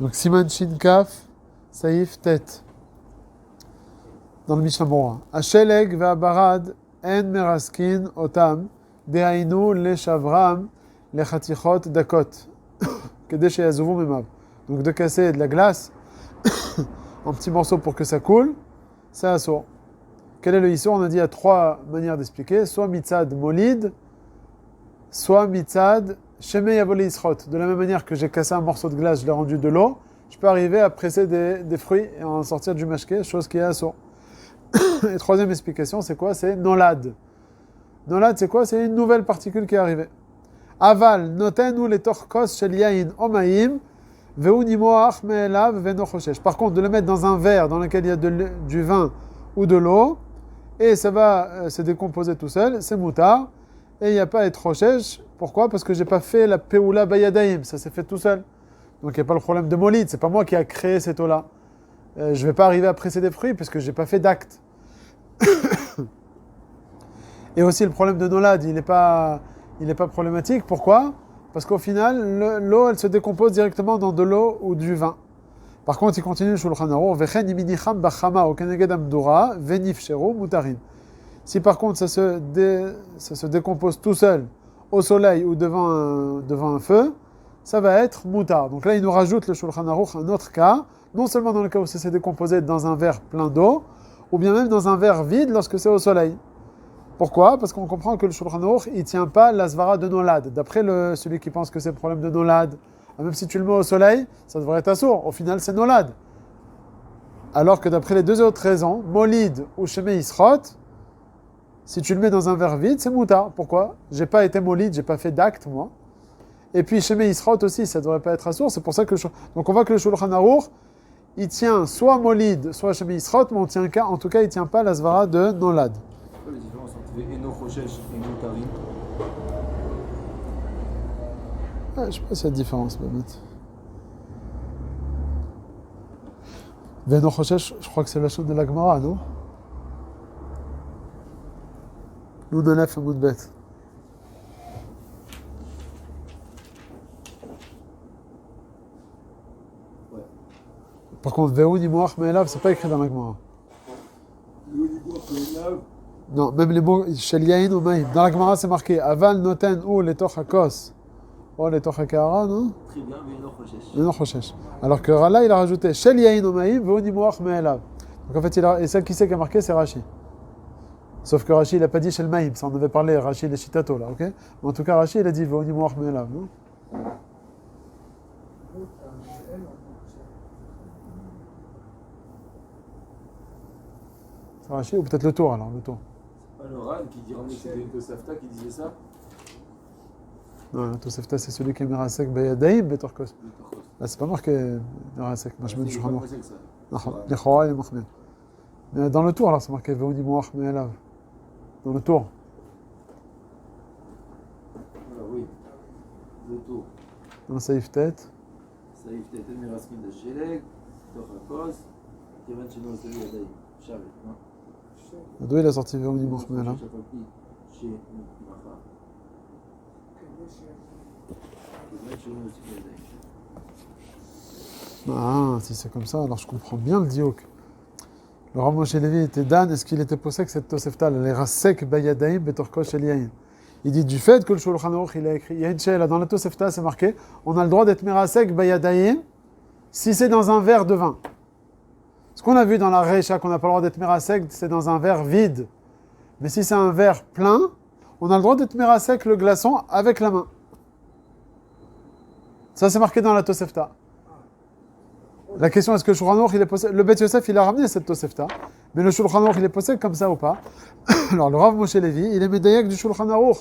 Donc Siman Shin Kaf, Saïf Tet. Dans le Mishnah Berurah. Asheleg ve'abarad en meraskin otam dehainu le shavram le chatichot dakot. Kedé sheyazuvu memav. Donc de casser de la glace en petits morceaux pour que ça coule, c'est assour. Quel est le issur? On a dit il y a trois manières d'expliquer. Soit mitzad molid, soit mitzad shemei yavole isrot. De la même manière que j'ai cassé un morceau de glace, je l'ai rendu de l'eau, je peux arriver à presser des fruits et en sortir du mashké, chose qui est assour. Et troisième explication, c'est quoi? C'est nolad. Nolad, c'est quoi? C'est une nouvelle particule qui est arrivée. Aval, notenu les torkos shel yain omaim, ve'u nimoach me'elav ve'no choshesh. Par contre, de le mettre dans un verre dans lequel il y a du vin ou de l'eau, et ça va se décomposer tout seul, c'est moutard, et il n'y a pas à être choshesh. Pourquoi? Parce que j'ai pas fait la peoula bayadaim, ça s'est fait tout seul. Donc il n'y a pas le problème de molid, c'est pas moi qui a créé cette eau-là. Je vais pas arriver à presser des fruits parce que j'ai pas fait d'acte. Et aussi le problème de nolad, il n'est pas problématique. Pourquoi? Parce qu'au final, l'eau, elle se décompose directement dans de l'eau ou du vin. Par contre, il continue Shulchan Aruch, vechen iminicham bachama ou keneged amdura venifsheru mutarim. Si par contre ça se décompose tout seul au soleil ou devant un feu, ça va être moutar. Donc là, il nous rajoute le Shulchan Aruch un autre cas, non seulement dans le cas où ça s'est décomposé dans un verre plein d'eau, ou bien même dans un verre vide lorsque c'est au soleil. Pourquoi? Parce qu'on comprend que le Shulchan Aruch, il ne tient pas la svara de nolad. D'après celui qui pense que c'est le problème de nolad, même si tu le mets au soleil, ça devrait être assour. Au final, c'est nolad. Alors que d'après les deux autres raisons, molid ou shemei isrot, si tu le mets dans un verre vide, c'est moutar. Pourquoi? J'ai pas été molid, j'ai pas fait d'acte, moi. Et puis shemei isrot aussi, ça devrait pas être assour. C'est pour ça que donc on voit que le Shulchan Aruch, il tient soit molid, soit shemei isrot, mais en tout cas, il tient pas la svara de nolad. C'est quoi la différence entre Eno Choshesh et Moutarim? Je sais pas s'il y a de différence, Babette. Veno Choshesh, je crois que c'est la chaîne de la Gemara, non? Nounalef et Moudbet. Ouais. Par contre, Ve'u Nimoach Me'elav, c'est pas écrit dans la Gemara. Non, même les mots Shel Yain ou Maïm. Dans la Gemara, c'est marqué Aval noten ou letoch hakos. Oh, letoch hakara, non? Très bien, mais Eno Choshesh. Veno Choshesh. Alors que Rala, il a rajouté Shel Yain ou Maïm, Ve'u Nimoach Me'elav. Donc en fait, et celle qui sait qui a marqué, c'est Rashi. Sauf que Rashi, il n'a pas dit Shel Maïm. Ça, on avait parlé, Rashi, les Shitato, là, ok? Mais en tout cas, Rashi, il a dit Ve'u Nimoach Me'elav, non? C'est Rashi ou peut-être le tour, alors, le tour. Pas le Ran qui dit ramener c'était une Tosafta qui disait ça? Non, le Tosefta, c'est celui qui est Mirasek Bayadaim, Betorkos. Là, c'est pas marqué Mirasek. Moi, je me dis pas possible ça. Les Chora et les Mahmir. Mais dans le tour, alors, c'est marqué Ve'uni Moach Me'elav. Dans le tour. Ah oui, le tour. Dans le Saïf Tête. Ça y est, peut-être une Miraskin de Sheleg, Torakos, Kevin Chino, celui d'Adaï. Chavé, non? D'où il a sorti Ve'uni Moach Me'elav? Chez Macha. Kevin Chino, celui d'Adaï. Ah, si c'est comme ça, alors je comprends bien le diouk. Le Rav Moshe Levi était Dan, est-ce qu'il était possède cette Tosefta, les Rasek Bayadaim, Betorkos Eliyain? Il dit du fait que le Shulchan Aruch, il a écrit, il y a une chéla, dans la Tosefta, c'est marqué, on a le droit d'être Mirasek Bayadaim si c'est dans un verre de vin. Ce qu'on a vu dans la Recha, qu'on n'a pas le droit d'être Mirasek, c'est dans un verre vide. Mais si c'est un verre plein, on a le droit d'être Mirasek le glaçon avec la main. Ça, c'est marqué dans la Tosefta. La question, est-ce que le Shulchan Aruch, il est possède? Le Bet Yosef, il a ramené cette Tosefta, mais le Shulchan Aruch, il est possède comme ça ou pas? Alors, le Rav Moshe Levi, il est médaillak du Shulchan Aruch,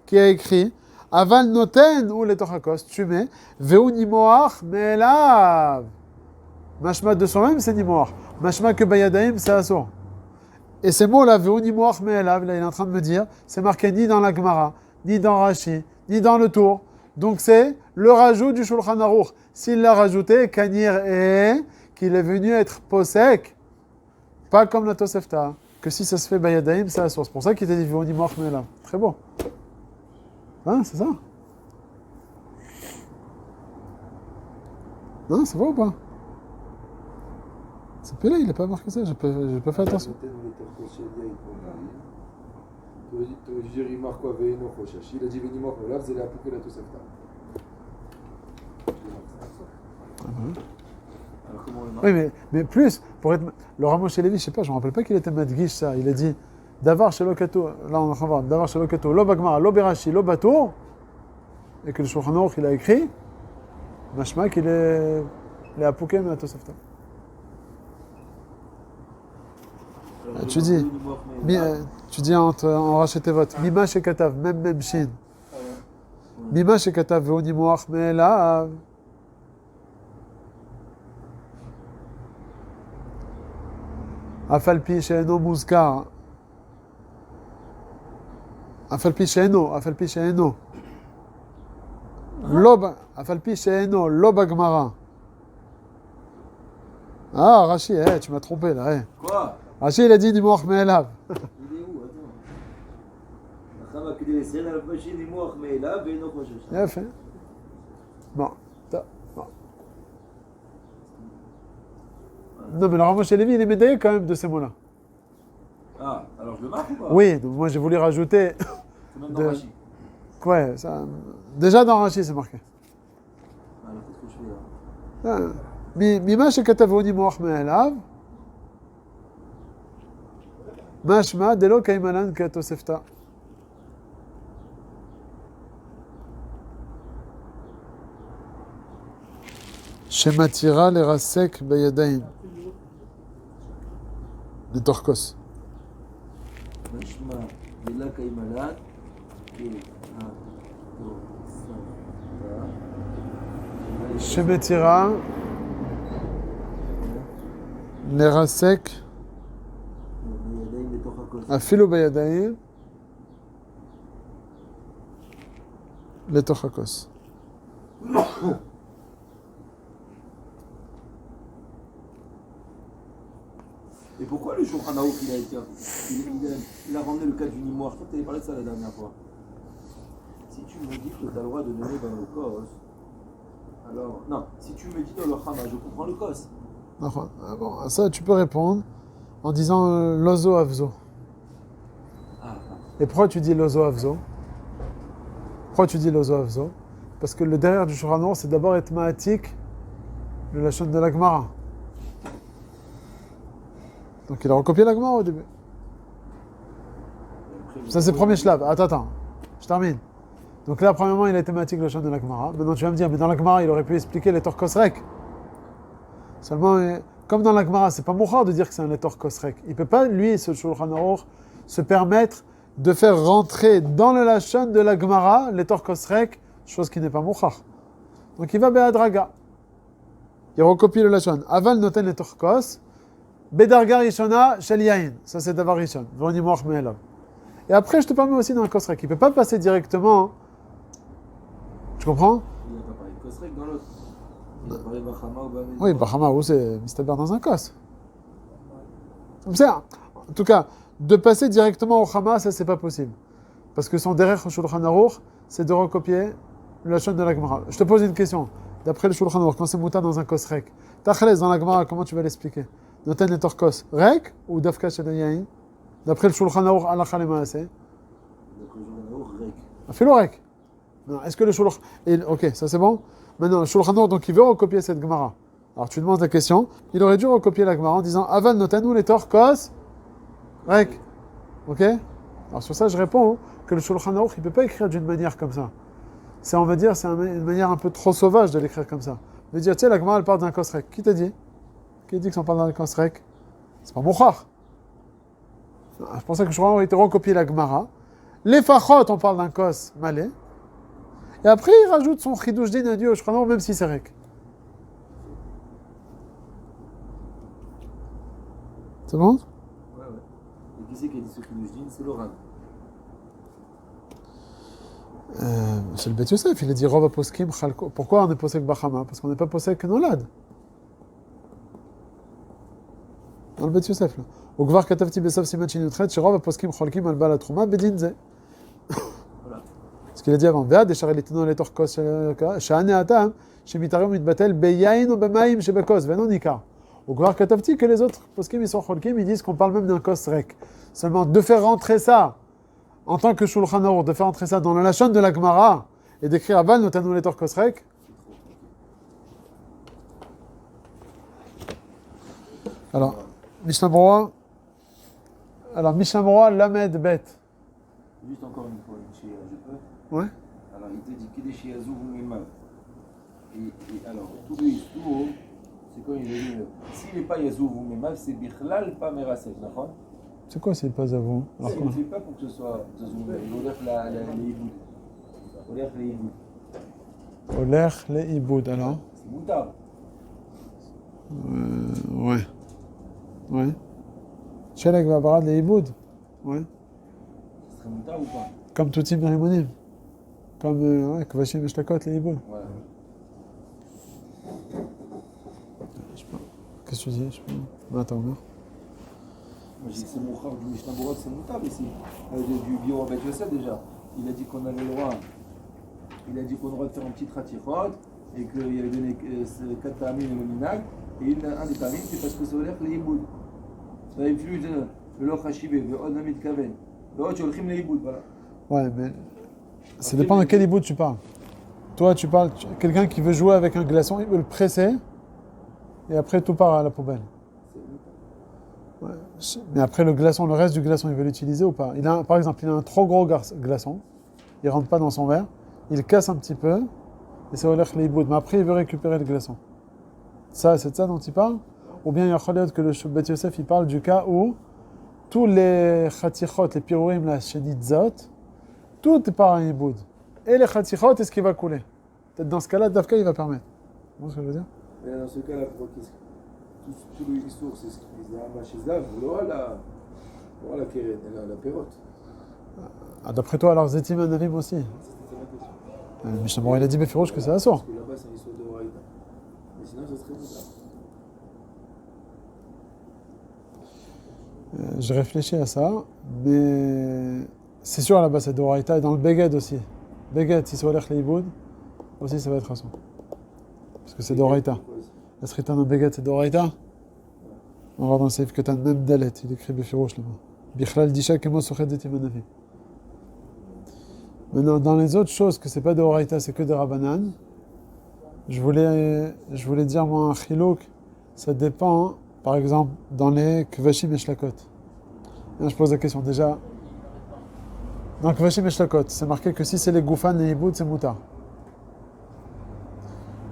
qui a écrit Aval noten ou les torchakos, tu mets Ve'u nimoach me'elav. Mashma de soi-même, c'est nimoach. Mashma que bayadaim, c'est assour. Et ces mots-là, Ve'u nimoach me'elav, là, il est en train de me dire, c'est marqué ni dans la Gemara, ni dans Rashi, ni dans le Tour. Donc c'est le rajout du Shulchan Aruch. S'il l'a rajouté, Kanir est qu'il est venu être posek, pas comme la Tosefta, que si ça se fait Bayadaim, c'est la source. C'est pour ça qu'il était dit Ve'uni Moach Me'elav. Très beau. Hein, c'est ça? Non, ça va ou pas? C'est Pelé, il n'a pas marqué ça, j'ai pas fait attention. Tu veux dire, il marque quoi? Veino Khoshash. Il a dit Venimor Olav, c'est la poupée la Tosefta. Alors comment on le marque? Oui, mais plus, pour être. Le Ramosh Levi, je sais pas, je me rappelle pas qu'il était Madgish ça. Il a dit Davar chez Lokato, là on va voir, Davar chez Lokato, Lo Bagmara, Lo Berashi, Lo Batour, et que le Shulchan Aruch il a écrit, Mashma qu'il est Apouké, mais à Tosefta. Alors, Tu dis, tu dis en racheté votre Mima chez Katav, même Shin. Mima chez Katav, Veonimoach, mais là. Afalpi she'eno muzkar. Afalpi she'eno. Afalpi she'eno, lo bagmara. Ah, Rashi, tu m'as trompé là. Quoi? Rashi, il a dit Nimoach me'elav. Il est où? Attends. Achama k'dei l'Israël al Pashi Nimoach me'elav ve'eno Khoshash. Bien fait. Bon. Non, mais le Ramosh Levi, il est médaillé quand même de ces mots-là. Ah, alors je le marque ou pas? Oui, donc moi j'ai voulu rajouter. C'est même dans Rashi. Ouais, ça. Déjà dans Rashi, c'est marqué. Alors qu'est-ce que je fais là? Mima shekatavu Nimoach me'elav. Mashma delo kaimalan katosefta. Shematira lerasek beyadaim. Le torkos. Mashma Dela Kaimalan Shematira lerasek afilo beyadaim. Le torkos. Et pourquoi le Shulchan Aruch il a ramené le cas du Nimoach? Toi, tu avais parlé de ça la dernière fois. Si tu me dis que tu as le droit de donner dans le Kos, alors. Non, si tu me dis dans le Chama, je comprends le Kos. Ah bon, ça, tu peux répondre en disant lozo avzo. Et pourquoi tu dis lozo avzo? Parce que le derrière du Shulchan Aruch, c'est d'abord être ma'atik, le lachon de la Gemara. Donc il a recopié la Gemara au début. Ça c'est le premier shlav. Attends, je termine. Donc là, premièrement, il a thématique le chant de la Gemara. Maintenant tu vas me dire, mais dans la Gemara, il aurait pu expliquer les torkos rek. Seulement, comme dans la Gemara, c'est pas mouchar de dire que c'est un letor kosrek. Il peut pas, lui, ce Shulchan Aruch, se permettre de faire rentrer dans le lachon de la Gemara letor kosrek, chose qui n'est pas mouchar. Donc il va be'adraga. Il recopie le lachon. Aval noten letor kos. Bedarga Rishona Shel Yain. Ça, c'est Davar Rishon. Vonimoach me'elav. Et après, je te permets aussi dans un Kosrek. Il ne peut pas passer directement. Tu comprends? Il n'a pas parlé de Kosrek dans l'autre. Il a parlé de Bachama ou Bamid. Oui, Bachama, où c'est Mistaber dans un Kos. Comme ça, en tout cas, de passer directement au Chama, ça, c'est pas possible. Parce que son derrière au Shulchan Aruch, c'est de recopier la chaîne de la Gemara. Je te pose une question. D'après le Shulchan Aruch, quand c'est Mouta dans un Kosrek, Tachles dans la Gemara, comment tu vas l'expliquer? Noten et Torkos, Rek ou Dafka Shadayain? D'après le Shulchan Aruch, Alacha le Maaseh? D'après le Shulchan Aruch, Rek. Afilo Rek. Non, est-ce que le Shulchan... Ok, ça c'est bon. Maintenant, le Shulchan Aruch, donc il veut recopier cette Gemara. Alors tu demandes la question, il aurait dû recopier la Gemara en disant Aval Noten les Torkos, Rek. Ok? Alors sur ça, je réponds que le Shulchan Aruch, il ne peut pas écrire d'une manière comme ça. C'est, on va dire, c'est une manière un peu trop sauvage de l'écrire comme ça. De dire, tu sais, la Gemara, elle parle d'un Kosrek. Qui t'a dit? Qui dit que ça parle d'un Kosrek? C'est pas Mouchar. Je pensais que le Shulchan Aruch était recopié la Gemara. Les Fachot, on parle d'un Kos malais. Et après, il rajoute son Chidouj Din à Dieu au Shulchan Aruch, même si c'est Rek. C'est bon? Ouais. Et qui c'est qui a dit ce Chidouj Din? C'est l'Oran. C'est le Bet Yosef, il a dit Rova Poskim Chalko. Pourquoi on est posek Bachama? Parce qu'on n'est pas posek Nolad. Dans le Bet Yosef. Au Gvar Katavti Besav Siman Shinutret, chez Rova Poskim Chalkim Al Bala Trouma Bedinze. Voilà. Ce qu'il a dit avant. Vead et Charelitino Letor Kos Shane Atam, שמתערב ומתבטל ביין ou במים שבכוס, ואינו ניכר. Ou כבר כתבתי que les autres poskim ils sont cholkim, ils disent qu'on parle même d'un kos rek. Seulement de faire rentrer ça en tant que Shulchan Aruch, de faire rentrer ça dans la lashon de la Gemara et d'écrire Aval notanu letor kos rek. Alors, Mishnah Berurah. Alors, Mishnah Berurah, Lamed Bet. Juste encore une fois, chez je peux. Ouais. Alors, il te dit que des chez Yazou ou Memav. Et alors, tout le Istour, c'est quand il veut dire, s'il n'est pas Yazou ou Memav, c'est Bichlal pas Merasek, d'accord? C'est quoi, c'est pas à vous? Alors, Il ne fait pas pour que ce soit Yazou ou Memav. Il va dire les Iboud. Il va dire les Iboud. Oler le iboud, alors. C'est Moutar. Ouais. Ouais. Shelek va barad le iboud. Ouais. Ce serait Moutar ou pas? Comme tout type de rimonim. Comme, ouais, Kvashim Eshlakot le iboud. Voilà. Qu'est-ce que tu dis? Je peux... Attends, Moi, j'ai dit, c'est mon frère du Mishnah Berurah, c'est Moutar ici. Du Bio avec Yosef déjà. Il a dit qu'on avait le droit. Il a dit qu'on aurait de faire un petit ratichot et qu'il avait donné 4 tamim et le minag. Et un des tamim, c'est parce que ça veut dire les iboud. Ça influe le loch hashibé, le od namid kaven. Le od yolchim les iboud, voilà. Ouais, mais ça dépend de quel iboud tu parles. Toi, tu parles, quelqu'un qui veut jouer avec un glaçon, il veut le presser et après tout part à la poubelle. Ouais. Mais après le glaçon, le reste du glaçon, il veut l'utiliser ou pas? Par exemple, il a un trop gros glaçon, il rentre pas dans son verre, il casse un petit peu et c'est au lech leiboud. Mais après, il veut récupérer le glaçon. Ça, c'est de ça dont il parle? Ou bien il y a que le Bet Yosef, il parle du cas où tous les chatichot, les pirourim, la shenitzot, tout est par un iboud. Et les chatichot, est-ce qu'il va couler? Peut-être dans ce cas-là, Dafka, il va permettre. Vous voyez ce que je veux dire? Mais dans ce cas-là, tout le histoire, c'est ce qu'ils disent là, Machislav, il aura la keren, la pérote. Ah, d'après toi, alors Zetim Anavim aussi. C'était ça ma question. Mishnah Berurah, il a dit Befirouche que c'est assour. Parce que là-bas, c'est une histoire de Horaïda. Mais sinon, ça serait bizarre. Je réfléchis à ça, mais c'est sûr là-bas c'est d'Oraïta et dans le Beged aussi. Beged, si c'est Olech Leiboud, aussi ça va être assour. Parce que c'est d'Oraïta. La srita dans Beged c'est d'Oraïta. On va voir dans le Seif Ketan, même Dalet, il écrit Befirouche là-bas. Bichlal Disha Kemo Sochet Zetim Anavim. Maintenant, dans les autres choses que c'est pas d'Oraïta, c'est que de Rabbanan, je voulais dire moi un chilouk, ça dépend, par exemple, dans les Kvashim et Shlakot. Là, je pose la question déjà. Dans Kvashim et Shlakot, c'est marqué que si c'est les Goufan, les Iboud, c'est Moutar.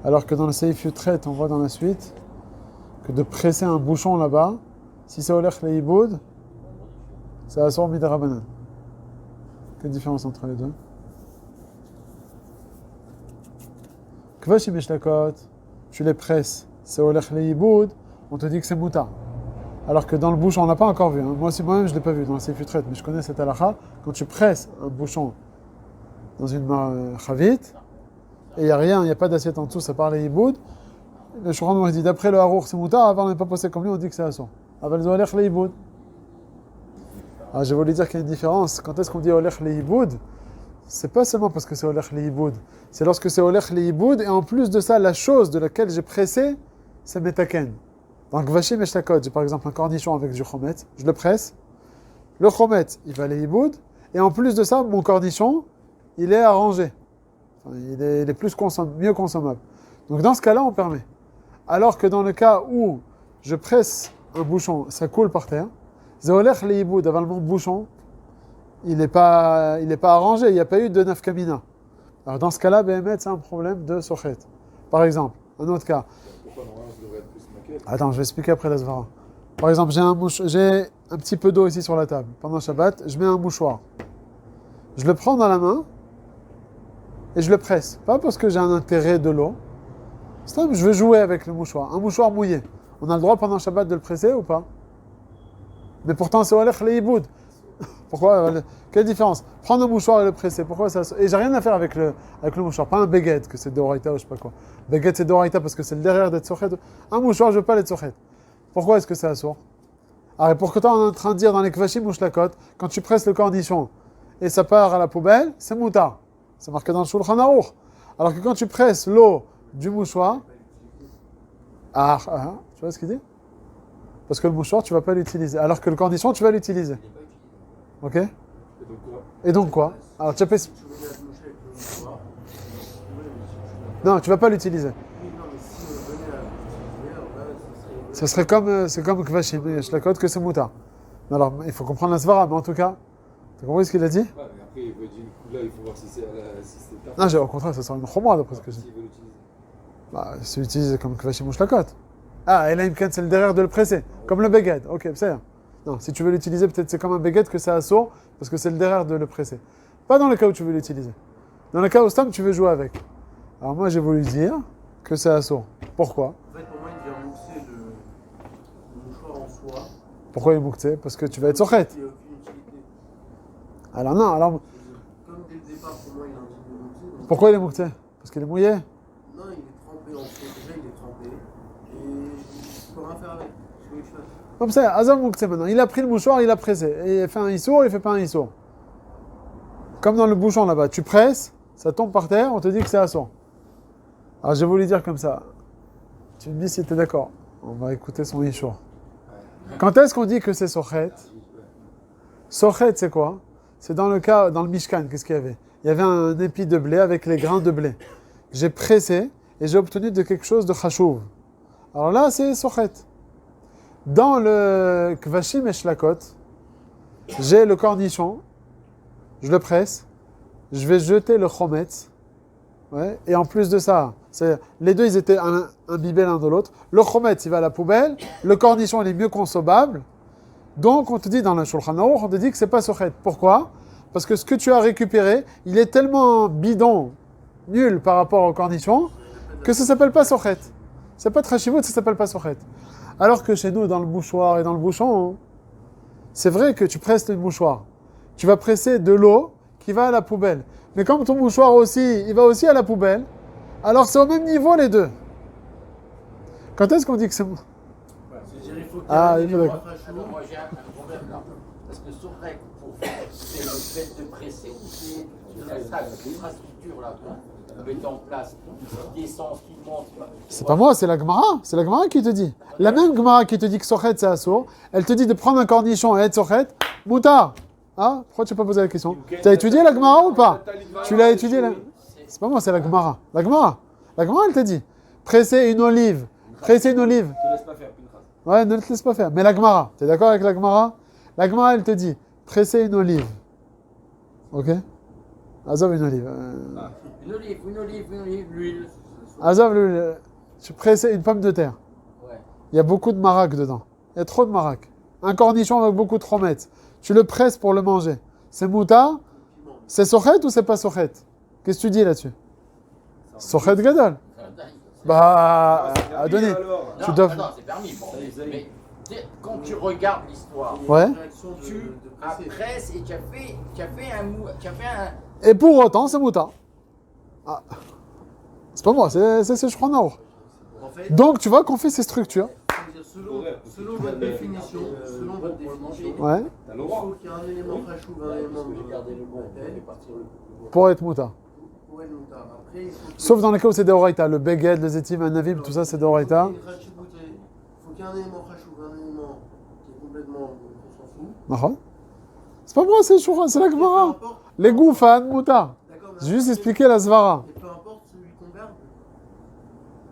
Alors que dans le Seif Yutret, on voit dans la suite que de presser un bouchon là-bas, si c'est Olech les Iboud, c'est Asor Midarabanan. Quelle différence entre les deux? Kvashim et Shlakot, tu les presses, c'est Olech les Iboud, on te dit que c'est Moutar. Alors que dans le bouchon, on l'a pas encore vu. Hein. Moi-même, je ne l'ai pas vu dans la Seif Yutret, mais je connais cette halakha. Quand tu presses un bouchon dans une chavit, et il n'y a rien, il n'y a pas d'assiette en dessous, ça parle les Iboud, le Shouchan nous dit d'après le Harour, c'est Moutar, avant on n'est pas passé comme lui, on dit que c'est Asson. Aval Olech les Iboud. Alors, je voulais dire qu'il y a une différence. Quand est-ce qu'on dit Olech les Iboud? C'est pas seulement parce que c'est Olech les Iboud. C'est lorsque c'est Olech les Iboud, et en plus de ça, la chose de laquelle j'ai pressé, c'est Metaken. Donc, Vashim et Shlakot, j'ai par exemple un cornichon avec du chomet, je le presse. Le chomet, il va les Iboud, et en plus de ça, mon cornichon, il est arrangé. Enfin, il est plus mieux consommable. Donc, dans ce cas-là, on permet. Alors que dans le cas où je presse un bouchon, ça coule par terre, Zéolech les Iboud, avant mon bouchon, il n'est pas arrangé, il n'y a pas eu de nafkamina. Alors, dans ce cas-là, Béhémet, c'est un problème de sochet. Par exemple, un autre cas. Pourquoi normalement, ça devrait être plus maquette? Attends, je vais expliquer après la Zvara. Par exemple, j'ai un petit peu d'eau ici sur la table. Pendant Shabbat, je mets un mouchoir. Je le prends dans la main et je le presse. Pas parce que j'ai un intérêt de l'eau. C'est simple, je veux jouer avec le mouchoir. Un mouchoir mouillé. On a le droit pendant Shabbat de le presser ou pas? Mais pourtant, c'est Olech les Iboud. Pourquoi? Quelle différence? Prendre un mouchoir et le presser. Pourquoi ça? Et j'ai rien à faire avec le mouchoir. Pas un Beged, que c'est d'Oraïta ou je sais pas quoi. Beged, c'est d'Oraïta parce que c'est le derrière d'être sochet. Un mouchoir, je veux pas l'être sochet. Pourquoi est-ce que c'est assour? Alors, pourquoi on est en train de dire dans les Kvashim ou Shlakot, quand tu presses le cornichon et ça part à la poubelle, c'est Moutar. C'est marqué dans le Shulchan Aruch. Alors que quand tu presses l'eau du mouchoir. Tu vois ce qu'il dit? Parce que le mouchoir, tu ne vas pas l'utiliser. Alors que le cornichon, tu vas l'utiliser. Ok? Et donc quoi? Et donc quoi? Alors, tu as fait... Non, tu ne vas pas l'utiliser. Ça serait comme, c'est comme Kvashim, je la code que c'est Moutar. Alors, il faut comprendre la Svara, mais en tout cas, tu as compris ce qu'il a dit? Ouais, mais après, il veut dire, là, il faut voir si c'est tard. Non, au contraire, ça sera une chomra d'après ce que je dis. S'il veut l'utiliser. Bah, c'est utilisé comme Kvashim ou Shlakot. Ah, et là, Imken, c'est le derrière de le presser. Comme le beged. Ok, c'est ça. Non, si tu veux l'utiliser, peut-être c'est comme un beged que c'est assaut, parce que c'est le derrière de le presser. Pas dans le cas où tu veux l'utiliser. Dans le cas où Stam, tu veux jouer avec. Alors moi, j'ai voulu dire que c'est assaut. Pourquoi? En fait, pour moi, il vient mousser le mouchoir en soi. Pourquoi il est mouktsé? Parce que tu vas être sochet. Il n'y a aucune utilité. Alors non, alors Comme dès le départ, pour moi, il est un petit peu mousser. Donc... pourquoi il est mouktsé? Parce qu'il est mouillé? Non, il est trempé en soi. Déjà, il est trempé. Et tu peux rien faire avec. Tu veux que je fasse. Comme ça, Azam mouktsé maintenant. Il a pris le mouchoir, il a pressé. Et il fait un issour, il fait pas un issour. Comme dans le bouchon là-bas. Tu presses, ça tombe par terre, on te dit que c'est assaut. Alors j'ai voulu dire comme ça. Tu me dis si tu es d'accord. On va écouter son issour. Quand est-ce qu'on dit que c'est sochet? Sochet, c'est quoi? C'est dans le cas, dans le Mishkan, qu'est-ce qu'il y avait? Il y avait un épi de blé avec les grains de blé. J'ai pressé et j'ai obtenu de quelque chose de chachouv. Alors là, c'est sochet. Dans le kvashim et shlakot, j'ai le cornichon, je le presse, je vais jeter le chometz, ouais, et en plus de ça, les deux ils étaient imbibés l'un de l'autre. Le chometz il va à la poubelle, le cornichon il est mieux consommable. Donc on te dit dans le Shulchan Aruch, on te dit que c'est pas sochet. Pourquoi? Parce que ce que tu as récupéré, il est tellement bidon, nul par rapport au cornichon, que ça s'appelle pas sochet. C'est pas trashivut, ça s'appelle pas sochet. Alors que chez nous, dans le mouchoir et dans le bouchon, c'est vrai que tu presses le mouchoir. Tu vas presser de l'eau qui va à la poubelle. Mais comme ton mouchoir aussi, il va aussi à la poubelle, alors c'est au même niveau les deux. Quand est-ce qu'on dit que c'est... C'est-à-dire, il faut qu'il y ait Ah, un il est élément d'accord. rachou. Moi j'ai un problème là. Parce que sur règle, c'est le fait de presser ou c'est l'infrastructure là qu'on met en place, qui descend, qui monte. C'est pas moi, c'est la Gemara. C'est la Gemara qui te dit. La même Gemara qui te dit que sochet c'est assour, elle te dit de prendre un cornichon et être sochet, moutard. Hein? Pourquoi tu n'as pas posé la question? Tu as étudié la Gemara ou pas? Tu l'as étudié la... C'est pas moi, c'est la Gemara. La Gemara, elle te dit. Presser une olive. Presser une olive. Ne te laisse pas faire, Pinchas. Ouais, ne te laisse pas faire. Mais la Gemara, tu es d'accord avec la Gemara? La Gemara, elle te dit, presser une olive. Ok? Azov une olive. Une olive, l'huile. Azov l'huile. Tu presses une pomme de terre. Ouais. Il y a beaucoup de marac dedans. Il y a trop de marac. Un cornichon avec beaucoup de romettes. Tu le presses pour le manger. C'est mouta? C'est sochet ou c'est pas sochet? Qu'est-ce que tu dis là-dessus? Sochet gadol. Bah, Adonis. Alors, Non, Tu dois- non, c'est permis. Bon, mais quand tu regardes l'histoire, Ouais. tu presses et tu as fait un Et pour autant, c'est mouta. Ah. C'est pas moi, c'est je crois non. En fait, Donc, tu vois qu'on fait ces structures. c'est-à-dire, selon votre définition, Ouais. t'as le il droit. faut qu'il y ait un élément rachou, un élément Pour être mouta. Ouais, donc, après, il faut qu'il y ait- Sauf dans les cas où c'est des oraita. Le beged, le zetim, un navim, tout ça, c'est des oraita. Il faut qu'il y ait un élément rachou, un élément qui est complètement... On s'en fout. D'accord. C'est pas moi, c'est la Peu Gemara. importe, Les goufan, mouta. d'accord, J'ai juste expliqué la svara. Et peu importe celui qu'on garde.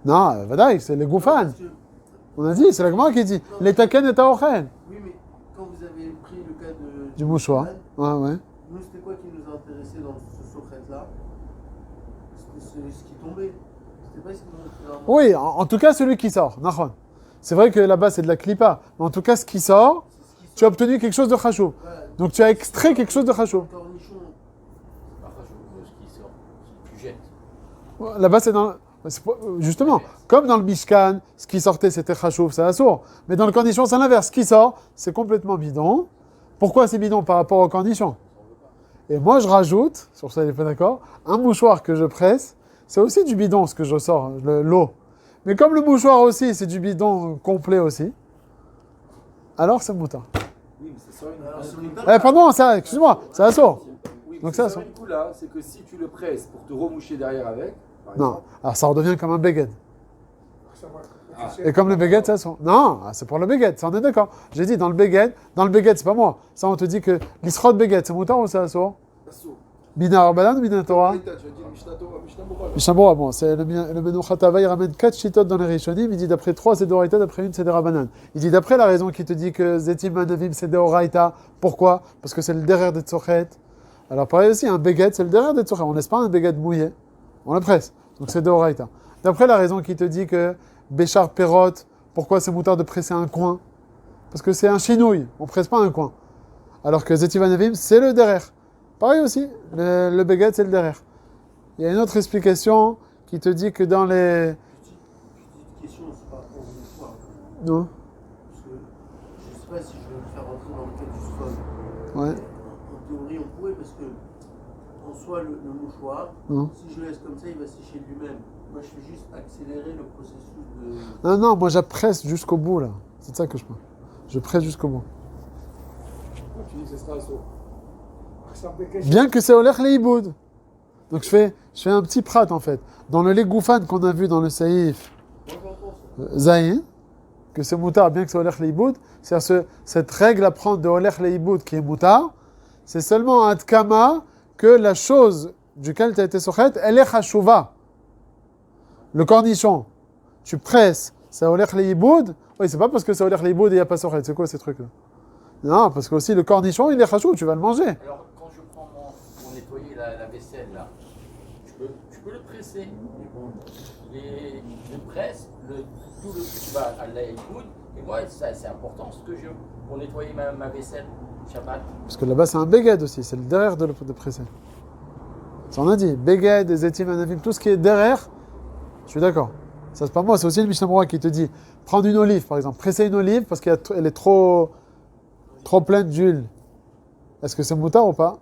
Non, vadaï, c'est les goufan. Parce que- On a dit, c'est la Gemara qui dit. Les taken et taochen. Oui, mais quand vous avez pris le cas Du mouchoir. Ouais, ouais. Nous, c'était quoi qui nous a intéressé dans ce Socrète-là? C'était ce qui tombait. C'était pas ce qui nous a Oui, en tout cas, celui qui sort. Nahon. C'est vrai que là-bas, c'est de la clipa. Mais en tout cas, ce qui sort, tu as obtenu quelque chose de chachou. Voilà, Donc, tu as extrait quelque chose de chachou. le cornichon. Enfin, ce qui sort, ce que tu jettes. Là-bas, c'est dans... Justement, comme dans le Mishkan, ce qui sortait, c'était chachouf, c'est assour. Mais dans le cornichon, c'est l'inverse. Ce qui sort, c'est complètement bidon. Pourquoi c'est bidon par rapport au cornichon? Et moi, je rajoute, sur ça, il n'est pas d'accord, un mouchoir que je presse, c'est aussi du bidon, ce que je sors, l'eau. Mais comme le mouchoir aussi, c'est du bidon complet aussi, alors c'est mouta. Oui, mais ça sort une. Alors, sur une Pardon, ça, excuse-moi, c'est assour. Oui, Donc ça ça, sort une coup là, c'est que si tu le presses pour te remoucher derrière avec, Non. Alors ça redevient comme un beged. Ah, Et comme le beged, ça sont. Non, c'est pour le beged, ça on est d'accord. J'ai dit dans le beged, c'est pas moi. Ça on te dit que l'isrod beged, c'est moutar ou c'est assour? Assour. Bina Arbanan ou Bina Torah? Tu as dit Mishnah Torah, Mishnah Bora. Mishnah Bora, bon, c'est le Menuchat Hava, il ramène 4 shitot dans les Rishonim, il dit d'après 3 c'est d'Oraita, d'après une c'est des Rabbanan. Il dit d'après la raison qui te dit que Zetim Manavim c'est d'Oraita, pourquoi? Parce que c'est le derrière des Tzochet. Alors pareil aussi, un beged c'est le derrière des Tzochet, on laisse pas un beged mouillé, on le presse, donc c'est d'Oraita. D'après la raison qui te dit que Béchar Perot, pourquoi c'est moutard de presser un coin? Parce que c'est un chinouille, on presse pas un coin. Alors que Zetim Manavim c'est le derrière. Pareil aussi, le beged c'est le derrière. Il y a une autre explication qui te dit que dans les... Petite question, c'est par rapport au mouchoir. Non. Parce que je ne sais pas si je vais le faire rentrer dans le cas du sol. Ouais. En théorie, on pourrait, parce que en soi, le mouchoir, Non. si je le laisse comme ça, il va sécher lui-même. Moi, je fais juste accélérer le processus de. Non, non, moi j'appresse jusqu'au bout là. C'est de ça que je prends. Je presse jusqu'au bout. Tu dis que ce sera Assour. Bien que c'est Olech Leiboud. Donc je fais un petit prat en fait. Dans le Legoufan qu'on a vu dans le Saïf Zayin, que c'est moutard, bien que c'est Olech Leiboud, c'est-à-dire cette règle à prendre de Olech Leiboud qui est moutard, c'est seulement un tkama que la chose duquel tu as été sochet, elle est chashouva. Le cornichon, tu presses, c'est Olech Leiboud. Oui, c'est pas parce que c'est Olech Leiboud et il n'y a pas sochet. C'est quoi ces trucs-là? Non, parce que aussi le cornichon, il est chashou, tu vas le manger. Alors, quand je prends pour nettoyer la vaisselle, là, tu peux le presser. Je presse, tout le truc va à la écoute. Et moi, ça, c'est important pour nettoyer ma vaisselle, Shabbat. Parce que là-bas, c'est un beged aussi, c'est le derrière de presser. Ça on a dit, beged, zetim, anavim, tout ce qui est derrière, je suis d'accord. Ça c'est pas moi, c'est aussi le Mishnah Berurah qui te dit, prendre une olive par exemple, presser une olive parce qu'elle est trop pleine d'huile. Est-ce que c'est moutard ou pas?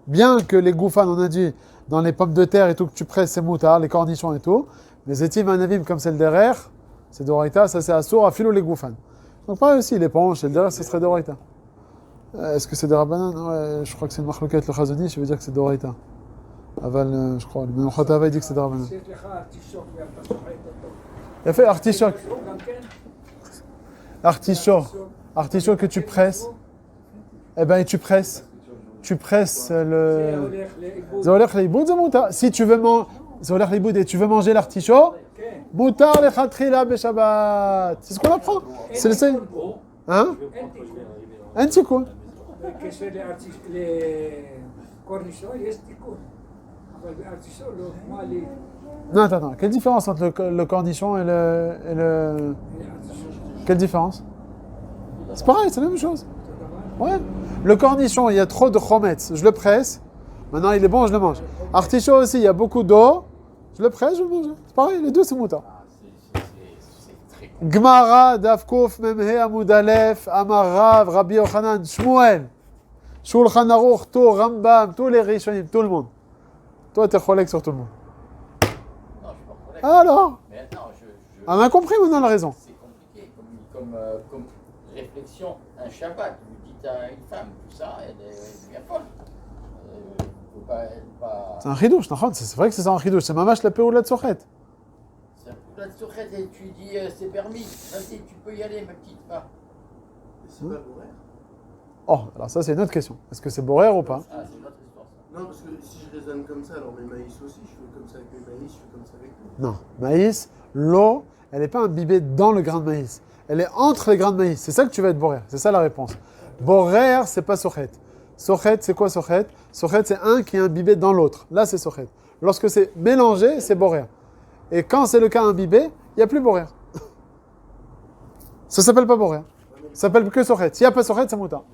Bien que les goufan, on a dit, dans les pommes de terre et tout, que tu presses, c'est moutard, les cornichons et tout. Les zetim, anavim, comme c'est le derrière, c'est d'oraita, ça c'est assour, à filo les goufan. Donc pareil aussi, les ponches et le derrière, ce serait d'oraita. Est-ce que c'est des rabbanan? Ouais, je crois que c'est une marloquette le chazoni, je veux dire que c'est d'oraita. Aval, je crois, le Menuchat Hava, il dit que c'est des rabbanan. Il a fait artichoc. Artichaut que tu presses. Eh ben, tu presses le... Zolech leiboud, c'est moutar. Si tu veux manger... Zolech leiboud et tu veux manger l'artichaut, moutar lechatchila beshabbat. C'est ce qu'on apprend. C'est le seul. Hein? Un tikkun. Non, attends. Quelle différence entre le cornichon et le... Quelle différence? C'est pareil, c'est la même chose. Ouais. Le cornichon, il y a trop de chometz, je le presse. Maintenant, il est bon, je le mange. Artichaut aussi, il y a beaucoup d'eau. Je le presse, je le mange. C'est pareil, les deux, c'est moutar. C'est très Gmara, Davkouf, Memhe, Amoud Aleph, Amarav, Rabbi Yochanan, Shmuel, Shulchan Aruch, tout, Rambam, tous les Rishonim, tout le monde. Toi, t'es cholek sur tout le monde. Non, je suis pas correct. Alors? Mais attends, On a compris maintenant la raison. c'est compliqué comme réflexion. Un Shabbat, vous dites à une femme, tout ça, elle est bien folle. Faut pas... C'est un chidouche, c'est vrai que c'est ça un chidouche. C'est mamash la péoula de sochet. C'est un peu de secret et tu dis c'est permis. Vas-y, tu peux y aller, ma petite femme. C'est pas vrai. Oh, alors ça, c'est une autre question. Est-ce que c'est borer ou pas? Ah, c'est notre histoire, ça. Non, parce que si je raisonne comme ça, alors mes maïs aussi, je fais comme ça avec mes maïs, je fais comme ça avec eux. Non. Maïs, l'eau, elle n'est pas imbibée dans le grain de maïs. Elle est entre les grains de maïs. C'est ça que tu vas être borer. C'est ça la réponse. Borer, c'est pas sochet. Sochet, c'est quoi sochet? Sochet, c'est un qui est imbibé dans l'autre. Là, c'est sochet. Lorsque c'est mélangé, c'est borer. Et quand c'est le cas imbibé, il n'y a plus borer. Ça s'appelle pas borer. Ça s'appelle que sochet. S'il n'y a pas sochet, c'est moutar.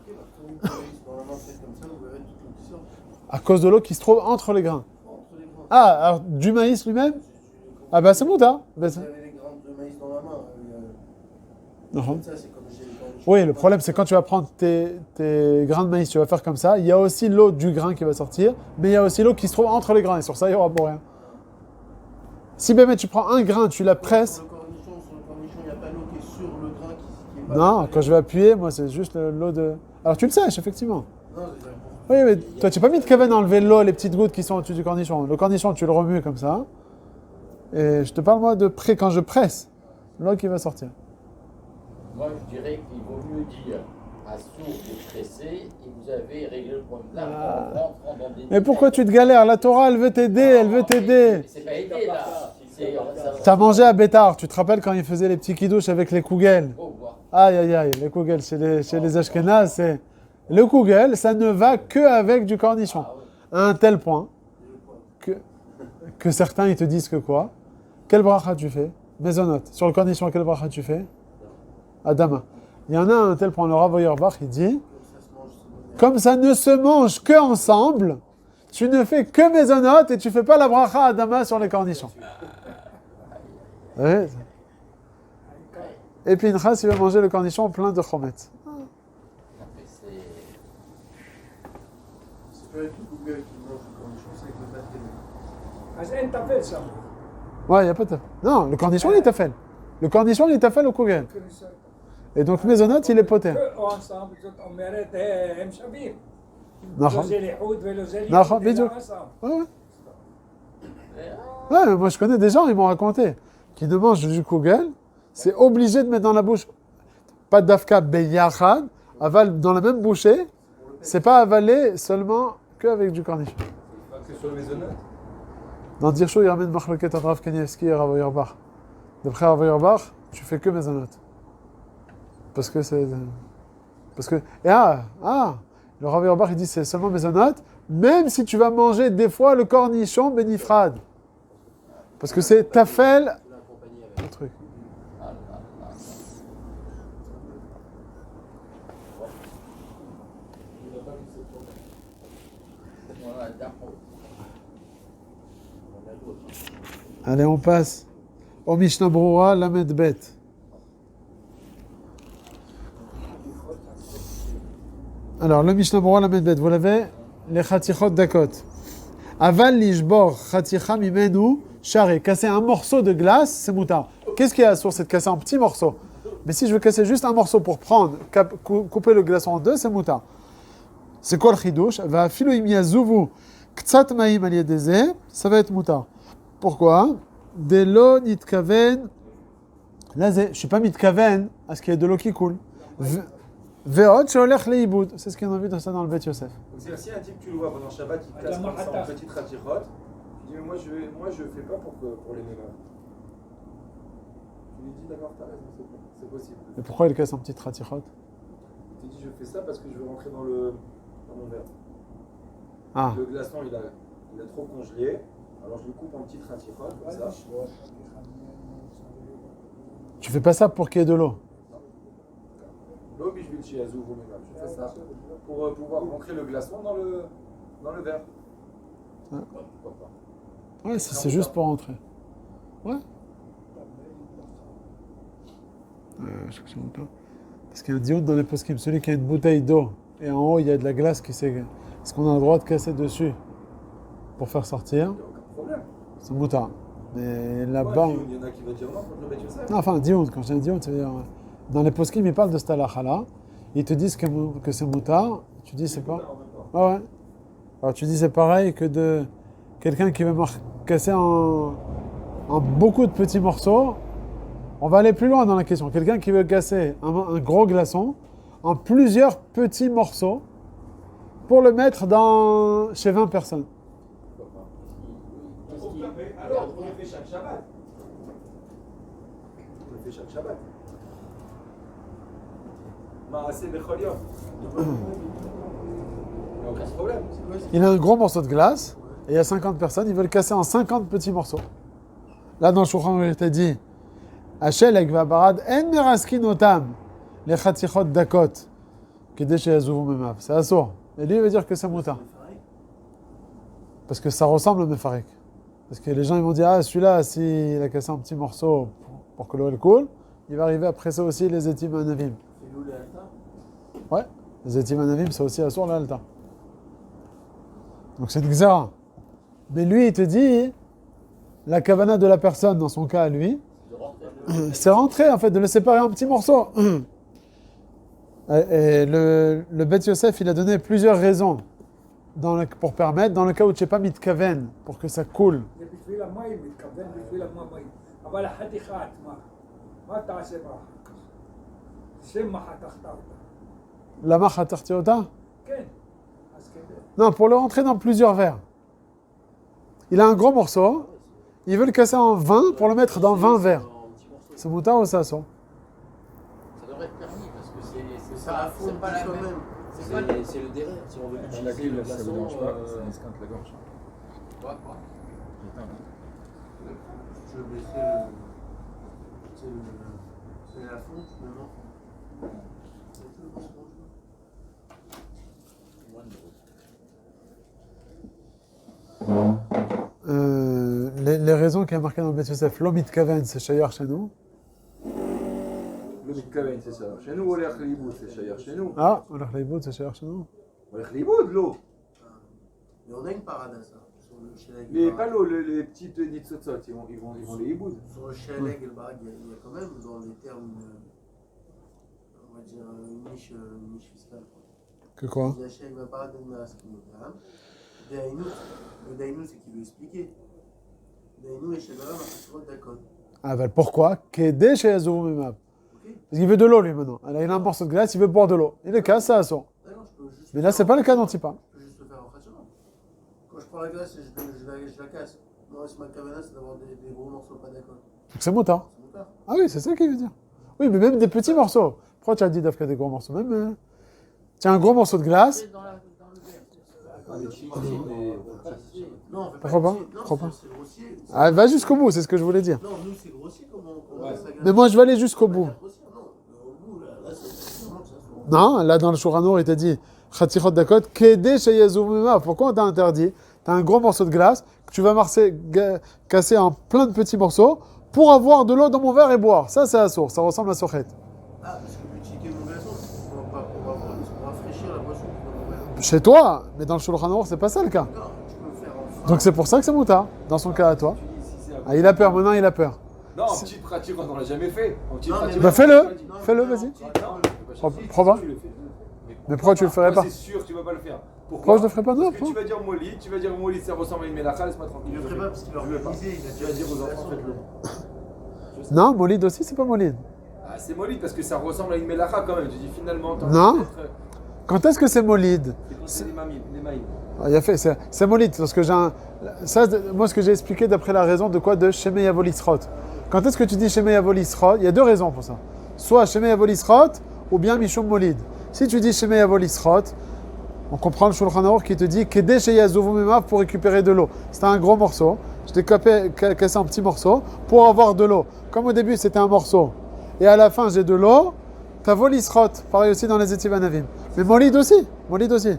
Normalement, c'est comme ça, vous verrez tout qui sort À cause de l'eau qui se trouve entre les grains. entre les grains. Ah, alors du maïs lui-même? Ah bah c'est moutar. Bah, Vous avez les grains de maïs dans la main. Non. Comme ça, c'est comme j'ai les grains de Oui, le problème c'est quand tu vas prendre tes grains de maïs, tu vas faire comme ça, il y a aussi l'eau du grain qui va sortir, mais il y a aussi l'eau qui se trouve entre les grains, et sur ça il n'y aura pas rien. Si Bémet, tu prends un grain, tu la presses... Sur le cornichon, il n'y a pas l'eau qui est sur le grain qui est pas... Non, quand je vais appuyer, moi c'est juste l'eau de... Alors tu le sèches, effectivement. Non, Oui, mais toi tu n'as pas mis de Kevin à enlever l'eau, les petites gouttes qui sont au-dessus du cornichon. Le cornichon, tu le remues comme ça, Et je te parle, moi, de près, quand je presse, l'eau qui va sortir. Moi, je dirais qu'il vaut mieux dire à sourd de presser et vous avez réglé le problème. Là, on rentre dans des. Mais pourquoi tu te galères? La Torah, elle veut t'aider, elle veut t'aider. C'est pas aider, là. T'as mangé à Bétard, tu te rappelles quand ils faisaient les petits kidouches avec les kougels? Oh, quoi. Aïe, aïe, aïe, les kougels chez les Ashkénazes, c'est... Le kougel, ça ne va qu'avec du cornichon. À un tel point que certains, ils te disent que quoi? Quelle bracha tu fais? Maisonnote. Sur le cornichon, quelle bracha tu fais? Adama. Il y en a à un tel point, le Rav Auerbach, il dit, comme ça ne se mange que ensemble, tu ne fais que maisonnote et tu fais pas la bracha Adama sur les cornichons. Ouais. Et Pinchas, il va manger le cornichon plein de chometz. C'est pas avec le Google qui mange le cornichon, c'est avec le baptême. אז אין טפל שם. Ouais, il n'y a pas de... Non, le cornichon, il est tafel. Le cornichon, il est tafel au kougel. Et donc, maisonnote, il est poté. או אנסם, זאת אומרת, הם שווים. נכון. לא זה לחוד ולא זה נכון, לחוד, בדיוק. אלא אנסם. Ouais, ouais. Ouais, moi je connais des gens, ils m'ont raconté, qui ne mangent du kougel, c'est obligé de mettre dans la bouche, pas d'afka beyachad, aval dans la même bouchée, c'est pas avaler seulement qu'avec du cornichon. Que sur le maisonnette. Dans Dirsho, il ramène Machloket entre Rav Kanievski et Rav Auerbach. D'après Rav Auerbach, tu fais que maisonnote. Parce que c'est... Parce que... Et le Rav Auerbach, il dit c'est seulement maisonnote, même si tu vas manger des fois le cornichon benifrad. Parce que c'est tafel... Le truc. Allez, on passe au Mishnah Brura, Lamed Bet. Alors, le Mishnah Brura, Lamed Bet, vous l'avez? Les Chatichot Dakot. Aval lishbor chaticha mimenu shari. Casser un morceau de glace, c'est moutar. Qu'est-ce qu'il y a à source? C'est de casser un petit morceau. Mais si je veux casser juste un morceau pour prendre, couper le glaçon en deux, c'est moutar. C'est quoi le chidouche? Va filo im yazuvu ktsat maim al yedeze, ça va être moutar. Pourquoi? Delo nitkaven. Là, je ne suis pas mitkaven à ce qu'il y ait de l'eau qui coule. Veot sheolech leiboud. C'est ce qu'on a vu dans ça dans le Bet Yosef. Donc si un type tu le vois pendant Shabbat, il casse comme ça en petite ratichot, tu dis mais moi je fais pas pour les mémoires. Tu lui dis d'accord, t'as raison, c'est possible. Et pourquoi il casse en petite ratichot? Il te dit je fais ça parce que je veux rentrer dans mon verre. Ah. Le glaçon il a trop congelé, alors je le coupe en petites ratichot comme ça. Tu fais pas ça pour qu'il y ait de l'eau. L'eau bijvil chez Azou, je fais ça pour pouvoir rentrer le glaçon dans le verre. Ah. Pourquoi pas? Ouais, c'est juste pour rentrer. Ouais. Je ne sais pas. Parce qu'il y a un dioun dans les poskim, celui qui a une bouteille d'eau et en haut il y a de la glace qui s'est. Est-ce qu'on a le droit de casser dessus pour faire sortir? Aucun problème. C'est moutard. Mais là-bas. Il y en a qui va dire non contre le Bet Yosef. Non, enfin, dioun, quand je dis dioun, ça veut dire. Dans les poskim, ils parlent de cette halakha-là. Ils te disent que c'est moutard. Tu dis c'est quoi? Ah ouais. Alors tu dis c'est pareil que de quelqu'un qui veut casser en beaucoup de petits morceaux. On va aller plus loin dans la question. Quelqu'un qui veut casser un gros glaçon en plusieurs petits morceaux pour le mettre chez 20 personnes. Alors, on le fait chaque Shabbat. On le fait chaque Shabbat. Maaseh bechol yom. Il n'y a aucun problème. Il a un gros morceau de glace et il y a 50 personnes, ils veulent casser en 50 petits morceaux. Là, dans le Shulchan, il t'a dit Hashelek v'abarad en meraskin otam les chatichot dakot kedei sheyazuvu memav. C'est assourd. Et lui, il veut dire que c'est moutar. Parce que ça ressemble au mefarek. Parce que les gens ils vont dire celui-là, s'il a cassé un petit morceau pour que l'eau elle coule, il va arriver à presser aussi les étim anavim. Ouais, les étim anavim, c'est aussi assourd l'alta. Donc c'est une xéra. Mais lui, il te dit, la kavana de la personne, dans son cas à lui, c'est rentrer en fait, de le séparer en petits morceaux. Et le Bet Yosef, il a donné plusieurs raisons pour permettre, dans le cas où tu n'es pas mitkaven, pour que ça coule. זה בשביל המים, מתכוון בשביל המים. אבל החתיכה עצמה, מה תעשה בה אחר כך? שם מה חתכת אותה. Lama khatartiota? כן, אז כדי. Non, pour le rentrer dans plusieurs verres. Il a un gros morceau, il veut le casser en 20 pour le mettre dans 20 verres. C'est moutard ou ça, ça? Ça devrait être permis parce que Ça la fout c'est pas la soi-même. même. C'est pas le C'est le derrière, si on veut La utiliser clé, le ça ne glaçon. dérange pas, ça esquinte la gorge. quoi. Je vais baisser c'est la fonte maintenant. C'est tout, parce que Les raisons qu'il y a marquées dans le Bet Yosef, l'omit kaven, c'est shayar chez nous. Le מתכוון, c'est ça. Chez nous, on הולך לאיבוד, c'est שייך chez nous. Ah, on a l'aïboud, c'est shayar chez nous. On הולך לאיבוד, l'eau. Mais on a une parade à ça. Sur le Cheleg Mais pas l'eau, les petites nitzotzot, ils vont les iboud. Sur le Cheleg et le Barag, il y a quand même dans les termes, on va dire, une niche fiscale. Que quoi? Il y a Cheleg et le Barag, il y a ce qui nous parle. Le Daïnou, c'est qui veut expliquer. Daïnou et Cheleg, on a d'accord. Ah, ben pourquoi? Kedé chez Yazou Mimab. Parce qu'il veut de l'eau, lui, maintenant. Alors, il a un morceau de glace, il veut boire de l'eau. Il le casse, ça assaut. Mais là, c'est pas le cas dont il parle. Je peux juste le faire en fractionnement. Quand je prends la glace et je la casse, moi, si ma cavana, c'est d'avoir des gros morceaux pas d'accord. Donc c'est motard. C'est mon cas. Ah oui, c'est ça qu'il veut dire. Oui, mais même des petits morceaux. Pourquoi tu as dit d'Afka des gros morceaux? Même, tu as un gros morceau de glace. Dans le verre. Ah, les petits morceaux, mais... Non, on fait Pourquoi pas? grossier. Non, Pourquoi pas? c'est grossier. Ah, va jusqu'au bout, c'est ce que je voulais dire. Non, nous, c'est grossier comme on Ouais. laisse la glace. Mais moi, je vais aller jusqu'au bout. Grossier, non. Au bout, là, c'est vraiment que ça soit. Non, là, dans le Shuranour, il t'a dit Khatichot Dakot, Kedé chez Yazou Mimab. Pourquoi on t'a interdit? Tu as un gros morceau de glace que tu vas casser en plein de petits morceaux pour avoir de l'eau dans mon verre et boire. Ça, c'est la source. Ça ressemble à Sochet. Ah, parce que l'utilité de mon glaçon, c'est pour rafraîchir la boisson qui va dans le verre. Chez toi, mais dans le Shulchan c'est pas ça le cas. D'accord, tu peux le faire en frappe. Donc c'est pour ça que c'est mouta, dans son cas à toi. Tu dis, si c'est un Ah, il a peur, maintenant il a peur. Non, en petite pratique, on l'a jamais fait. En petite Non, mais pratique, Bah fais-le, Non, fais-le, mais vas-y. non, Prends pas. Tu le fais. Mais pourquoi tu le ferais pas? C'est sûr, tu vas pas le faire. Pourquoi je le ferais pas? Non, Parce que tu vas dire molid, ça ressemble à une mélacha, laisse-moi tranquille. Il le ferait pas parce qu'il Je veux pas. organisé, il a Tu vas dire aux enfants, glaçons. faites-le. Non, Molid aussi, c'est pas Molid. Ah, c'est molid parce que ça ressemble à une mélacha quand même. Tu dis finalement, t'as Non. peut-être, Quand est-ce que c'est Molid? c'est les mamies, les maïs. Ah, il a fait, c'est Molid, parce que j'ai un... Ça, moi, ce que j'ai expliqué d'après la raison de quoi? De Shemei Yavolisrot. Quand est-ce que tu dis Shemei Yavolisrot? Il y a deux raisons pour ça. Soit Shemei Yavolisrot, ou bien Mishum Molid. Si tu dis Shemei Yavolisrot, on comprend le Shulchan Aruch qui te dit Kedé chez Yazouvu Memav pour récupérer de l'eau. C'était un gros morceau. Je l'ai cassé en petits morceaux pour avoir de l'eau. Comme au début, c'était un morceau. Et à la fin, j'ai de l'eau. T'as Volisrot. Pareil aussi dans les Etivanavim. Mais Molid aussi. Molid aussi.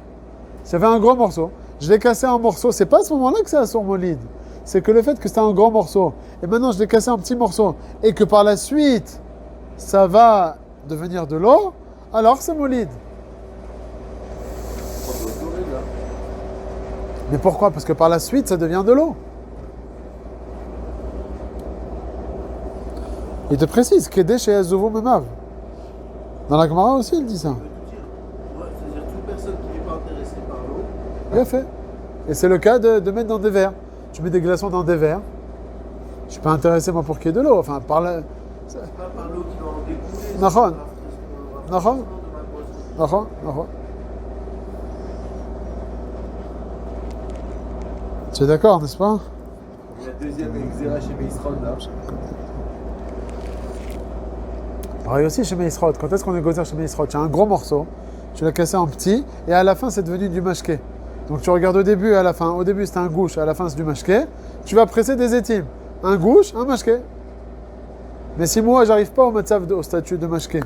J'avais un gros morceau. Je l'ai cassé en morceaux. C'est pas à ce moment-là que c'est sur Molid. C'est que le fait que c'était un grand morceau. Et maintenant, je l'ai cassé en petits morceaux. Et que par la suite, ça va devenir de l'eau. Alors, c'est Molid. Mais pourquoi? Parce que par la suite, ça devient de l'eau. Il te précise, Kedé chez Azuvu Memav. Dans la Gemara aussi, il dit ça. Ouais, c'est-à-dire toute personne qui n'est pas intéressée par l'eau. Bien fait. Et c'est le cas de mettre dans des verres. Tu mets des glaçons dans des verres. Je suis pas intéressé, moi, pour qu'il y ait de l'eau. Enfin, par la... C'est pas par l'eau qui va en découler. Nahon. C'est Nahon. de ma boisson. Tu es d'accord, n'est-ce pas? La deuxième exéra chez Meisrod là. Pareil aussi chez Meisrod. Quand est-ce qu'on est gozer chez Meisrod? Tu as un gros morceau, tu l'as cassé en petit, et à la fin, c'est devenu du mashké. Donc tu regardes au début et à la fin. Au début, c'était un gouche, à la fin, c'est du mashké. Tu vas presser des étimes. Un gouche, un mashké. Mais si moi, j'arrive pas au statut de mashké,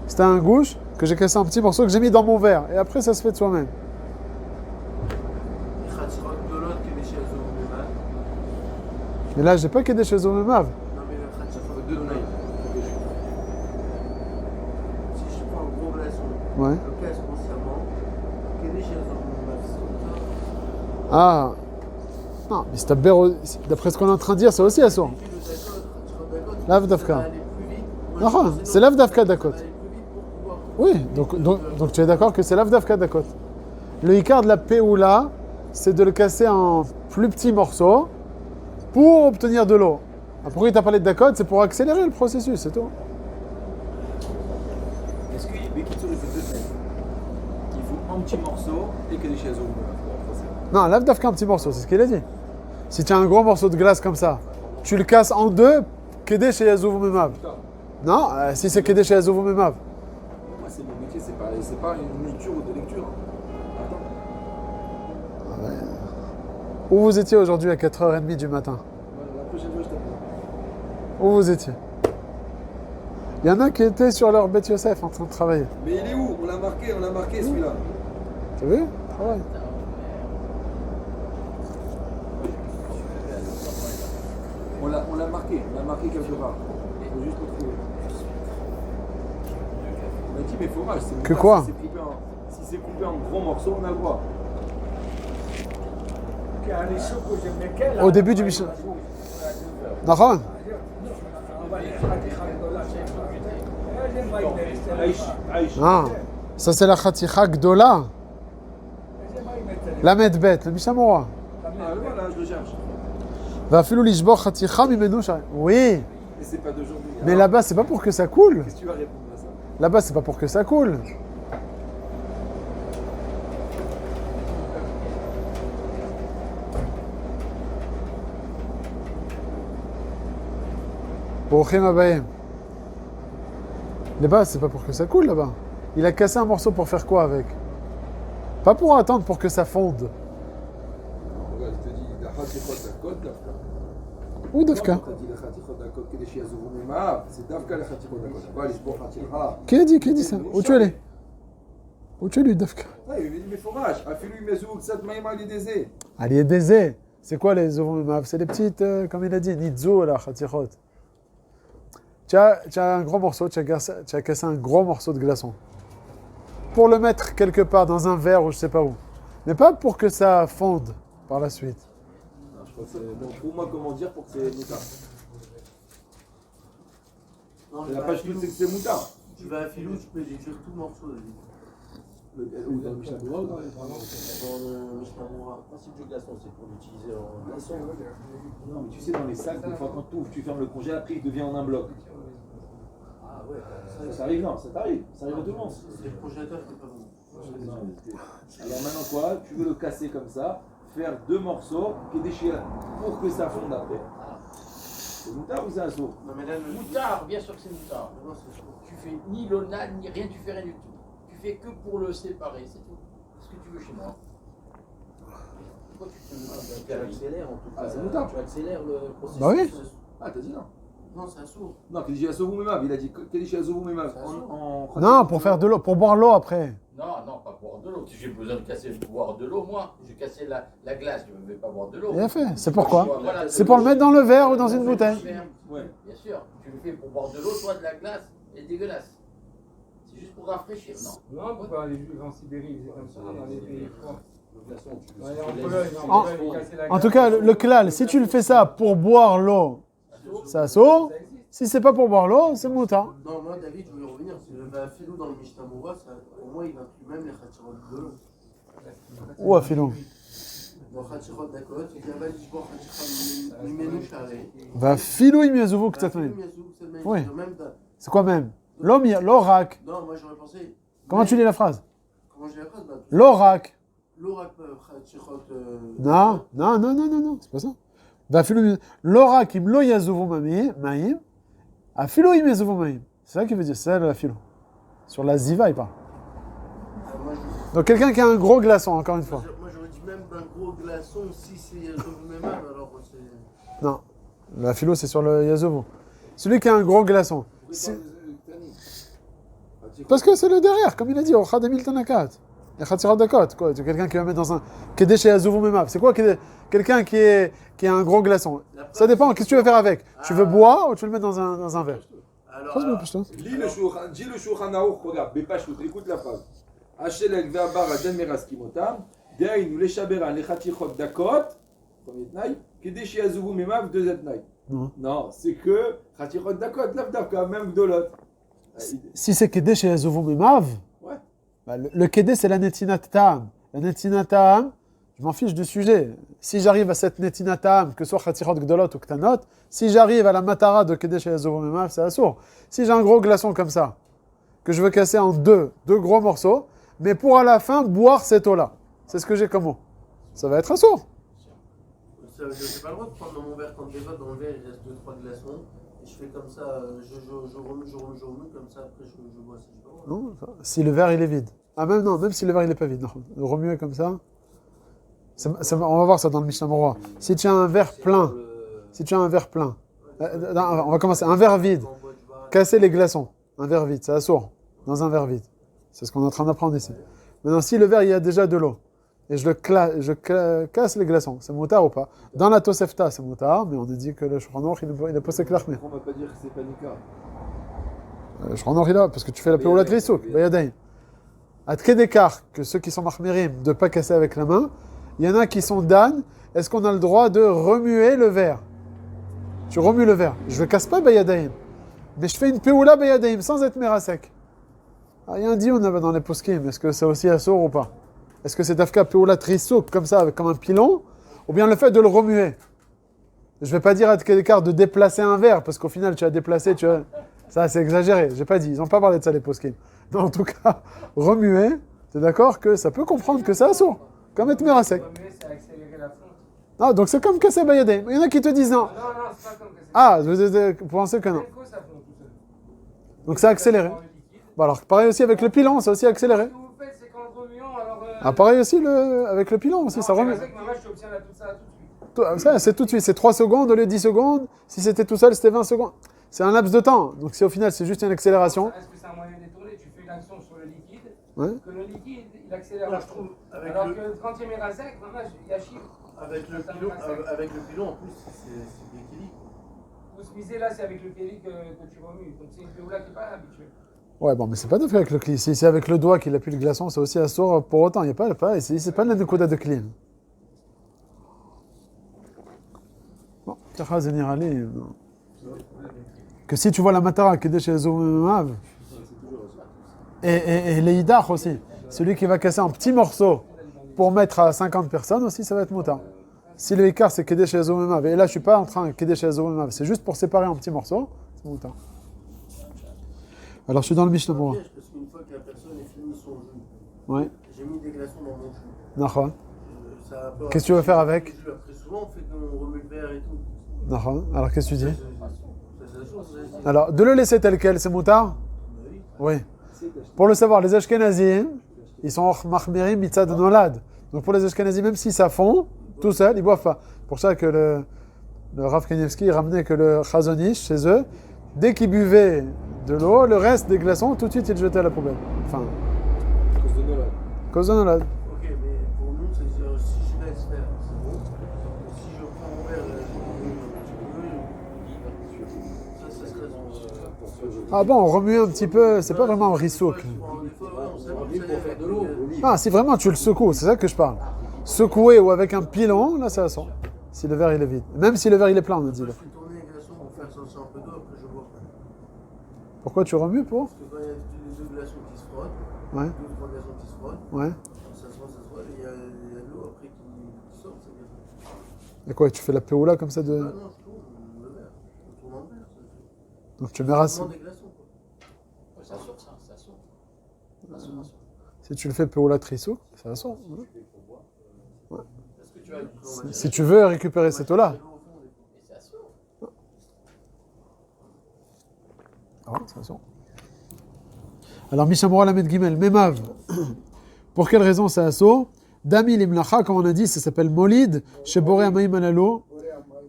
c'était un gouche que j'ai cassé en petits morceaux que j'ai mis dans mon verre. Et après, ça se fait de soi-même. Mais là, j'ai pas qu'aidé chez Zomemav. Non, mais le khatchaf, deux naïfs. Si je prends un gros glaçon, Ouais. je le casse consciemment, quel est chez un Ah. Non, mais c'est d'après ce qu'on est en train de dire, c'est aussi assourd. Lav Dafka. Non, c'est Lav Dafka Dakot. Oui, donc tu es d'accord que c'est Lav Dafka Dakot. Le Icar de la Péoula, c'est de le casser en plus petits morceaux pour obtenir de l'eau. Pourquoi il t'a parlé de Dakot? C'est pour accélérer le processus, c'est tout. Est-ce que Bekitsur il fait 2 semaines? Il faut un petit morceau et que des chaises au Non, lave d'Afka un petit morceau, c'est ce qu'il a dit. Si tu as un gros morceau de glace comme ça, tu le casses en deux, Kedé chez Yazouv Memav. Non, si c'est Kedé chez Yazouv Memav. Moi, c'est mon métier, c'est pas une lecture ou de lecture. Attends. Où vous étiez aujourd'hui à 4h30 du matin? La prochaine fois, je t'appelle. Où vous étiez? Il y en a qui étaient sur leur Beth Yosef en train de travailler. Mais il est où? On l'a marqué celui-là. T'as vu? Travail. On l'a marqué quelque part. Il faut juste le trouver. On a dit, mais fromage, c'est Que quoi? Si c'est coupé en gros morceaux, on a le droit. Au début du Mishnah. D'accord? Ah, ça c'est la Khaticha Gdola. La Medbet, le Mishnah Mora. Ah, voilà, je le cherche. Va filou lishbor Khaticha mimenu shari. Oui, Et c'est pas d'aujourd'hui. mais là-bas c'est pas pour que ça coule. Qu'est-ce que tu vas répondre à ça? Là-bas c'est pas pour que ça coule. Brouchim Abayim. Là-bas c'est pas pour que ça coule là-bas. Il a cassé un morceau pour faire quoi avec? Pas pour attendre pour que ça fonde. Regarde, je te dis, la Khatichot Dakot, Dafka. Ou Dafka? Tu as dit la Khatichot Dakot, Kedeshi Yazouv Memav, c'est Dafka la Khatichot Dakot. Voilà, je prends Khaticha. Qui a dit ça? Où tu es allé? Où tu es allé, Dafka? Ah, il dit, mais fromage, Afilu Mezouk, Sat Maïma Lidézé. Allez, Dezé. C'est quoi les ovomemav? C'est les petites, comme il a dit, Nidzo, la Khatichot. Tu as un gros morceau, tu as cassé un gros morceau de glaçon. Pour le mettre quelque part dans un verre ou je sais pas où. Mais pas pour que ça fonde par la suite. Non, je crois que c'est. Donc, trouve-moi comment dire pour que c'est moutard. La page tout, c'est que c'est moutard. Tu vas à Filou, tu peux détruire tout le morceau. Ou dans le Mishnah Torah ou dans les Dans le Mishnah Mora. Le principe du glaçon, c'est pour l'utiliser en glaçon. Non, mais tu sais, dans les sacs, des fois, quand tu ouvres, tu fermes le congé, après, il devient en un bloc. Ah ouais, Ça t'arrive, non, ça t'arrive. Ça arrive à tout le monde. C'est le congélateur qui est pas bon. Alors maintenant quoi? Tu veux le casser comme ça, faire 2 morceaux, qui est déchiré pour que ça fonde après. C'est moutard ou c'est un saut? Non, mais là, le Moutard, bien sûr que c'est moutard. Non, c'est chaud. Tu fais ni l'onade, ni rien, tu fais rien du tout. Tu fais que pour le séparer, c'est tout. Ce que tu veux chez moi. Pourquoi tu accélères en tout cas? Ah, c'est moutard. Tu accélères le processus. Bah oui. Ah, t'as dit non? Non, c'est un sourd. Non, Kedeshi Yazouv Memav, il a dit Kedeshi Yazouv Memav. Non, pour faire de l'eau, pour boire l'eau après. Non, non, pas boire de l'eau. Si j'ai besoin de boire de l'eau, moi, je vais casser la glace, je ne vais pas boire de l'eau. Bien fait. C'est pourquoi? Voilà, C'est pour le mettre dans le verre ou dans une bouteille. Ouais. Bien sûr, tu le fais pour boire de l'eau, toi de la glace est dégueulasse. C'est juste pour rafraîchir, non. Non, dans les juifs en Sibérie, ils étaient comme ça, dans les pays froids. Le glaçon, tu Ouais, le en laisses- Pologne, En- ils cassaient la En glace. tout cas, le klal, si tu le fais ça pour boire l'eau, ça saut. Si c'est pas pour boire l'eau, c'est moutard. Non, moi, David, je voulais revenir. C'est le Filou dans le Mishnah Mora, au moins, il inclut même les Khatirot de l'eau. Ou à filou. Dans Khatirot Dakot, il dit Aval Ishbor Khatirot Mimenu Share. Va filou imiazouvou que ça te met. Oui. C'est quoi même? L'orak. Non, moi, j'aurais pensé. Comment tu lis la phrase? Comment j'ai la phrase? L'orak. L'orak Khatirot. Non, c'est pas ça. Va filou l'orak im lo yazouvou maïm. A filou imiazouvou maïm. C'est ça qui veut dire, c'est la filou. Sur la ziva, il parle. Moi, Donc quelqu'un qui a un gros glaçon, encore une fois. moi, j'aurais dit même d'un gros glaçon, si c'est Yazouv alors c'est. Non, la philo c'est sur le yazouvou. Celui qui a un gros glaçon. Parce que c'est le derrière, comme il a dit, au Khademil Tanakat. Il y a Khatirot Dakot, quoi. C'est quelqu'un qui va mettre dans un. Kedé chez Yazouvou Memav. C'est quoi quelqu'un qui a un gros glaçon? Ça dépend, qu'est-ce que tu veux faire avec? Tu veux boire ou tu veux le mettre dans un verre? Alors, Lis le Shulchan Aruch, regarde, Bepashut, écoute la phrase. Hachelek ve'abar aden meraskimotam, de'ainu leshaberan lechatichot dakot, premier tnaï, kedeshi yazouvu memav, deuxième tnaï. Non, c'est que chatichot dakot, lavdavka, même gdolot. Si c'est Kedé chez Yazouvou Memav, Ouais. bah, le Kedé c'est la netinat tam. La netinatam, je m'en fiche du sujet. Si j'arrive à cette netinatam, que ce soit Khatirot Gdolot ou Ktanot, si j'arrive à la matara de Kedesh Yazovo Memav, c'est assour. Si j'ai un gros glaçon comme ça, que je veux casser en deux gros morceaux, mais pour à la fin boire cette eau-là, c'est ce que j'ai comme eau. Ça va être assour. Je n'ai pas le droit de prendre dans mon verre quand déjà dans le verre il reste 2-3 glaçons. Et je fais comme ça, je remue comme ça, après je bois. Si je bois. Non, si le verre il est vide. Ah même non, même si le verre il n'est pas vide. Non. Remuer comme ça. On va voir ça dans le Mishnah Berurah. Si tu as un verre plein, on va commencer. Un verre vide, casser les glaçons. Un verre vide, c'est assourd. Dans un verre vide. C'est ce qu'on est en train d'apprendre ici. Maintenant, si le verre il y a déjà de l'eau, et je casse les glaçons, c'est moutard ou pas? Dans la Tosefta, c'est moutard, mais on a dit que le Shulchan Aruch, il a posé clairement. On va pas dire que c'est pas Nika. Le Shulchan Aruch, il a, parce que tu fais la Péoula Trisouk, Bayadaïn. À Tkedekar, que ceux qui sont mahmirim, de ne pas casser avec la main, il y en a qui sont dan, est-ce qu'on a le droit de remuer le verre? Tu remues le verre. Je ne casse pas Bayadaïn, mais je fais une Péoula Bayadaïn sans être merasek. Rien dit, on avait dans les poskim, est-ce que c'est aussi assour ou pas? Est-ce que c'est Dafka Péoula Trisouk, comme ça, comme un pilon, ou bien le fait de le remuer? Je ne vais pas dire à Tkedekar de déplacer un verre, parce qu'au final, tu as déplacé, ça c'est exagéré, j'ai pas dit, ils n'ont pas parlé de ça les poskim. Non, en tout cas, remuer, tu es d'accord que ça peut comprendre que c'est assour, comme être merasek. Remuer, c'est accélérer la fonte. Non, donc c'est comme casser Bayadé. Il y en a qui te disent non. Non, c'est pas comme casser. Ah, vous pensez que non. Ça fond tout seul. Donc c'est accéléré. Bon, alors pareil aussi avec le pilon, c'est aussi accéléré. Ce que vous faites, c'est qu'en remuant, alors. Ah, pareil aussi avec le pilon aussi, ça remue. C'est vrai que moi, je t'obtiens là tout ça tout de suite. Ça, c'est tout de suite, c'est 3 secondes au lieu de 10 secondes. Si c'était tout seul, c'était 20 secondes. C'est un laps de temps. Donc si au final c'est juste une accélération. Est-ce que c'est un moyen détourné? Tu fais une action sur le liquide, Ouais. que le liquide, il accélère. Moi, je trouve, avec Alors le- que quand il est rasec, vraiment, il y a chiffre. Avec le pilon, en plus, c'est d'équilibre. Vous se misez là, c'est avec le kéli que tu remues. Donc c'est une péoula qui n'est pas habituelle. Ouais, bon, mais c'est pas d'affaire avec le cli. Si c'est avec le doigt qu'il appuie le glaçon, c'est aussi assour pour autant. Il n'y a pas ici, c'est pas la nekuda de clean. Bon, que si tu vois la matara qui est chez Zoumav, et les idach aussi, celui qui va casser un petit morceau pour mettre à 50 personnes aussi, ça va être moutar. Si le écart c'est Kedesh Yazoumemav, et là je suis pas en train de Kedesh Yazoumemav, c'est juste pour séparer en petits morceaux, c'est moutar. Alors je suis dans le Mishnah Berurah. Parce qu'une fois que la personne ait fini son jus, Ouais. j'ai mis des glaçons dans mon jus. Nahon. Ça a un peu- Qu'est-ce que tu veux faire avec? Après, souvent on fait qu'on remue le verre et tout. Nahon. Alors qu'est-ce que tu dis? C'est Alors de le laisser tel quel, c'est moutar? Oui. Pour le savoir, les Ashkenazim, ils sont mahmirim mitzad nolad. Donc pour les Ashkenazim, même si ça fond, tout seul, ils boivent pas. Pour ça que le Rav Kanievski ramenait que le Chazonish, chez eux, dès qu'ils buvaient de l'eau, le reste des glaçons, tout de suite, ils le jetaient à la poubelle. Enfin, cause de nolad. Ok, mais pour nous, c'est si je laisse faire, c'est bon. Si je prends mon verre, ça serait son. Ah bon, remuer un petit peu, c'est pas vraiment un rissouk. Ah, si vraiment tu le secoues, c'est ça que je parle. Secouer ou avec un pilon, là ça sent. Si le verre il est vide. Même si le verre il est plein, on dit. Je fais tourner les glaçons pour faire sortir un peu d'eau, après je bois. Pourquoi tu remues pour? Parce que quand il y a deux glaçons qui se frottent, Ouais, 2-3 glaçons qui se frottent, ouais. ça se frotte, et il y a de l'eau après qui sort, c'est bien. Et quoi, tu fais la péoula comme ça de... Ah non, je tourne le verre. Je tourne en verre. Donc tu mets race. Des glaçons, quoi. Ça sort, ça sort. Ça sort. Si tu le fais péoula trissou, ça va sort. Est-ce que tu as Si tu veux récupérer cette eau-là. Et ça sort. Ah, ça sort. Alors, Mishamora Lamed Gimel, Memav. Pour quelle raison ça sort? Dami Limlacha, comme on a dit, ça s'appelle Molid, chez Boré Amaïm Alalo,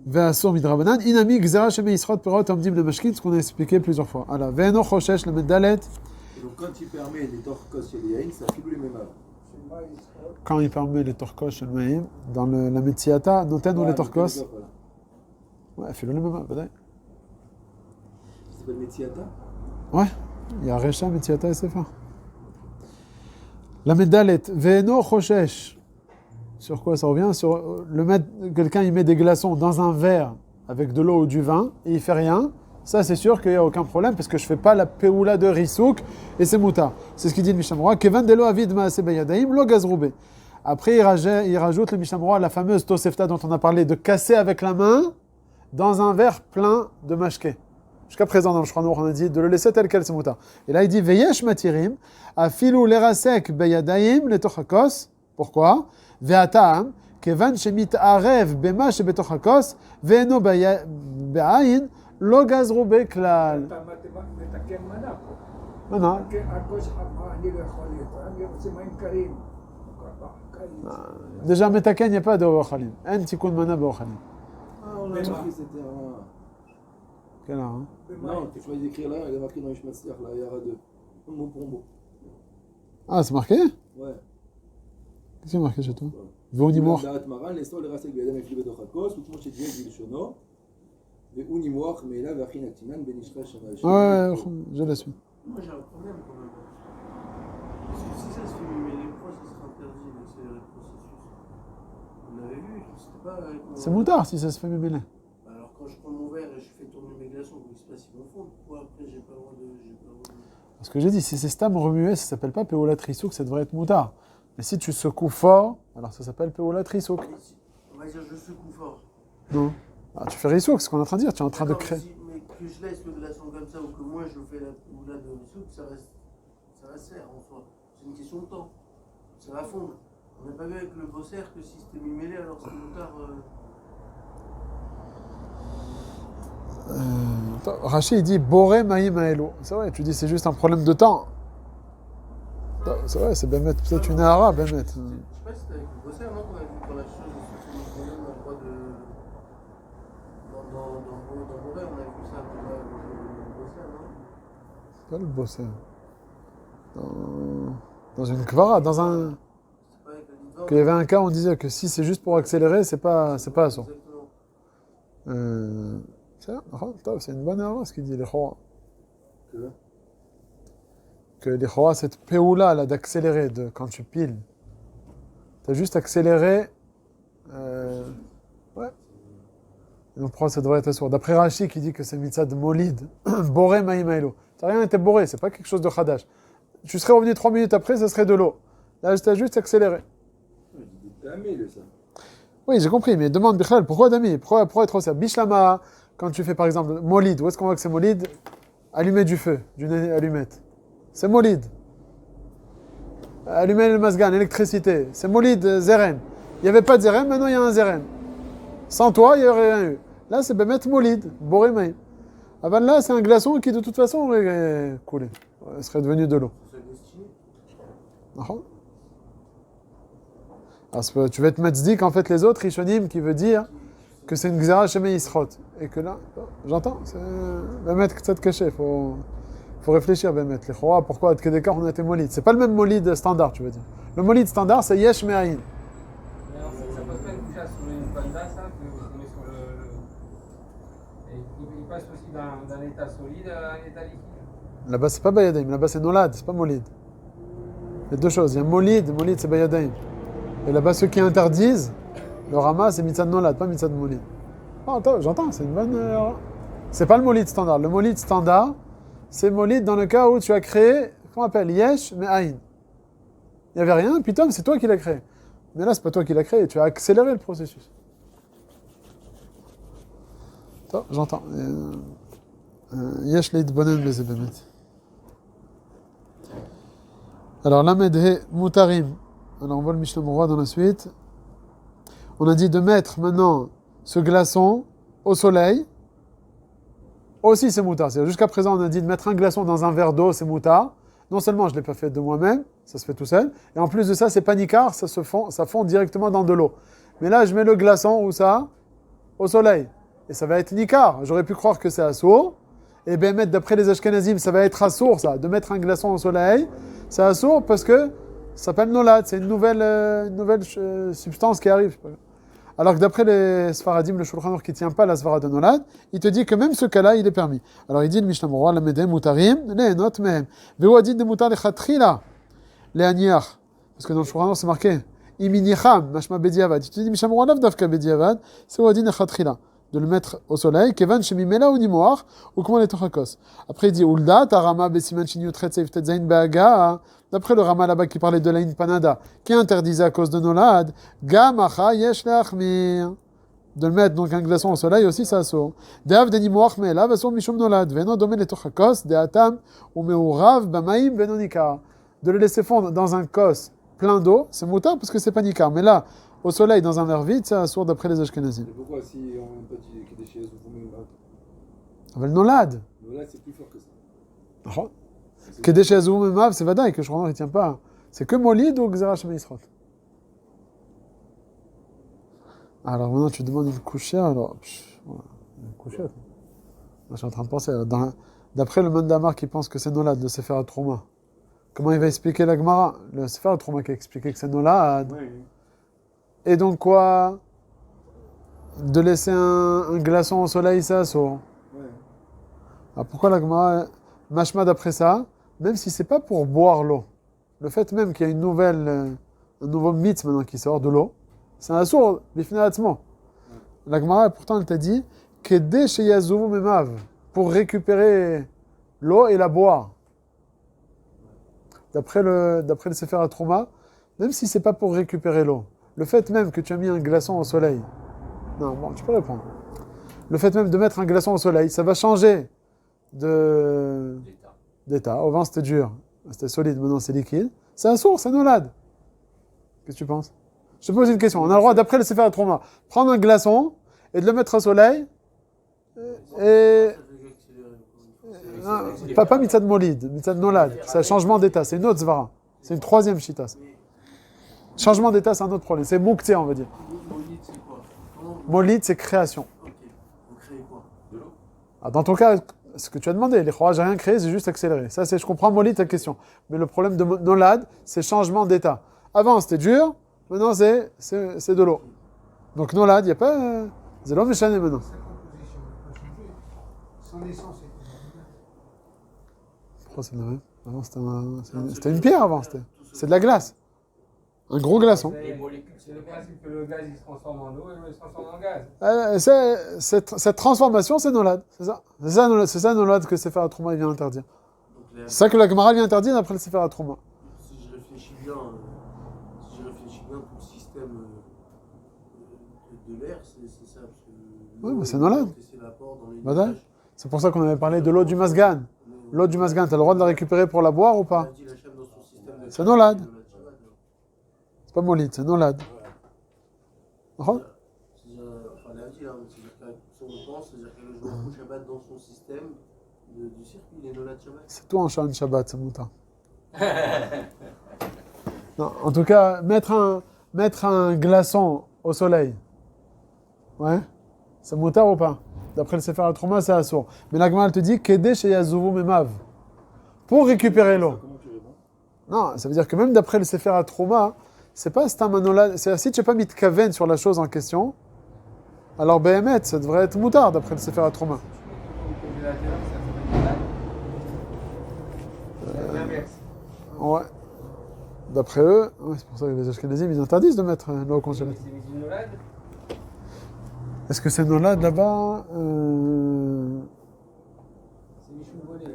Ve'asor Midrabanan, Inami Gzera Sheme Yisrot Perot Amdim Le Mashkin, ce qu'on a expliqué plusieurs fois. Alors, Ve'eno Choshesh Lamed Dalet, Et donc quand il permet les torcos chez les yaïn, ça filou les mêmes œuvres. quand il permet les torkos le Maïm, dans la Metsiata, Noten ou les torkos. Ouais, fais-le le même, peut-être. Ça s'appelle Metsiata. Ouais, il y a Recha, Metsiata et Sefa. La Medalet, Ve'eno Choshesh. Sur quoi ça revient? Sur quelqu'un il met des glaçons dans un verre avec de l'eau ou du vin et il fait rien. Ça c'est sûr qu'il n'y a aucun problème parce que je ne fais pas la péoula de Risouk et c'est mouta. C'est ce qu'il dit le Mishnah Berurah. Kevan delo avid ma'aseh bayadaim lo gazroube. Après, il rajoute le Mishnah Berurah, la fameuse Tosefta dont on a parlé, de casser avec la main dans un verre plein de mashké. Jusqu'à présent, dans le Shulchan Aruch, on a dit de le laisser tel quel, c'est moutar. Et là, il dit Veyesh matirim, afilu lerasek beyadaim letochakos. Pourquoi? Ve'atam, kevan shemit arev bema shebetoch hakos, ve'eno be'ayin, lo gazru beklal. אתה מתקן מנה פה. Mana. הכוס אמרה, אני לא יכול לאכול, אני רוצה מים קרים. Déjà, metaken, il n'y a pas de ochalim. En tikkun mana beochalim. Ah, on a marqué, c'était un. Quel art, hein? Non, tu choisis d'écrire là, il est marqué dans les Shmatzliach, là, il y aura deux. Mot pour mot. Ah, c'est marqué? Ouais. Qu'est-ce qui est marqué chez toi? Ve'unimor. דעת מרן לאסור לרסק בידם הכלי בתוך הכוס, וכמו שתהיה בלשונו, והוא נימוח מאליו והכין הקטינן בנשכה שמש. Ouais, je la suis. Moi j'ai un problème quand même. Parce que si ça se fait mémêler, pourquoi ça sera interdit d'accélérer le processus? On avait vu, c'était pas avec mon... C'est moutard si ça se fait mémêler. Alors quand je prends mon verre et je fais tourner mes glaçons, il se passe, ils vont fondre. Pourquoi après j'ai pas le droit de... Ce que j'ai dit, si c'est stam remué, ça s'appelle pas Peolat Risouk, ça devrait être moutard. Mais si tu secoues fort, alors ça s'appelle Peolat Risouk. On va dire je secoue fort. Non. Ah, tu fais Risouk, c'est ce qu'on est en train de dire, tu es en train de D'accord, créer. mais que je laisse le glaçon comme ça ou que moi je fais la poula de soupe, ça reste serre en soi. C'est une question de temps. Ça va fondre. On n'a pas vu avec le bosser que si c'était mi-mêlé, alors c'était moutard. Rachid il dit Boré Maïm Aelo. C'est vrai, tu dis c'est juste un problème de temps. C'est vrai, c'est Bémet, peut-être une Ahara, Bémet. Je sais pas si c'était avec le bosser, non, qu'on a vu dans la chose, on a le droit de. Dans Boré, on a vu ça avec le bosser, non? C'est pas le bosser. Dans une kvara, dans un. C'est pas avec le divan. Qu'il y avait un cas, on disait que si c'est juste pour accélérer, c'est pas assaut. Exactement. C'est une bonne erreur ce qu'il dit, les Chora. Que Que les Chora, cette péoula là d'accélérer, quand tu piles, tu as juste accéléré. Ouais. Et donc, pourquoi ça devrait être assourd? D'après Rashi qui dit que c'est mitzad molid, boré maïmaïlo. Ça n'a rien été boré, c'est pas quelque chose de khadash. Tu serais revenu 3 minutes après, ça serait de l'eau. Là, tu as juste accéléré. T'as aimé ça. Oui, j'ai compris, mais demande Bichal, pourquoi Dami? Pourquoi être aussi? Bishlama, quand tu fais par exemple molid, où est-ce qu'on voit que c'est molid? Allumer du feu, d'une allumette. C'est molid. Allumer le masgan, l'électricité. C'est molid, zeren. Il n'y avait pas de zeren, maintenant il y a un zeren. Sans toi, il n'y aurait rien eu. Là, c'est Bemet molid, boré maï. Avant là, c'est un glaçon qui de toute façon aurait coulé. Il serait devenu de l'eau. C'est destiné. Parce que tu vas te mettre tzdik, en fait, les autres, Rishonim, qui veut dire que c'est une gzera shemei yisrot. Et que là, j'entends, c'est Bemet k'tzat caché, faut réfléchir, Bemet. Les Chora, pourquoi, à Kedekar, on a été molid? C'est pas le même molid standard, tu veux dire. Le molid standard, c'est yesh me'ayin. Mais alors, ça pose pas une couche sur une panda, ça, que vous met sur le... Et il passe aussi d'un état solide à un état liquide. Là-bas, c'est pas bayadaim, là-bas, c'est nolad, c'est pas molid. Il y a deux choses, il y a molid c'est bayadaim. Et là-bas, ceux qui interdisent, le rama, c'est mitzad nolad, pas mitzad molid. Oh, attends, j'entends, c'est une bonne... C'est pas le molid standard. Le molid standard, c'est molid dans le cas où tu as créé, comment on appelle, yesh, mais aïn. Il n'y avait rien, puis Tom, c'est toi qui l'as créé. Mais là, c'est pas toi qui l'as créé, tu as accéléré le processus. Attends, j'entends. Yesh leid bonen bezebemet. Alors, lamed he mutarim. Alors, on voit le Mishnah Berurah dans la suite. On a dit de mettre maintenant ce glaçon au soleil. Aussi, c'est moutard. Jusqu'à présent, on a dit de mettre un glaçon dans un verre d'eau, c'est moutard. Non seulement je ne l'ai pas fait de moi-même, ça se fait tout seul, et en plus de ça, c'est pas nicar, ça fond directement dans de l'eau. Mais là, je mets le glaçon, où ça? Au soleil. Et ça va être nicar. J'aurais pu croire que c'est assourd. Et bien, d'après les Ashkenazim, ça va être assourd, ça. De mettre un glaçon au soleil, c'est assourd parce que ça s'appelle nolad. C'est une nouvelle substance qui arrive. Alors que d'après les Sfaradim, le Shulchan Aruch qui ne tient pas la Svara de nolad, il te dit que même ce cas-là, il est permis. Alors il dit le Mishnah Berurah, la medem mutarim, les not mehem. Ve'uadid de mutar lechatchila, les aniach. Parce que dans le Shulchan Aruch, c'est marqué, iminicham, mashma bediavad. Il te dit Mishnah Berurah, lav davka bediavad, c'est uadid lechatchila. de le mettre au soleil, Kevan Shemimela ou Nimoar, ou comment les Tochakos. Après, il dit Ulda, Tarama, Besiman Shinyu, Tretseif, Tetzain, Beaga, d'après le Rama là-bas qui parlait de la Panada, qui interdisait à cause de Nolad, Gamacha, Yesh Leachmir. De le mettre donc un glaçon au soleil aussi, ça assaut. Deav de Nimoar, Mela, Vasson Mishum Nolad, Veno Domen les Tochakos, de Atam, ou Meurav, Bamaim, Benonika. De le laisser fondre dans un cos plein d'eau, c'est moutard parce que c'est pas Nikar. Mais là, au soleil, dans un verre vide, c'est assourd d'après les Ashkenazim. Et pourquoi si on n'a pas dit qu'il déchire vous même Avec le Nolad. Nolad, c'est plus fort que ça. Oh. Kedesh Yazou Memav, c'est Vadaï, que je crois qu'il ne tient pas. C'est que Molid ou Xera Shema Yisrot. Alors maintenant, tu demandes une couchère, alors. Une couchette. Je suis en train de penser. D'après le Mandamar qui pense que c'est Nolad, le Sefer HaTrouma, comment il va expliquer la Gemara? Le Sefer HaTrouma qui a expliqué que c'est Nolad. Oui. Et donc quoi? De laisser un glaçon au soleil, c'est assaut. Ouais. Alors pourquoi la Gemara machma d'après ça, même si c'est pas pour boire l'eau, le fait même qu'il y a un nouveau mythe maintenant qui sort de l'eau, c'est un assour, bifinalement. La Gemara pourtant elle t'a dit Kede sheyazuvu memav, pour récupérer l'eau et la boire. D'après le Sefer HaTrouma, même si c'est pas pour récupérer l'eau, le fait même que tu as mis un glaçon au soleil, non, bon, tu peux répondre. Le fait même de mettre un glaçon au soleil, ça va changer d'état. Avant c'était dur, c'était solide, maintenant c'est liquide. C'est un sourd, c'est Nolad. Qu'est-ce que tu penses? Je te pose une question. On a le droit, d'après le Sefer HaTrouma, prendre un glaçon et de le mettre au soleil et... Pas mitzad molid, mitzad nolad. C'est un changement d'état, c'est une autre zvara. C'est une troisième chita. Changement d'état, c'est un autre problème. C'est moukté, on va dire. Molid, c'est quoi? Molid, c'est création. Ok. Vous créez quoi? De l'eau. Alors, dans ton cas, ce que tu as demandé, les rois, j'ai rien créé, j'ai juste accéléré. Ça, je comprends molid ta question. Mais le problème de nolad, c'est changement d'état. Avant, c'était dur, maintenant, c'est de l'eau. Donc, nolad, il n'y a pas. C'est l'eau méchané maintenant. Sa composition a changé. Son essence est Pourquoi c'est le même? Avant, c'était une pierre avant. C'est de la glace. Un gros glaçon. C'est le principe que le gaz il se transforme en eau et l'eau il se transforme en gaz. Cette transformation, c'est Nolad. C'est ça Nolad que Sefer HaTrouma vient interdire. C'est ça que la Gemara vient interdire d'après le Sefer HaTrouma. Si je réfléchis bien, tout le système de l'air, c'est ça. Parce que Oui, mais c'est Nolad. C'est l'apport dans les Badaï. nuages. C'est pour ça qu'on avait parlé de l'eau du Masgan. L'eau du Masgan, tu as le droit de la récupérer pour la boire ou pas? On a dit la Hachem dans son système de- C'est Nolad. de la Shabbat. C'est pas Molid, c'est Nolad. Oh. C'est-à-dire, enfin, on a dit, hein, c'est-à-dire que si on pense, c'est-à-dire que le jour où Shabbat dans son système du circuit, il est Nolad Shabbat. C'est toi en Shan Shabbat, c'est Mouta. Non, en tout cas, mettre un glaçon au soleil, ouais, c'est Mouta ou pas? D'après le Sefer HaTrouma, c'est assourd. Mais la Gemara, elle te dit Kedesh et Yazuvu Memav. Pour récupérer l'eau. Comment tu réponds? Non, ça veut dire que même d'après le Sefer HaTrouma, c'est pas Stam Nolad. Si tu n'as pas mis de kaven sur la chose en question, alors Behemet, ça devrait être moutard d'après le Sefer HaTrouma. Au congélateur, ça fait malade. L'inverse. Ouais. D'après eux, ouais, c'est pour ça que les Ashkenazim, ils interdisent de mettre l'eau au congélateur. C'est une nolade. Est-ce que c'est Nolad là-bas C'est Michou Bonnet.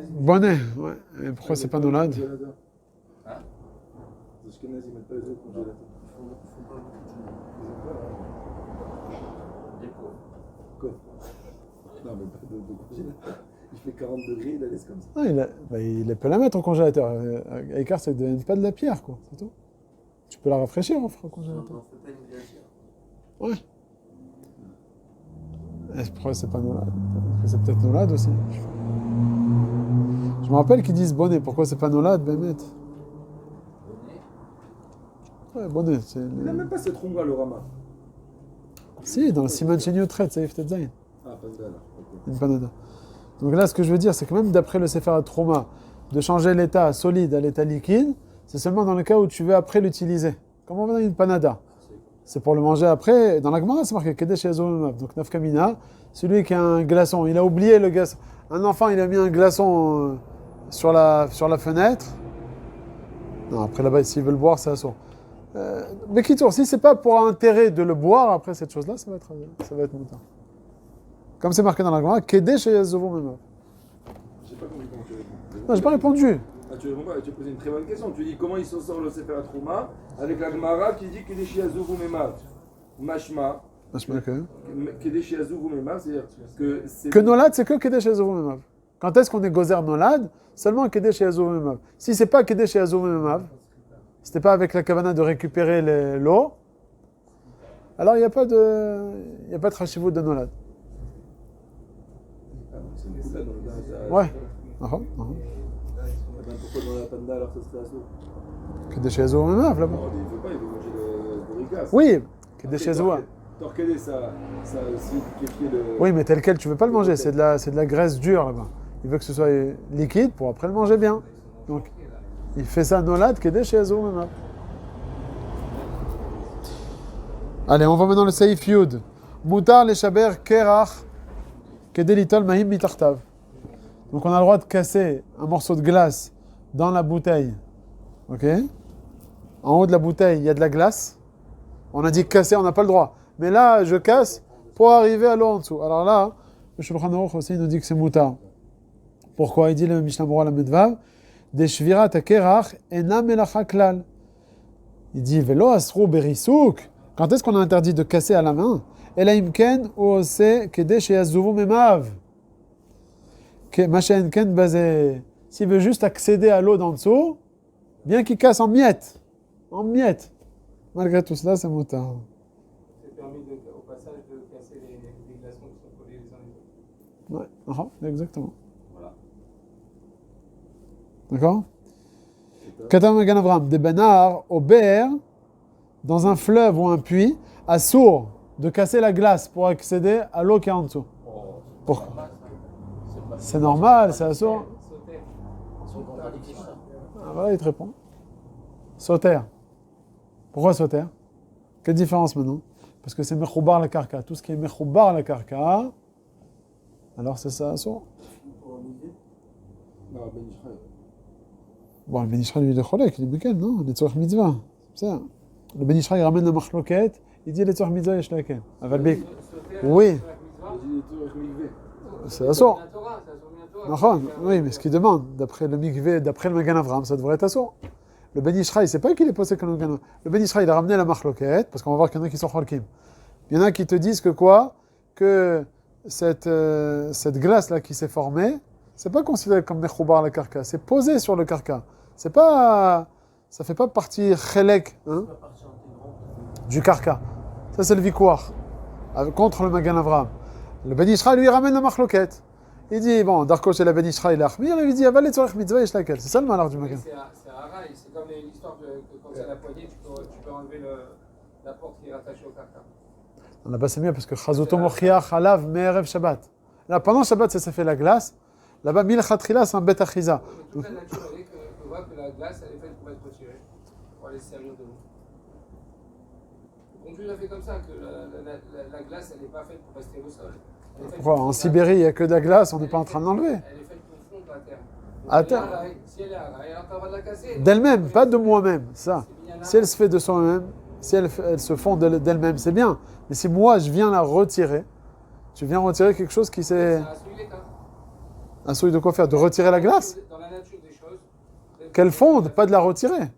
Bonnet, ouais. Et pourquoi c'est pas Nolad? Hein? Les Ashkenazis, ils mettent pas les œufs au congélateur. Des pauvres. Quoi? Non, mais pas de congélateur. Il fait 40 degrés, il la laisse comme ça. Ah, il peut la mettre au congélateur. À l'écart, c'est pas de la pierre, quoi. C'est tout. Tu peux la rafraîchir au congélateur. On fait pas une glacière. Ouais. Et pourquoi c'est pas Nolad? C'est peut-être Nolad aussi. Je me rappelle qu'ils disent Bonnet. Pourquoi c'est pas Nolad, Bémet? Ouais, Bonnet. Il n'a même pas cette ronga, le Rama. Si, dans le Siman Sheni Yotret, c'est Iftet Zayin. Ah, pas de là. Ok. Une panada. Donc là, ce que je veux dire, c'est que même d'après le Sefer HaTrouma, de changer l'état solide à l'état liquide, c'est seulement dans le cas où tu veux après l'utiliser. Comme on va dans une panada. C'est pour le manger après. Dans la Gemara, c'est marqué Kedesh Yazom. Donc Nafkamina, celui qui a un glaçon, il a oublié le glaçon. Un enfant, il a mis un glaçon sur la fenêtre. Non, après là-bas, s'il veut le boire, c'est assaut. Mais qui tourne, si c'est pas pour intérêt de le boire, après cette chose-là, ça va être moutarde. Comme c'est marqué dans la Gemara, Kedesh Yazovu Memav. J'ai pas compris comment tu réponds. Non, j'ai pas répondu. Ah, tu réponds pas, tu as posé une très bonne question. Tu dis comment il s'en sort le Sefer HaTrouma avec la Gemara qui dit Kedesh Yazovu Memav. Mashma. Kedesh Yazovu Memav, c'est-à-dire que c'est. Que Nolad, c'est que Kedesh Yazovu Memav. Quand est-ce qu'on est Gozer Nolad? Seulement Kedesh Yazovu Memav. Si c'est pas Kedesh Yazovu Memav, c'était pas avec la kavana de récupérer l'eau, alors il n'y a pas de chashivut de Nolad. C'est ça, dans le Ouais. Pourquoi dans la panda alors ça serait assaut? Kedesh Yazovu Memav là-bas. Non, il ne veut pas, il veut manger le rigas. Oui, Kedesh Yazovu. Torqueder, ça aussi liquéfier le. Oui, mais tel quel, tu veux pas le manger, c'est de la graisse dure là-bas. Il veut que ce soit liquide pour après le manger bien. Donc, il fait ça Nolad, Kedesh Yazovu Memav. Allez, on va maintenant le Seif Yud. Mutar le shaber kerach kedelitol mahim mitartav. Donc on a le droit de casser un morceau de glace dans la bouteille. Ok? En haut de la bouteille, il y a de la glace. On a dit casser, on n'a pas le droit. Mais là, je casse pour arriver à l'eau en dessous. Alors là, le Shulchan Aruch aussi nous dit que c'est mutar. Pourquoi? Il dit le Mishnah Berurah la Medvav, des shvirat hakerach ena melacha klal. Il dit velo asru berisuk. Quand est-ce qu'on a interdit de casser à la main? Ela imken ou ose kedesh yazuvu memav. Machin ken bazé. S'il veut juste accéder à l'eau d'en dessous, bien qu'il casse en miettes. En miettes. Malgré tout cela, c'est mutar. C'est permis au passage de casser les glaçons qui sont collés les uns les autres. Ouais, exactement. Voilà. D'accord? Katam Magan Avram, des Benar au Ber, dans un fleuve ou un puits, assourd de casser la glace pour accéder à l'eau qui est en dessous. Pourquoi? C'est normal, c'est assourd. Sauter. Ah, voilà, il te répond. Sauter. Pourquoi sauter? Quelle différence maintenant? Parce que c'est Mechoubar la karka. Tout ce qui est Mechoubar la karka, alors c'est ça assourd. Non, Ben Ishraï. Bon, le Ben Ishraï, lui, il est cholek, il est Mekel, non? Il est Tzorech Mitzvah. C'est ça. Le Ben Ishraï, il ramène la machloket, il dit, il est Tzorech Mitzvah, yesh laken. Avalbik. Oui. C'est assourd. Nachon, oui, mais ce qu'il demande, d'après le Mikvé, d'après le Magan Avram, ça devrait être assourd. Le Ben Ishraï, c'est pas qu'il est posé comme le Magan Avram. Le Ben Ishraï, il a ramené la machloket, parce qu'on va voir qu'il y en a qui sont cholkim. Il y en a qui te disent que quoi? Que cette glace-là qui s'est formée, c'est pas considéré comme mechoubar la karka, c'est posé sur le karka. C'est pas, ça fait pas partie chelek, hein, du karka. Ça c'est le vikouar, contre le Magan Avram. Le Ben Ishraï lui ramène la machloket. Il dit, bon, Darko chez la Ben Ishraï, il a achmir, il lui dit, aval et tzorech mitzvah yesh lakel. C'est ça le malheur du Magan. C'est un rail, c'est comme l'histoire que quand c'est à la poignée, tu peux enlever la porte qui est rattachée au carcan. Là-bas c'est mieux parce que chazoto mochiach halav me'erev Shabbat. Là, pendant Shabbat, ça s'est fait la glace. Là-bas, milchatrila, c'est un bet achiza. Toute la nature, on voit que la glace, elle est faite pour être retirée, pour aller se servir de l'eau. Le conduit l'a fait comme ça, que la glace, elle n'est pas faite pour rester au sol. Pourquoi? En Sibérie, il n'y a que de la glace, on n'est pas en train de l'enlever. Elle est faite pour fondre à terre. À terre. Si elle est à rail, alors tu vas de la casser. D'elle-même, pas de moi-même, ça. Si elle se fait de soi-même, si elle se fond d'elle-même, c'est bien. Mais si moi, je viens la retirer, tu viens retirer quelque chose qui s'est... Un souhait de quoi faire? De retirer la glace? Dans la nature des choses. Qu'elle fonde, pas de la retirer.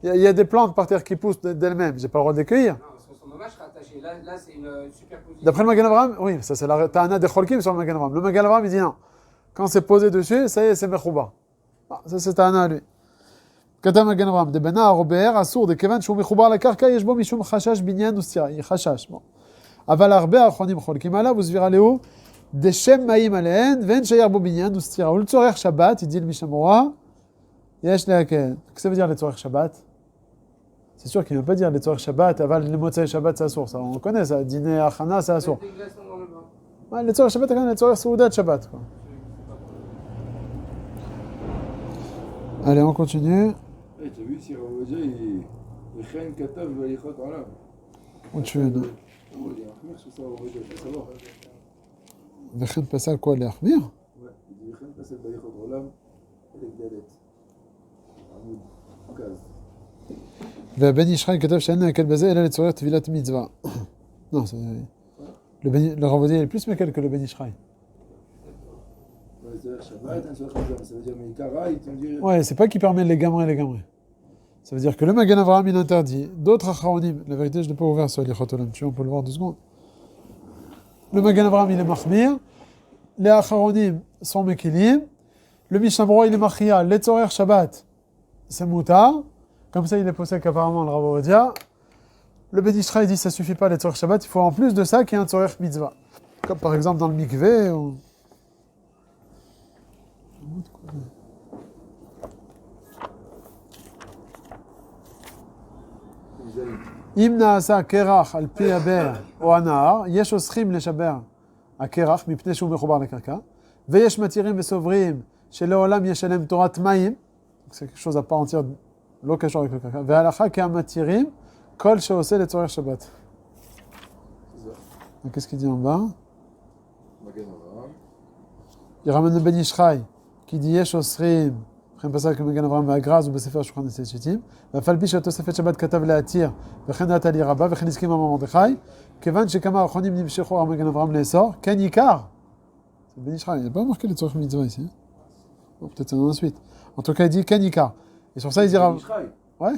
Il y a des plantes par terre qui poussent d'elles-mêmes, j'ai pas le droit de les cueillir. Non, son dommage rattaché. Là c'est une superposition. D'après le Magan Avram, oui, ça c'est la ta'ana des cholkim sur le Magan Avram. Le Magan Avram, il dit non. Quand c'est posé dessus, ça y est, c'est mechouba. Ça c'est ta'ana à lui. Kata Magan Avram, de bena arober, assour, de kevan, shou mechouba la karka, yeshbo mishum chashash binyan ou stira. Il chashash. Bon. Aval arbe achronim cholkim ala, vous virez léo. Des shem maïm alen, ven shayar bo binyan ou stira. Ou le tzorer Shabbat, il dit le Mishnah Berurah, yesh lehaken. Qu'est-ce que ça veut dire le tzorer Shabbat? C'est sûr qu'il ne veut pas dire les tzorer Shabbat, aval le motzei Shabbat, c'est assour. Ça, on connaît ça. Dîner achana, c'est assour. Ouais, les tzorer Shabbat, c'est quand même les tzorer Soudat Shabbat. Quoi. Allez, on continue. Tu as vu si Ravaja, il chène katav valichot olam. Où tu es, non? Il est achmir sur ça, Ravaja, il faut savoir. Vechem Passal, quoi, les achmir? Ouais, il dit chène passal valichot olam, et les gdalet. Amoud, Kaz. והבן ישחי כתב שאין להקל בזה אלא לצורך טבילת מצווה. לא, Le Ravodi est plus Mekel que le Ben Ishraï. Ouais, c'est-à-dire Shabbat, un soir comme ça veut dire Meikara, ils t'ont dit. Ouais, c'est pas qu'il permet les gamins et les gamins. Ça veut dire que le Magen Avraham, il interdit. D'autres Acharonim, la vérité, je ne l'ai pas ouvert sur l'Ichot Olam, tu vois, on peut le voir 2 secondes. Le Magen Avraham, il est Mahmir. Les Acharonim sont Mekilim. Le Mishnah Berurah, il est Machia. L'Etzorer Shabbat, c'est Moutar. Comme ça, il est posé qu'apparemment le Rav Ovadia. Le Ben Ishraï dit que ça ne suffit pas l'Etzorer Shabbat, il faut en plus de ça qu'il y ait un Tzorer Mitzvah. Comme par exemple dans le Mikveh. Ou... אם נעשה קרח על פי הבאר או הנהר, יש אוסרים לשבר הקרח מפני שהוא מחובר לקרקע, ויש מתירים וסוברים שלעולם יש עליהם תורת מים, זה quelque chose à part entière, לא קשור avec le קרקע, וההלכה כהמתירים כל שעושה לצורך שבת. Qu'est-ce qu'il dit en bas? Il ramène le Ben Ishraï qui dit יש אוסרים לכן פסק כמגן אברהם והגרז ובספר שולחן השיטים, ואף על פי שהתוספת שבת כתב להתיר, וכן דעת על רבה, וכן הסכים עם מרדכי, כיוון שכמה האחרונים נמשכו על מגן אברהם לאסור, כן עיקר. C'est Ben Ishraï, il n'y a pas marqué le tzorich mitzvah ici. Bon, peut-être c'est dans la suite. En tout cas, il dit כן עיקר. Et sur ça, il dira... Ouais.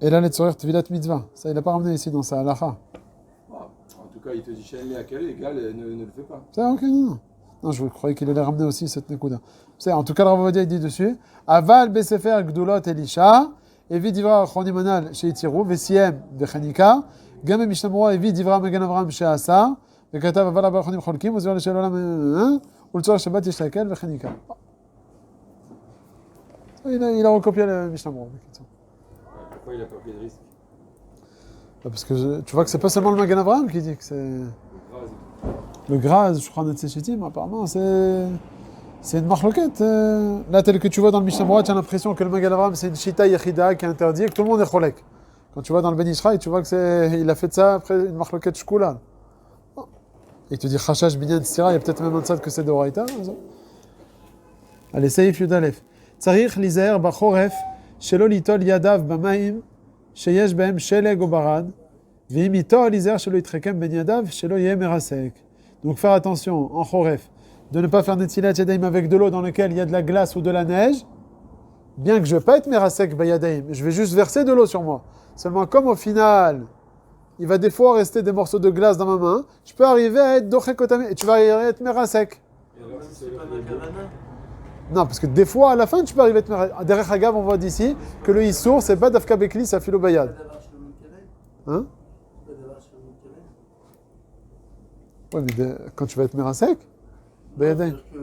Et là, le tzorich tvilat mitzvah. Ça, il n'a pas ramené ici dans sa halakha. En tout cas, il te dit Shen Leakel, égal, ne le fais pas. C'est ok, non. Non, je croyais qu'il allait ramener aussi cette nekuda. En tout cas, le Rav Ovadia, il dit dessus Aval besefer gdulot elisha, evi divra achronim anal sheitiru, vesiem bechanika, gam mishnah berurah evi divra magen avraham she'asar, וכתב אבל הרבה אחרונים חולקים, וזוהר לשאול עולם, ולצורך שבת יש להקל וחניקה. Il a recopié le Mishnah Berurah. Pourquoi il a pas pris de risque? Parce que tu vois que c'est pas seulement le Magen Avraham qui dit que c'est... Le Graz, je crois, notre Séchitim, apparemment, c'est une marloquette. Là, tel que tu vois dans le Mishnah Berurah, tu as l'impression que le Magen Avraham, c'est une Shita Yechida qui est interdite et que tout le monde est cholek. Quand tu vois dans le Ben Ishraï, tu vois qu'il a fait de ça après une marloquette shkoula. Et il te dit Chashash Binyan Sira, il y a peut-être même un tzad que c'est de Horaïta. Allez, Seif Yudalef. Tzarich lizer bachoref, shelo litol yadav bamaim, sheyesh behem sheleg o barad, ve'im itol lizer shelo yitrekem ben yadav, shelo yeh merasek. Donc faire attention, en choref, de ne pas faire netilat yadaim avec de l'eau dans laquelle il y a de la glace ou de la neige, bien que je ne vais pas être merasek bayadaim, je vais juste verser de l'eau sur moi. Seulement comme au final, il va des fois rester des morceaux de glace dans ma main, je peux arriver à être dochekotame, et tu vas être merasek. Non, parce que des fois, à la fin, tu peux arriver à être merasek. Derech Hagav, on voit d'ici que le issour, c'est pas dafka bekli, ça filo bayad. Hein? Ouais, mais quand tu vas être merasek, bayadaim. C'est-à-dire que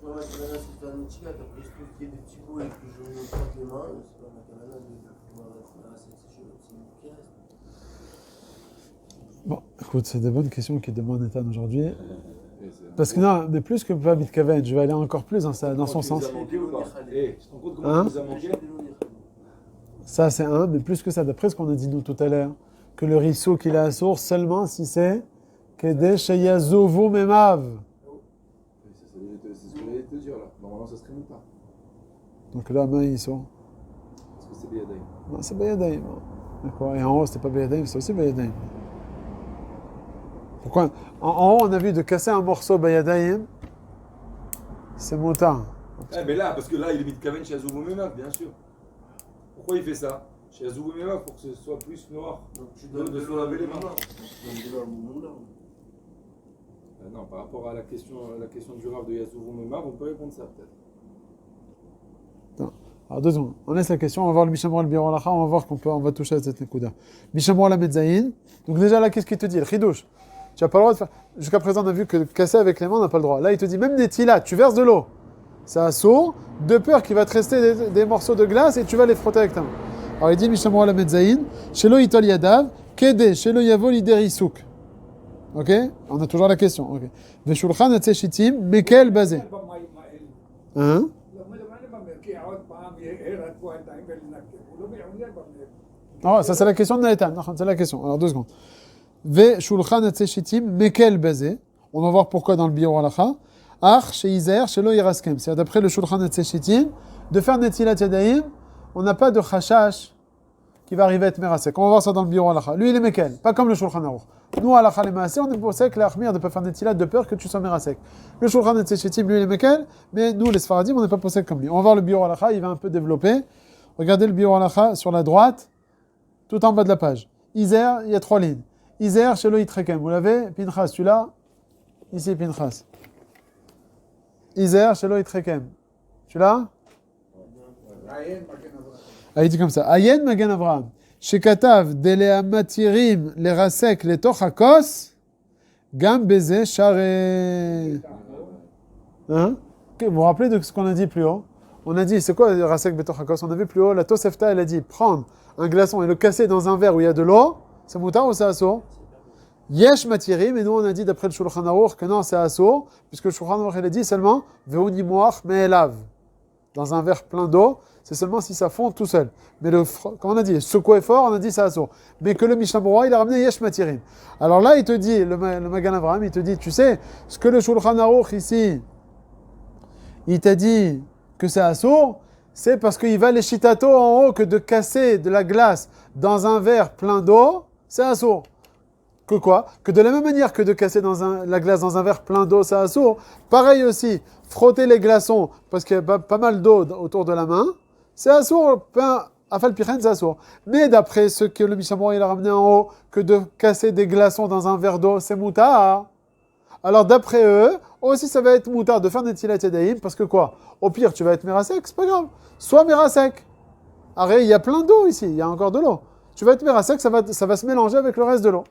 moi, ma canana, c'est un mitzvah, après je trouve qu'il y a des petits bouts et que je me frotte les mains, c'est pas ma canana de pouvoir être merasek, c'est une qui reste. Bon, écoute, c'est des bonnes questions qui demandent Nathan aujourd'hui. Parce que non, mais plus que pas Bitkaven, je vais aller encore plus dans son sens. Hein? Ça, c'est un, mais plus que ça, d'après ce qu'on a dit nous tout à l'heure, que le risseau qu'il a à source seulement si c'est Kedesh Sheyazovu Memav. C'est ce que j'allais te dire là. Normalement, ça serait pas. Donc là, main, ils sont. Parce que c'est Beyadaim. Non, c'est Bayadaim. D'accord. Et en haut, c'était pas Bayadaim, c'est aussi Bayadaim. Pourquoi? En haut, on a vu de casser un morceau Bayadaim, c'est motard. Mais là, parce que là, il est Mitkaven chez Azoubou Memav, bien sûr. Pourquoi il fait ça? Chez Azoubou Memav, pour que ce soit plus noir. Donc tu donnes de se laver les mains. Tu donnes de l'eau à Moumoula. Non, par rapport à la question du Rav de Yazouvou Memav, on peut répondre ça peut-être. Non. Alors 2 secondes, on laisse la question, on va voir le Mishnah Berurah le Biur Halacha, on va voir on va toucher à cette nekuda. Mishnah Berurah la Metzaïn. Donc déjà là, qu'est-ce qu'il te dit? Le chidouche. Tu n'as pas le droit de faire. Jusqu'à présent, on a vu que casser avec les mains, on n'a pas le droit. Là, il te dit même des tilas, tu verses de l'eau. C'est un sourd, de peur qu'il va te rester des morceaux de glace et tu vas les frotter avec ta main. Alors il dit Mishnah Berurah la Metzaïn, Shelo Itol Yadav, Kede, Shelo Yavo Lideri Souk. Ok? On a toujours la question. Ok. Veshulchan Atzeshitim, Mekel Bazé. Hein? Oh, ça c'est la question de Naïtan. C'est la question. Alors 2 secondes. Veshulchan Atzeshitim, Mekel Bazé. On va voir pourquoi dans le Biur Halacha. Ach, Sheizer, Shelo Yeraskem. C'est d'après le Shulchan Atzeshitim, de faire Netilat Yadayim, on n'a pas de chashash qui va arriver à être Merasek. On va voir ça dans le Biur Halacha. Lui, il est Mekel, pas comme le Shulchan Aruch. Nous, Halacha les Maaseh, on est posek, l'Achmir de ne pas faire Netilat de peur que tu sois Merasek. Le Shulchan Etzechetim, lui, il est Mekel, mais nous, les Sfaradim, on n'est pas posek comme lui. On va voir le Biur Halacha, il va un peu développer. Regardez le Biur Halacha sur la droite, tout en bas de la page. Iser, il y a 3 lignes. Iser, chez Loït Rekem, vous l'avez? Pinchas, tu l'as? Ici, Pinchas. Iser, chez Loït Rekem. Tu l'as? Ah, il dit comme ça. Ayen Magen Avraham. Shekatav delea matirim le rasek le toch hakos gam beze share. Hein? Vous vous rappelez de ce qu'on a dit plus haut? On a dit, c'est quoi le rasek betoch hakos? On a vu plus haut, la Tosefta, elle a dit, prendre un glaçon et le casser dans un verre où il y a de l'eau, c'est moutar ou c'est assour? Yesh matirim, et nous on a dit d'après le Shulchan Aruch que non, c'est assour, puisque le Shulchan Aruch, il a dit seulement ve'uni moach me'elav. Dans un verre plein d'eau, c'est seulement si ça fond tout seul. Mais comme on a dit, secouer fort, on a dit ça assour. Mais que le Mishnah Berurah, il a ramené Yesh Matirim. Alors là, il te dit, le Magan Avraham, il te dit, tu sais, ce que le Shulchan Aruch ici, il t'a dit que c'est assour, c'est parce qu'il va les chitato en haut que de casser de la glace dans un verre plein d'eau, c'est assour. Que quoi? Que de la même manière que de casser la glace dans un verre plein d'eau, c'est assour. Pareil aussi, frotter les glaçons, parce qu'il y a pas mal d'eau autour de la main, c'est assour, afal pichen, c'est assour. Mais d'après ce que le Mishnah Berurah il a ramené en haut, que de casser des glaçons dans un verre d'eau, c'est moutar. Alors d'après eux, aussi ça va être moutar de faire Netilat Yadayim, parce que quoi? Au pire, tu vas être Merasek, c'est pas grave. Sois Merasek. Arrête, il y a plein d'eau ici, il y a encore de l'eau. Tu vas être Merasek, ça va se mélanger avec le reste de l'eau.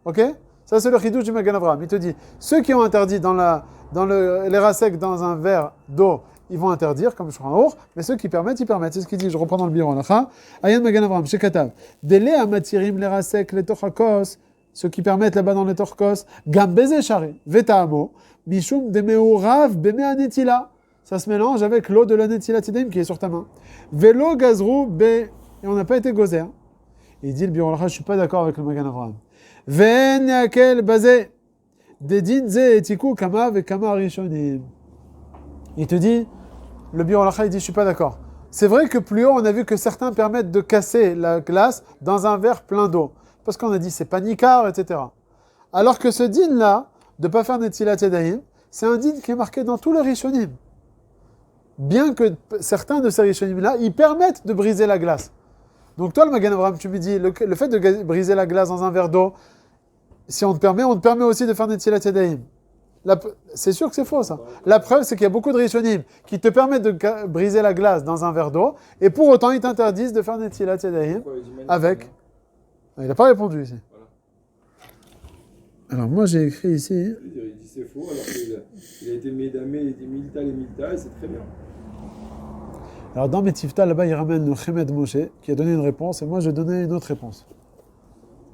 Ok? Ça, c'est le chidouche du Magan Avraham. Il te dit, ceux qui ont interdit les rasek dans un verre d'eau, ils vont interdire, comme Shulchan Aruch, mais ceux qui permettent, ils permettent. C'est ce qu'il dit, je reprends dans le Biur Halacha. Ayan Magan Avraham, Shekatav. Dele amatirim les rasek, les tochakos, ceux qui permettent là-bas dans les torkos, gam beze share, vetamo, mishum demeurav beme anetila. Ça se mélange avec l'eau de la netila tidim qui est sur ta main. Velo gazrou be, et on n'a pas été gozer. Il dit le Biur Halacha, je suis pas d'accord avec le Magan Avraham. Ven yakel bazé dedin ze etiku kama ve kama rishonim. Il te dit, le Biur Halacha, il dit, je suis pas d'accord. C'est vrai que plus haut, on a vu que certains permettent de casser la glace dans un verre plein d'eau. Parce qu'on a dit, c'est pas nikar, etc. Alors que ce din-là, de pas faire Netilat Yadayim, c'est un din qui est marqué dans tous les rishonim. Bien que certains de ces rishonim-là, ils permettent de briser la glace. Donc toi, le Magan Avraham, tu me dis, le fait de briser la glace dans un verre d'eau, si on te permet aussi de faire Netilat Yadayim. C'est sûr que c'est faux, ça. La preuve, c'est qu'il y a beaucoup de rishonim qui te permettent de briser la glace dans un verre d'eau, et pour autant, ils t'interdisent de faire Netilat Yadayim avec... Il n'a pas répondu ici. Voilà. Alors moi, j'ai écrit ici... Il dit c'est faux, alors qu'il a été médamé, il a été milita et milita, et c'est très bien. Alors dans Metivta, là-bas, il ramène le Chemed Moshe, qui a donné une réponse, et moi, je donnais une autre réponse.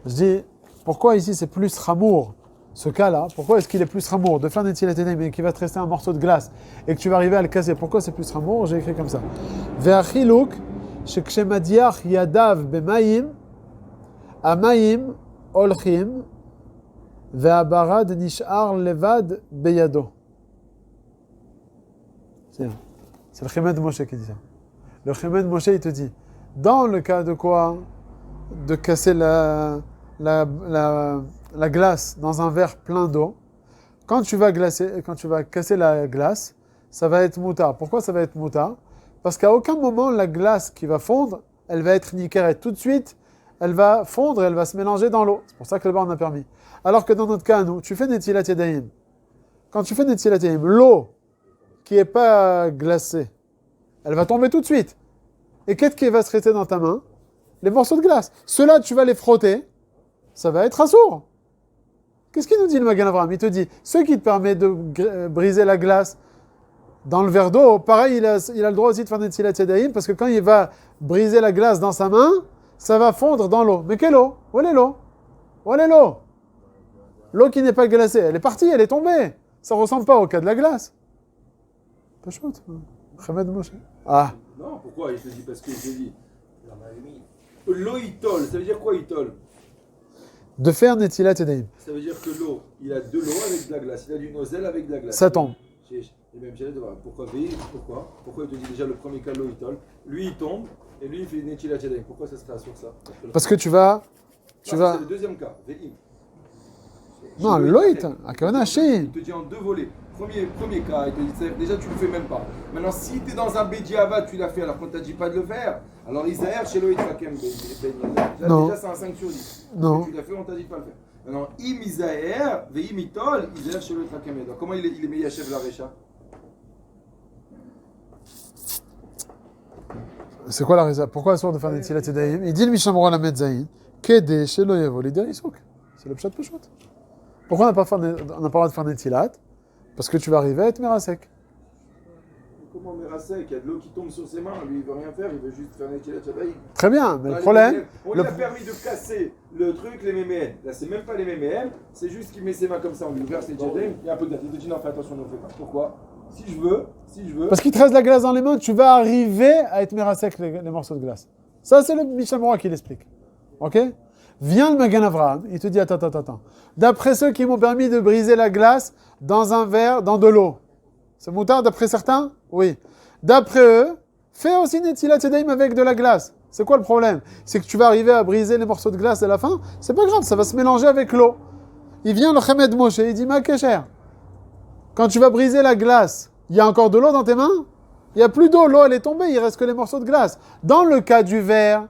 Je dis, pourquoi ici, c'est plus ramour, ce cas-là? Pourquoi est-ce qu'il est plus ramour de faire Netilat Yadayim, mais qu'il va te rester un morceau de glace, et que tu vas arriver à le casser? Pourquoi c'est plus ramour? J'ai écrit comme ça. Ve'achiluk, shekshemadiach yadav b'mayim, amayim olchim, ve'abarad nish'ar levad beyado. C'est le Chemed Moshe qui dit ça. Le Chemed Moshe, il te dit, dans le cas de quoi? De casser la glace dans un verre plein d'eau, quand tu vas casser la glace, ça va être moutar. Pourquoi ça va être moutar? Parce qu'à aucun moment, la glace qui va fondre, elle va être nikeret. Tout de suite, elle va fondre et elle va se mélanger dans l'eau. C'est pour ça que là-bas, on a permis. Alors que dans notre cas, nous, tu fais Netilat Yadayim. Quand tu fais Netilat Yadayim, l'eau qui n'est pas glacée, elle va tomber tout de suite. Et qu'est-ce qui va se rester dans ta main? Les morceaux de glace. Ceux-là, tu vas les frotter, ça va être assour. Qu'est-ce qu'il nous dit le Magan Avraham? Il te dit, ce qui te permet de briser la glace dans le verre d'eau, pareil, il a le droit aussi de faire Netilat Yadayim, parce que quand il va briser la glace dans sa main, ça va fondre dans l'eau. Mais quelle eau? Où est l'eau? Où est l'eau? L'eau qui n'est pas glacée, elle est partie, elle est tombée. Ça ne ressemble pas au cas de la glace. Pas chaud. Chemed Moshe. Ah. Non, pourquoi? Il te dit parce qu'il te dit. L'eau itol, ça veut dire quoi itol? De faire Netilat Yadayim. Ça veut dire que l'eau, il a de l'eau avec de la glace, il a du nozel avec de la glace. Ça tombe. Et même j'allais devoir. Pourquoi V? Pourquoi il te dit déjà le premier cas l'eau il tole? Lui il tombe et lui il fait Netilat Yadayim. Pourquoi ça serait sur ça? Parce que tu vas. C'est le deuxième cas, Ve'im. Non, Loït, Akavana Il Shein. te dit en deux volets. Premier cas, il te dit déjà tu le fais même pas. Maintenant, si tu es dans un Bediava, tu l'as fait alors qu'on t'a dit pas de le faire. Alors Isaïr chez Loït Rakem Non. déjà c'est un 5 sur 10. Non. Tu l'as fait, on t'a dit de pas le faire. Maintenant, Im Isaïr, Ve'im Itol, Isaïr chez Loït Rakem. Donc comment il est Meyachev la Recha? C'est quoi la raison? Pourquoi la source de faire Netilat Yadayim? Il dit le Mishamora la Medzaïn, Kede Shelo Yavo Liderisuk. C'est le Pshat Peshut. Pourquoi on n'a pas le droit de faire Netilat? Parce que tu vas arriver à être Merasek. Comment Merasek? Il y a de l'eau qui tombe sur ses mains, lui il veut rien faire, il veut juste faire Netilat Yadayim. Très bien, mais le problème. On lui a permis de casser le truc, les mémènes. Là, c'est même pas les mémènes, c'est juste qu'il met ses mains comme ça, on lui verse les Yadayim, il y a un peu de glace. Il te dit non, fais attention, ne fais pas. Pourquoi? Si je veux. Parce qu'il te reste de la glace dans les mains, tu vas arriver à être Merasek les morceaux de glace. Ça, c'est le Mishamora qui l'explique. Ok? Vient le Magan Avraham, il te dit attends. D'après ceux qui m'ont permis de briser la glace dans un verre, dans de l'eau. C'est moutard d'après certains? Oui. D'après eux, fais aussi Netilat Yadayim avec de la glace. C'est quoi le problème? C'est que tu vas arriver à briser les morceaux de glace à la fin. C'est pas grave, ça va se mélanger avec l'eau. Il vient le Chemed Moshe, il dit Ma Kesher. Quand tu vas briser la glace, il y a encore de l'eau dans tes mains? Il n'y a plus d'eau, l'eau elle est tombée, il reste que les morceaux de glace. Dans le cas du verre,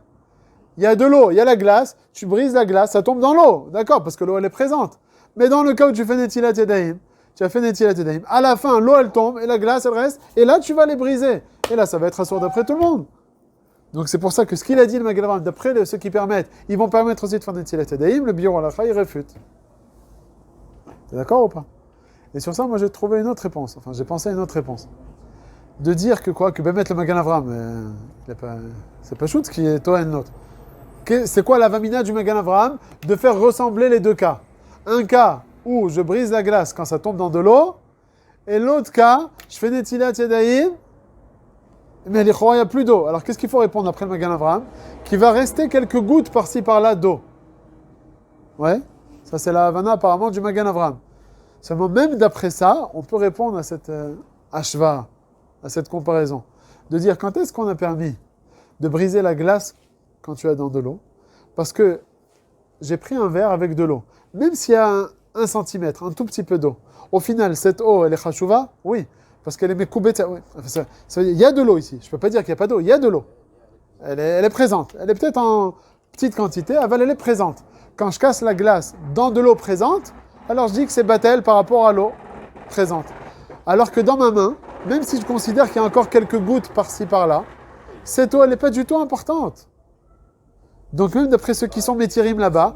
il y a de l'eau, il y a la glace, tu brises la glace, ça tombe dans l'eau, d'accord, parce que l'eau elle est présente. Mais dans le cas où tu fais Netilat Yadayim, tu as fait Netilat Yadayim, à la fin l'eau elle tombe et la glace elle reste, et là tu vas les briser. Et là ça va être assourd d'après tout le monde. Donc c'est pour ça que ce qu'il a dit le Magen Avraham, d'après ceux qui permettent, ils vont permettre aussi de faire Netilat Yadayim, le Biur Halacha il réfute. T'es d'accord ou pas? Et sur ça, moi j'ai trouvé une autre réponse. Enfin, j'ai pensé à une autre réponse. De dire que quoi? Que Bémet le Magan Avraham, c'est pas chouette qui est toi et l'autre. C'est quoi la vamina du Magan Avraham? De faire ressembler les deux cas. Un cas où je brise la glace quand ça tombe dans de l'eau, et l'autre cas, je fais Netilat Yadayim, mais il n'y a plus d'eau. Alors qu'est-ce qu'il faut répondre après le Magan Avraham? Qu'il va rester quelques gouttes par-ci par-là d'eau. Ouais? Ça c'est la havana apparemment du Magan Avraham. Seulement, même d'après ça, on peut répondre à cette ashva, à cette comparaison. De dire, quand est-ce qu'on a permis de briser la glace quand tu as dans de l'eau? Parce que j'ai pris un verre avec de l'eau. Même s'il y a 1 centimètre, un tout petit peu d'eau. Au final, cette eau, elle est chashouva? Oui. Parce qu'elle est mekoubet. Oui. Il y a de l'eau ici. Je ne peux pas dire qu'il n'y a pas d'eau. Il y a de l'eau. Elle est présente. Elle est peut-être en petite quantité, elle est présente. Quand je casse la glace dans de l'eau présente, alors je dis que c'est batel par rapport à l'eau présente. Alors que dans ma main, même si je considère qu'il y a encore quelques gouttes par-ci par-là, cette eau, elle n'est pas du tout importante. Donc même d'après ceux qui sont métirim là-bas,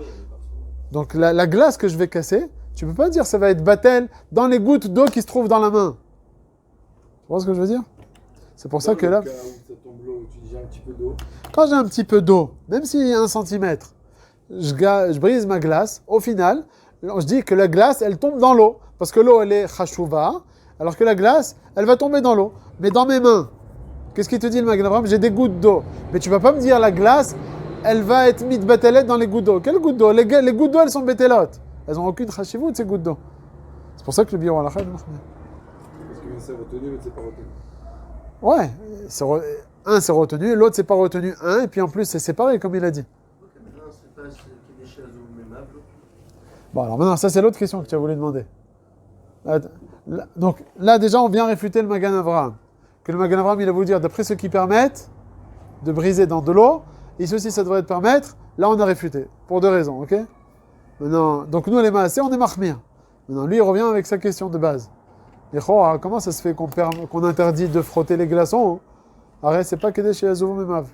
donc la glace que je vais casser, tu ne peux pas dire que ça va être batel dans les gouttes d'eau qui se trouvent dans la main. Tu vois ce que je veux dire? C'est pour ça que là... Cas où ça tombe l'eau, tu dis j'ai un petit peu d'eau. Quand j'ai un petit peu d'eau, même s'il y a 1 centimètre, je brise ma glace, au final... je dis que la glace, elle tombe dans l'eau. Parce que l'eau, elle est chashouva, alors que la glace, elle va tomber dans l'eau. Mais dans mes mains, qu'est-ce qu'il te dit le Magen Avraham? J'ai des gouttes d'eau. Mais tu ne vas pas me dire la glace, elle va être mise batelette dans les gouttes d'eau. Quelles gouttes d'eau? Les gouttes d'eau, elles sont bételotes. Elles n'ont aucune chashivut, ces gouttes d'eau. C'est pour ça que le biur halacha, Parce que c'est retenu, l'autre c'est pas retenu. Ouais. Un, c'est retenu, l'autre, c'est pas retenu. Un, et puis en plus, c'est séparé, comme il a dit. Bon, alors maintenant, ça c'est l'autre question que tu as voulu demander. Donc là, déjà, on vient réfuter le Magan Avraham. Que le Magan Avraham, il a voulu dire, d'après ceux qui permettent de briser dans de l'eau, et ceci, ça devrait te permettre, là, on a réfuté. Pour 2 raisons, ok? Maintenant, donc nous, les Maasé, on est Mahmir. Maintenant, lui, il revient avec sa question de base. Et comment ça se fait qu'on interdit de frotter les glaçons? Arrête, c'est pas Kedesh et Azouvou Memav.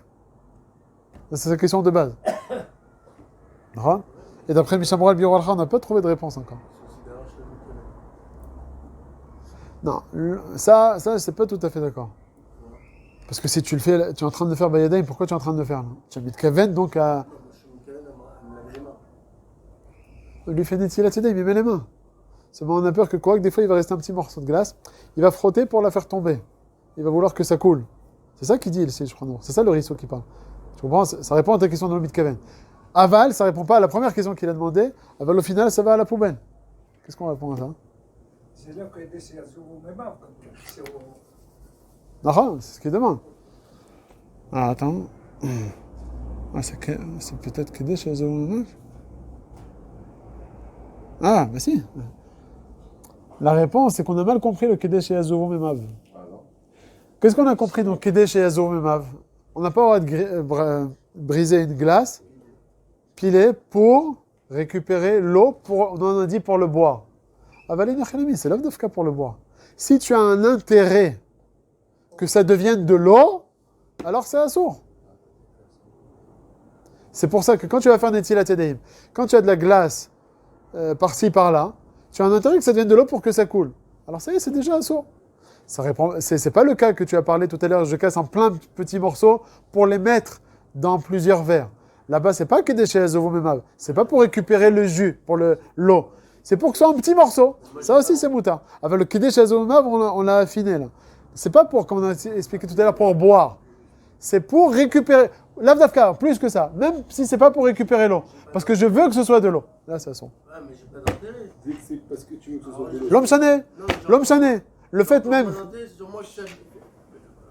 C'est sa question de base. Et d'après Mishamora el Biur Halacha, on n'a pas trouvé de réponse encore. Non, ça, c'est pas tout à fait d'accord. Parce que si tu le fais, tu es en train de le faire Bayadaim, pourquoi tu es en train de le faire là? Tu as mis de Kaven, donc à... lui fait Netilat Yadayim, il met les mains. Seulement on a peur que quoi, que des fois il va rester un petit morceau de glace, il va frotter pour la faire tomber. Il va vouloir que ça coule. C'est ça qu'il dit ici, je crois. C'est ça le risseau qui parle. Tu comprends? Ça répond à ta question de l'Omid Kaven. Aval, ça répond pas à la première question qu'il a demandé. Aval, au final, ça va à la poubelle. Qu'est-ce qu'on répond à ça? זה לא כדי שיעזובו מימיו, שהוא... נכון, c'est ce qu'il demande. Ah, attends. Ah, c'est peut-être כדי שיעזובו מימיו. Ah, bah si. La réponse, c'est qu'on a mal compris le Kedesh et Yazovo Memav. Qu'est-ce qu'on a compris dans Kedesh et Yazovo Memav? On n'a pas le droit de briser une glace, piler pour récupérer l'eau, on en a dit pour le boire. Avalin Achelemi, c'est l'avdafka pour le boire. Si tu as un intérêt que ça devienne de l'eau, alors c'est assourd. C'est pour ça que quand tu vas faire Netilat Yadayim, quand tu as de la glace par-ci, par-là, tu as un intérêt que ça devienne de l'eau pour que ça coule. Alors ça y est, c'est déjà assourd. C'est pas le cas que tu as parlé tout à l'heure, je casse en plein de petits morceaux pour les mettre dans plusieurs verres. Là-bas, c'est pas que des chaises au Memav. C'est pas pour récupérer le jus, pour l'eau. C'est pour que ce soit en petits morceaux. Ça aussi, c'est mouta. Avec le Kedesh Memav, on l'a affiné là. C'est pas pour, comme on a expliqué tout à l'heure, pour boire. C'est pour récupérer. L'avdafka, plus que ça. Même si c'est pas pour récupérer l'eau. Parce que je veux que ce soit de l'eau. Là, ça sent. Ah, mais j'ai pas d'intérêt. C'est parce que tu veux que ce soit de l'eau. L'homme chané. Le fait même.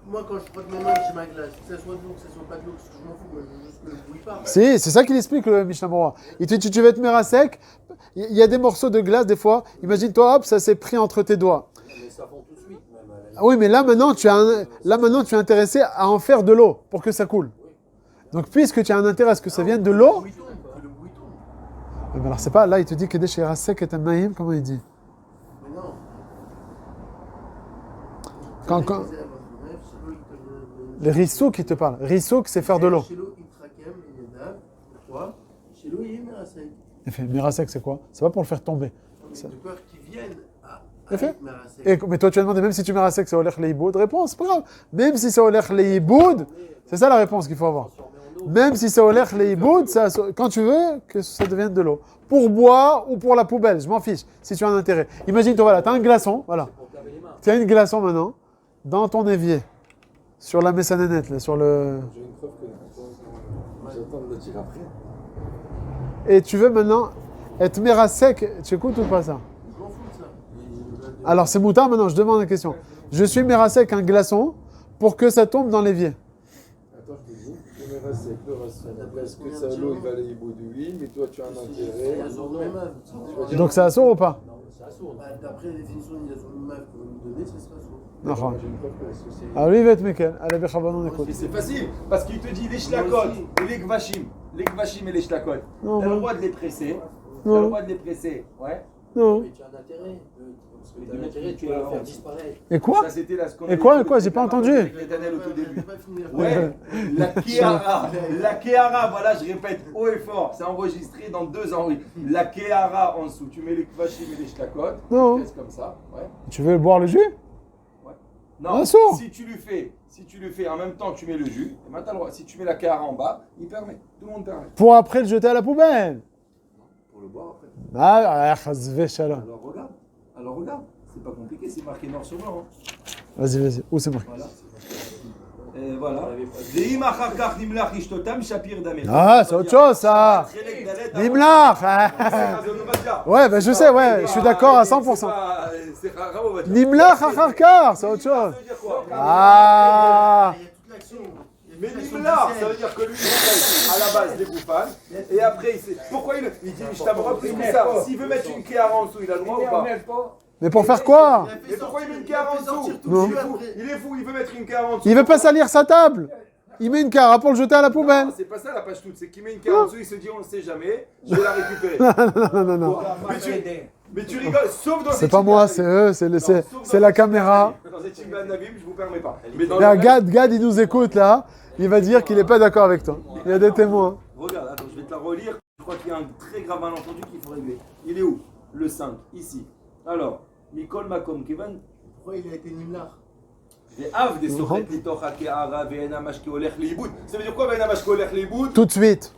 Moi, quand je frotte mes mains, j'ai ma glace. Que ça soit de l'eau, que ça soit pas de l'eau, parce que je m'en fous, moi, je veux juste que le bruit part. Si, c'est ça qu'il explique le Mishnah Berurah. Il te dit, tu veux te mettre à sec. Il y a des morceaux de glace, des fois. Imagine-toi, hop, ça s'est pris entre tes doigts. Mais ça fond tout de suite, même. Oui, mais là maintenant, tu es intéressé à en faire de l'eau pour que ça coule. Donc, puisque tu as un intérêt à ce que ça vienne de l'eau. Le bruit tombe. Mais alors, c'est pas là, il te dit que des chez sec et un maïm, comment il dit? Mais non. Quand les rissoux qui te parlent. Rissoux, c'est faire de l'eau. Chez l'eau, il traquem, il y en a. Pourquoi? Chez l'eau, il y a Merasek. Il fait Mirasek, c'est quoi? C'est pas pour le faire tomber. De peur qu'ils viennent à fait. Merasek. Mais toi, tu as demandé, même si tu mets Mirasek, c'est Olech Leiboud. Réponse, c'est pas grave. Même si c'est Olech Leiboud, c'est ça la réponse qu'il faut avoir. Même si c'est Olech Leiboud, quand tu veux que ça devienne de l'eau. Pour boire ou pour la poubelle, je m'en fiche, si tu as un intérêt. Imagine-toi, voilà, tu as un glaçon, voilà. Tu as une glaçon maintenant, dans ton évier, sur la messanenette, là, sur le... J'ai une preuve que j'attends de le dire après. Et tu veux maintenant être Mirasek, tu écoutes ou pas ça? Je m'en fous de ça. Alors c'est moutard maintenant, je demande une question. Je suis Mirasek un glaçon pour que ça tombe dans l'évier. Attends, je te dis, le Merasek, le Rasson, parce que ça, l'eau, il va aller au bout de lui, mais toi, tu as un intérêt. Donc c'est assourd ou pas? D'après la définition de l'Iazon que vous nous donnez, ce sera sourd. Non. J'ai une preuve que c'est... Ah oui, Vet Mekel, allez, Bechabanon, écoute. Et c'est facile, parce qu'il te dit les shlakot et les gvashim. Les gvashim et les shlakot. Non, T'as le non. droit de les presser. T'as Non. le droit de les presser. Ouais. Non. Mais tu as un intérêt. Parce que tu as un intérêt, tu vas le faire disparaître. Et quoi? Ça, c'était là, ce qu'on Et avait quoi, dit et quoi, j'ai avec pas les entendu. avec les Daniel au tout début. Pas fini. Ouais, la Kehara, la Kehara, voilà, je répète haut et fort, c'est enregistré dans 2 ans, oui. La Kehara en dessous, tu mets les kvashim et les shlakot, Non. tu laisses comme ça, ouais. Tu veux boire le jus? Non, Ah, sourd. si tu le fais en même temps que tu mets le jus, et maintenant t'as le droit. Si tu mets la Kehara en bas, il permet, tout le monde permet. Pour après le jeter à la poubelle. Pour le boire après. Ah, chazvé shalom. Alors regarde, c'est pas compliqué, c'est marqué noir sur blanc. Hein. Vas-y. Où c'est marqué? Voilà. Et voilà. Ve'im achar kach nimlach ishtotam shapir dameh. Ah, c'est autre chose ça. Nimlach. Ouais, ben je sais, ouais, je suis d'accord à 100%. Nimlach acharkar, c'est autre chose. Ah. Il y a toute l'action. Mais Nimlach, ça veut dire que lui, à la base, des bouffales, et après, il sait. Pourquoi il dit, je t'apprends plus que ça. S'il veut mettre une Kehara en dessous, il a le droit ou pas? Mais pour faire quoi? Mais pourquoi il met une Kehara en dessous? Non. Il est fou, il veut mettre une Kehara en dessous. Il veut pas salir sa table. Il met une cara pour le jeter à la poubelle. Non, c'est pas ça la page toute, c'est qu'il met une Kehara en dessous, il se dit, on ne sait jamais, je vais la récupérer. Non. Mais tu rigoles, sauf dans C'est pas moi, c'est eux, c'est la caméra. Dans les Tigban Navim, je vous permets pas. Mais dans Là, le Gad, il nous écoute là. Il va dire qu'il est pas d'accord avec toi. Il y a des témoins. Regarde, attends, je vais te la relire. Je crois qu'il y a un très grave malentendu qu'il faut régler. Il est où? Le 5, ici. Alors, Mikol Makom Kevan. Pourquoi il a été Nimlar? Ve'av des sochet litoch ha'ke'ara ve'ena mashke olech li'ibud. Ça veut dire quoi ve'ena mashke olech li'ibud? Tout de suite.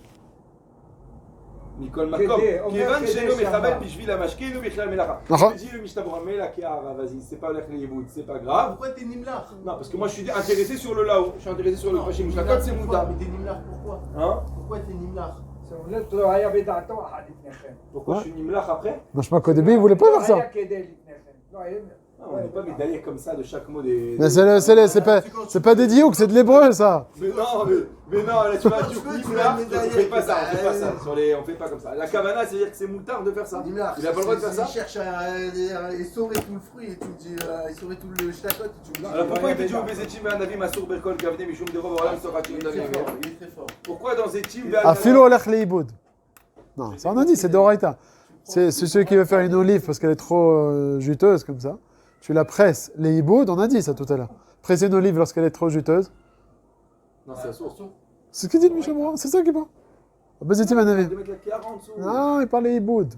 Mikol Makom. Kevan shelo mechabel bishvil ha'mashkeinu bichlal melacha. נכון. Je dis le Mishnah Berurah, mais la ke'ara, vas-y, c'est pas olech li'ibud, c'est pas grave. Pourquoi t'es Nimlar? Non, parce que moi je suis intéressé sur le là-haut. Je suis intéressé sur le Hashim Shlakot, c'est mouta. Mais t'es Nimlar pourquoi? Hein? Pourquoi t'es Nimlar? סולט לא היה בדעתו אחד לפניכם. Pourquoi je suis Nimlach après? Non, je sais pas qu'au début, il voulait pas faire לא ça. היה כדי לפניכם. Ah, on n'est pas médaillé comme ça de chaque mot des. Mais c'est pas des diouk, c'est de l'hébreu, ça. Mais non, là tu vas dire Nimlar, on fait pas ça, on fait pas ça. On fait pas comme ça. La kavana, c'est-à-dire que c'est moutard de faire ça. Il a pas le droit de faire ça. Il cherche à essorer tout le fruit et tu me dis, essorer tout le shtakot et tu me dis. Alors pourquoi il te dit au Bezetim Ve'anavim Asur Berkol Kavne Mishum Derov Olam Sorati Il est très fort, il est très fort. Pourquoi dans Zetim Afilo olech leiboud. Non, ça on a dit, c'est d'oraita. C'est celui qui veut faire une olive parce qu'elle est trop juteuse comme ça. Tu la presses. Les hiboud, on a dit ça tout à l'heure. Presser une olive lorsqu'elle est trop juteuse. Non, c'est Asur. C'est ce qu'il dit le Mishabura, c'est ça qu'il parle. Bezetim Anavim. De mettre la kara en dessous. Non, il parle des hiboud.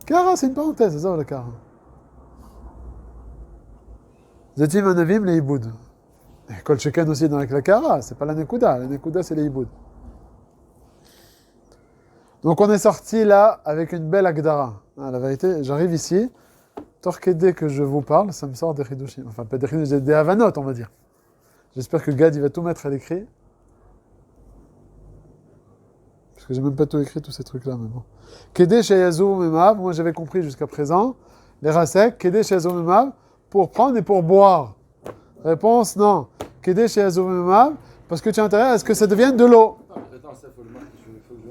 Kara, c'est une parenthèse, c'est ça la kara. Zetim Anavim, les hiboud. Kol Sheken aussi dans la kara, c'est pas la nekuda. La nekuda, c'est les hiboud. Donc on est sorti là avec une belle agdara. Ah, la vérité, j'arrive ici, torquedé que je vous parle, ça me sort des chidushim. Enfin, pas des chidushim, des havanot, on va dire. J'espère que Gad, il va tout mettre à l'écrit. Parce que j'ai même pas tout écrit, tous ces trucs-là, mais bon. Kedé Shayazu Memav, moi j'avais compris jusqu'à présent, les rasek, Kedé Shayazu Memav, pour prendre et pour boire. Réponse, non. Kedé Shayazu Memav, parce que tu as intérêt à ce que ça devienne de l'eau. Attends, ça faut que je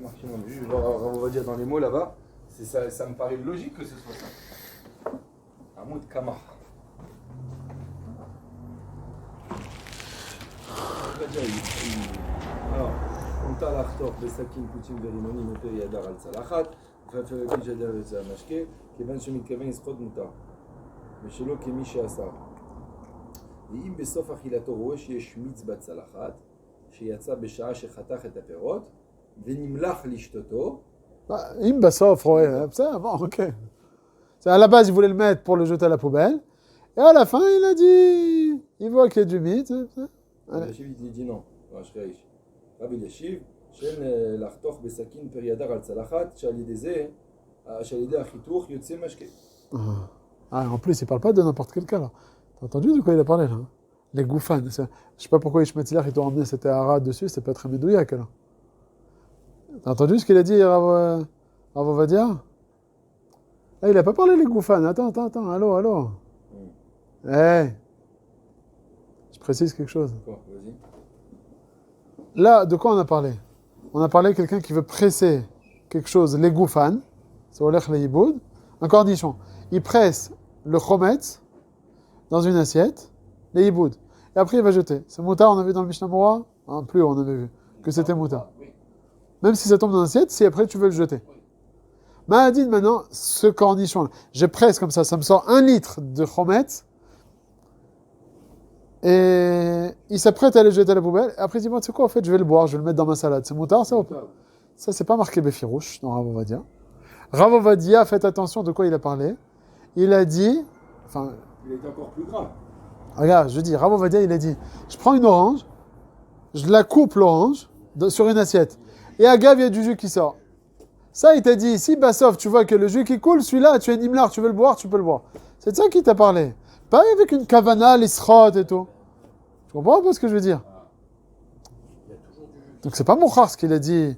marque mon vue. On va dire dans les mots là-bas. Ça me paraît logique que ce soit ça. Hamoud Kamar. Alors, on t'a l'artor, Besakin, Poutim, Verimoni, Moter, Yadar, Al-Salachat, Fafel, Pijadar, Zamashke, Kevan, Shemit, Kevin, Srod, Mouta. Meshelo, Kemi, Sheasar. ואם בסוף אכילתו רואה שיש מיץ בצלחת, שיצא בשעה שחתך את הפירות, ונמלח לשתותו. אם בסוף רואה, בסדר, bon, ok. À la base, il voulait le mettre pour le jeter à la poubelle, et à la fin, il a dit, il voit qu'il y a du miץ. רבי אלישיב dit non, רבי אלישיב, שאין לחתוך בסכין פר ידר על צלחת, שעל ידי החיתוך יוצא משקה. Ah, en plus, il parle pas de n'importe quel cas, là. T'as entendu de quoi il a parlé, là? Les goufans. Je sais pas pourquoi Ishmael ils t'ont ramené cette hara dessus, c'est pas très médouillac, là. T'as entendu ce qu'il a dit, Rav Ovadia? Ah, il a pas parlé les goufans. Attends, allô. Hey. Je précise quelque chose. Quoi, vas-y. Là, de quoi on a parlé? On a parlé de quelqu'un qui veut presser quelque chose, les goufan, c'est olech le hiboud, un cornichon. Il presse le chometz dans une assiette, les hiboud. Et après, il va jeter. C'est moutard, on a vu dans le Mishnah Moura, plus haut, on avait vu que c'était moutard. Même si ça tombe dans l'assiette, si après tu veux le jeter. Mahadine, maintenant, ce cornichon, je presse comme ça me sort 1 litre de chometz, et il s'apprête à le jeter à la poubelle, et après il dit, bon, tu sais quoi, en fait, je vais le boire, je vais le mettre dans ma salade. C'est moutard, ça ou pas? Ça, c'est pas marqué Befirouche dans Rav Ovadia. Rav Ovadia, faites attention de quoi il a parlé. Il a dit, enfin... Il est encore plus grave. Regarde, je dis, Rav Ovadia, il a dit, je prends une orange, je la coupe l'orange sur une assiette, et à Gav, il y a du jus qui sort. Ça, il t'a dit, si Bassov, tu vois que le jus qui coule, celui-là, tu es Nimlar, tu veux le boire, tu peux le boire. C'est de ça qu'il t'a parlé. Pas avec une kavana, l'isrot et tout. Tu comprends un peu ce que je veux dire? Donc c'est pas Mouchar ce qu'il a dit.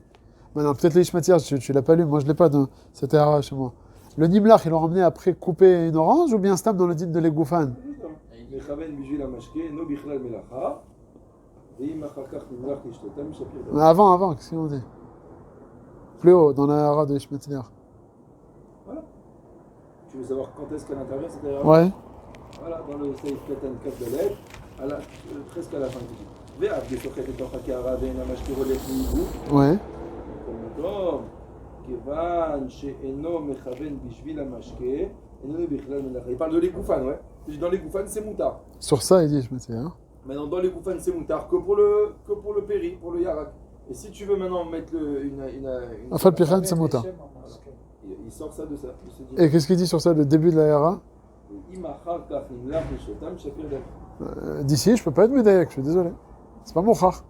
Maintenant, peut-être les Ishmael, tu l'as pas lu, moi je l'ai pas, c'était rare chez moi. Le Nimlar, ils l'ont ramené après couper une orange, ou bien Stam dans le din de l'Egoufan? Avant, qu'est-ce qu'on dit? Plus haut, dans la hara de Ishmael. Voilà. Tu veux savoir quand est-ce qu'elle intervient, cette erreur? Ouais. Voilà, dans le Seif Katan Kaf de l'aide, presque à la fin du dit. Ve'av gesochet et torcha kehara ve'ena mashkiro lechnihu. Ouais. טוב, כיוון שאינו מכוון בשביל המשקה, איננו בכלל מלאכה. Il parle de l'égoufan, ouais. Dans l'égoufan, c'est moutard. Sur ça, il dit, je me sais, hein. Maintenant, dans l'égoufan, c'est moutard que pour le péri, pour le yarak. Et si tu veux maintenant mettre une Afal Pichan, c'est moutard. Il sort ça de ça. Et qu'est-ce qu'il dit sur ça, le début de la hara? D'ici, je peux pas être médaillé, je suis désolé. C'est pas mon char.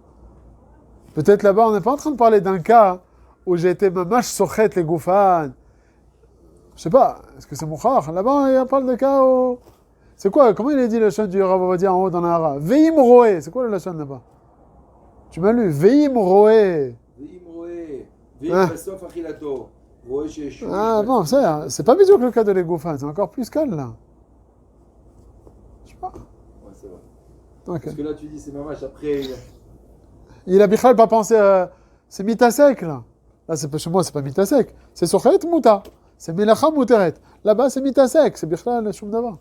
Peut-être là-bas, on n'est pas en train de parler d'un cas où j'ai été mamash sochet les goufan. Je sais pas, est-ce que c'est mon char? Là-bas, il parle de cas où... C'est quoi? Comment il a dit le chant du Rav Ovadia en haut dans la hara? Veim roé, c'est quoi le chant là-bas? Tu m'as lu, Veim roé. Veim roé. Veim basof achilato. Roé chez Chou. Ah bon, c'est pas bizarre que le cas de l'Egoufan, c'est encore plus calme là. Je sais pas. Ouais, c'est vrai. Ok. Parce que là, tu dis, c'est mamache après. Il a Bichal pas pensé c'est mitasek là. Là, c'est pas chez moi, c'est pas mitasek. C'est sochet muta. C'est melacha muteret. Là-bas, c'est mitasek. C'est Bichal le choum d'avant.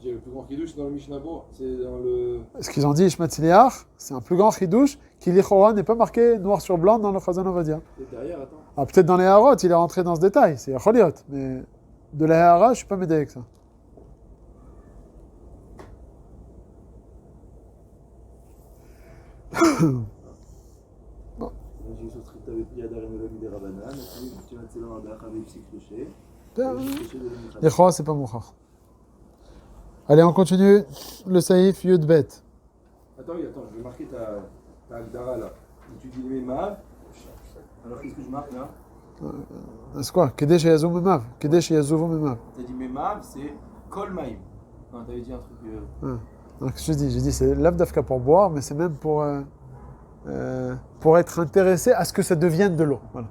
Le plus grand chidouche, c'est dans le Mishnah-Bo. C'est dans le. Ce qu'ils ont dit, Ishmatziliach, c'est un plus grand chidouche qui, l'Ichora, n'est pas marqué noir sur blanc dans le Chazon Ovadia. Et derrière, attends. Ah, peut-être dans les Harot, il est rentré dans ce détail, c'est Choliot. Mais de la Hara, je suis pas médé avec ça. J'ai souscrit avec Yadar et Melami des Rabanan, et puis tu vas te séparer d'Achavé Psychloché. L'Ichora, c'est pas Mouchar. Allez, on continue le Saïf Yud Bet. Attends, je vais marquer ta Agdara là. Et tu dis les Memav. Alors qu'est-ce que je marque là? C'est quoi? Kedesh Yazou Memav. Kedesh Yazouvo Memav. T'as dit Memav, c'est Kol Maïm. Non, t'avais dit un truc. Donc, j'ai dit, c'est l'Avdafka pour boire, mais c'est même pour être intéressé à ce que ça devienne de l'eau. Voilà.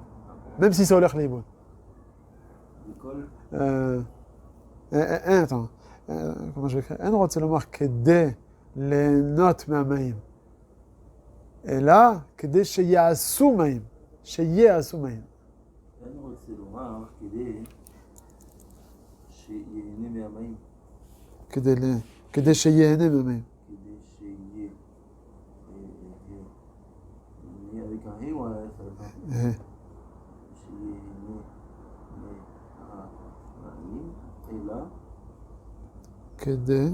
Même si c'est Olech Leibon. L'école. Attends. Comment je vais écrire? En c'est le marque Kedé les notes Mamaïm. Et là, Kedé Sheyasu Maïm. Sheyasu Maïm. En c'est le marque Kedé. Chez Yéné Meamaïm. Kedé Sheyene Mamaïm. Kedé Sheyé. Avec un Hé ou un F? Sheyé Meamaïm. Et là. Kedé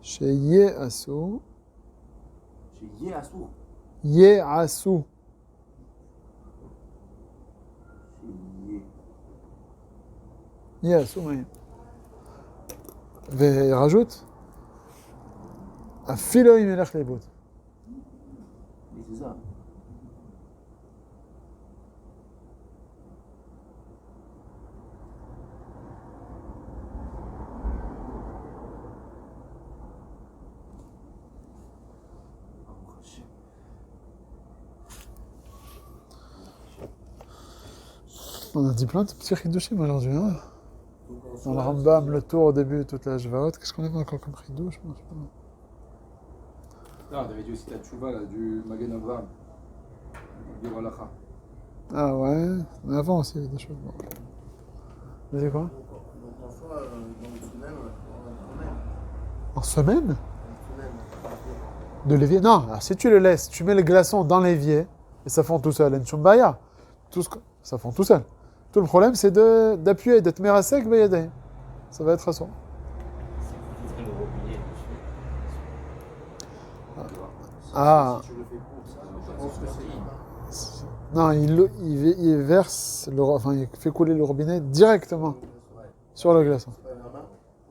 Sheyasu. Chez Yéassou. Yeasu. Chez Yé. Yeasu Maïm. Et rajoute. Afilo Imelech Leibot. Oui, c'est ça. On a dit plein de petits chidouchim aujourd'hui. Hein. Dans le Rambam, le tour au début, toute la Jvaot. Qu'est-ce qu'on avait encore comme chidouche? Non, t'avais dit aussi ta tchouva là, du Magen Avraham. Du Walacha. Ah ouais, mais avant aussi, il y avait des choses. Bon. Vas-y quoi? Donc en soi, dans une semaine, on a un En semaine? Une semaine. De l'évier? Non, alors si tu le laisses, tu mets les glaçons dans l'évier, et ça fond tout seul. En chumbaya. Ça fond tout seul. Tout le problème, c'est d'appuyer, d'être merasek, veyadeh. Ça va être à son. Le robinet Ah. Si tu le fais pour ça, Je pense que c'est. Non, il verse, enfin, il fait couler le robinet directement sur le glaçon. C'est pas la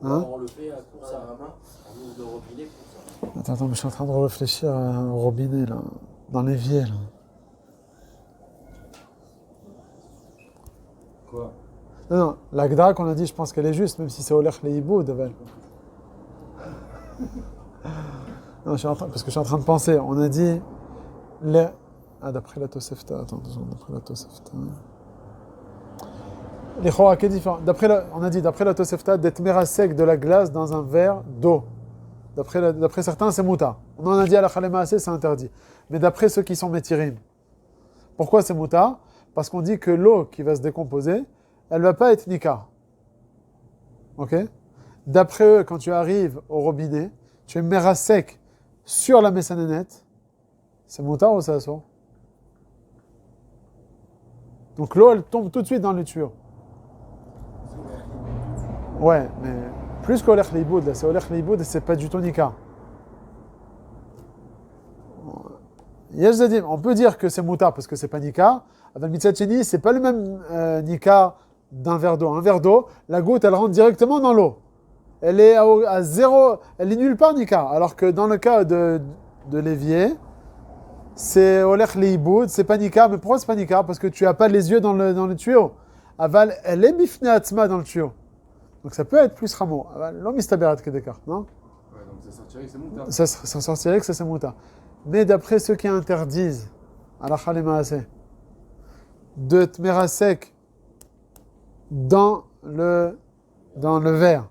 main. Hein? On le fait pour ça. À la main. On ouvre le robinet pour ça. Attends, mais je suis en train de réfléchir à un robinet, là, dans l'évier, là. Quoi? Non, l'agdara qu'on a dit, je pense qu'elle est juste, même si c'est Olech Leiboud. Non, parce que je suis en train de penser. On a dit d'après la Tosefta. Attends, d'après la Tosefta. Les Chora, qui est différent. On a dit, d'après la Tosefta, d'être merasek de la glace dans un verre d'eau. D'après certains, c'est mouta. On en a dit à la Khalemaasé, c'est interdit. Mais d'après ceux qui sont métirim. Pourquoi c'est mouta? Parce qu'on dit que l'eau qui va se décomposer, elle ne va pas être nika. Ok? D'après eux, quand tu arrives au robinet, tu es merasek sur la messanénette, c'est moutar ou c'est assour? Donc l'eau, elle tombe tout de suite dans le tuyau. Ouais, mais plus qu'Olech Leiboud, là, c'est Olech Leiboud et c'est pas du tout nika. On peut dire que c'est moutar parce que c'est pas nika. Avec Mitzatcheni, c'est pas le même nika d'un verre d'eau. Un verre d'eau, la goutte, elle rentre directement dans l'eau. Elle est à zéro, elle est nulle part nika. Alors que dans le cas de l'évier, c'est Olech Leiboud, c'est pas nika. Mais pourquoi c'est pas nika? Parce que tu as pas les yeux dans le tuyau. Aval, elle est bifne atzma dans le tuyau. Donc ça peut être plus ramo. L'homme istaberat kedekar, non? Ouais, donc ça sortirait que c'est moutarde. Ça sortirait que ça c'est moutarde. Mais d'après ceux qui interdisent, à la Khalemaasé, de te merasek dans le verre.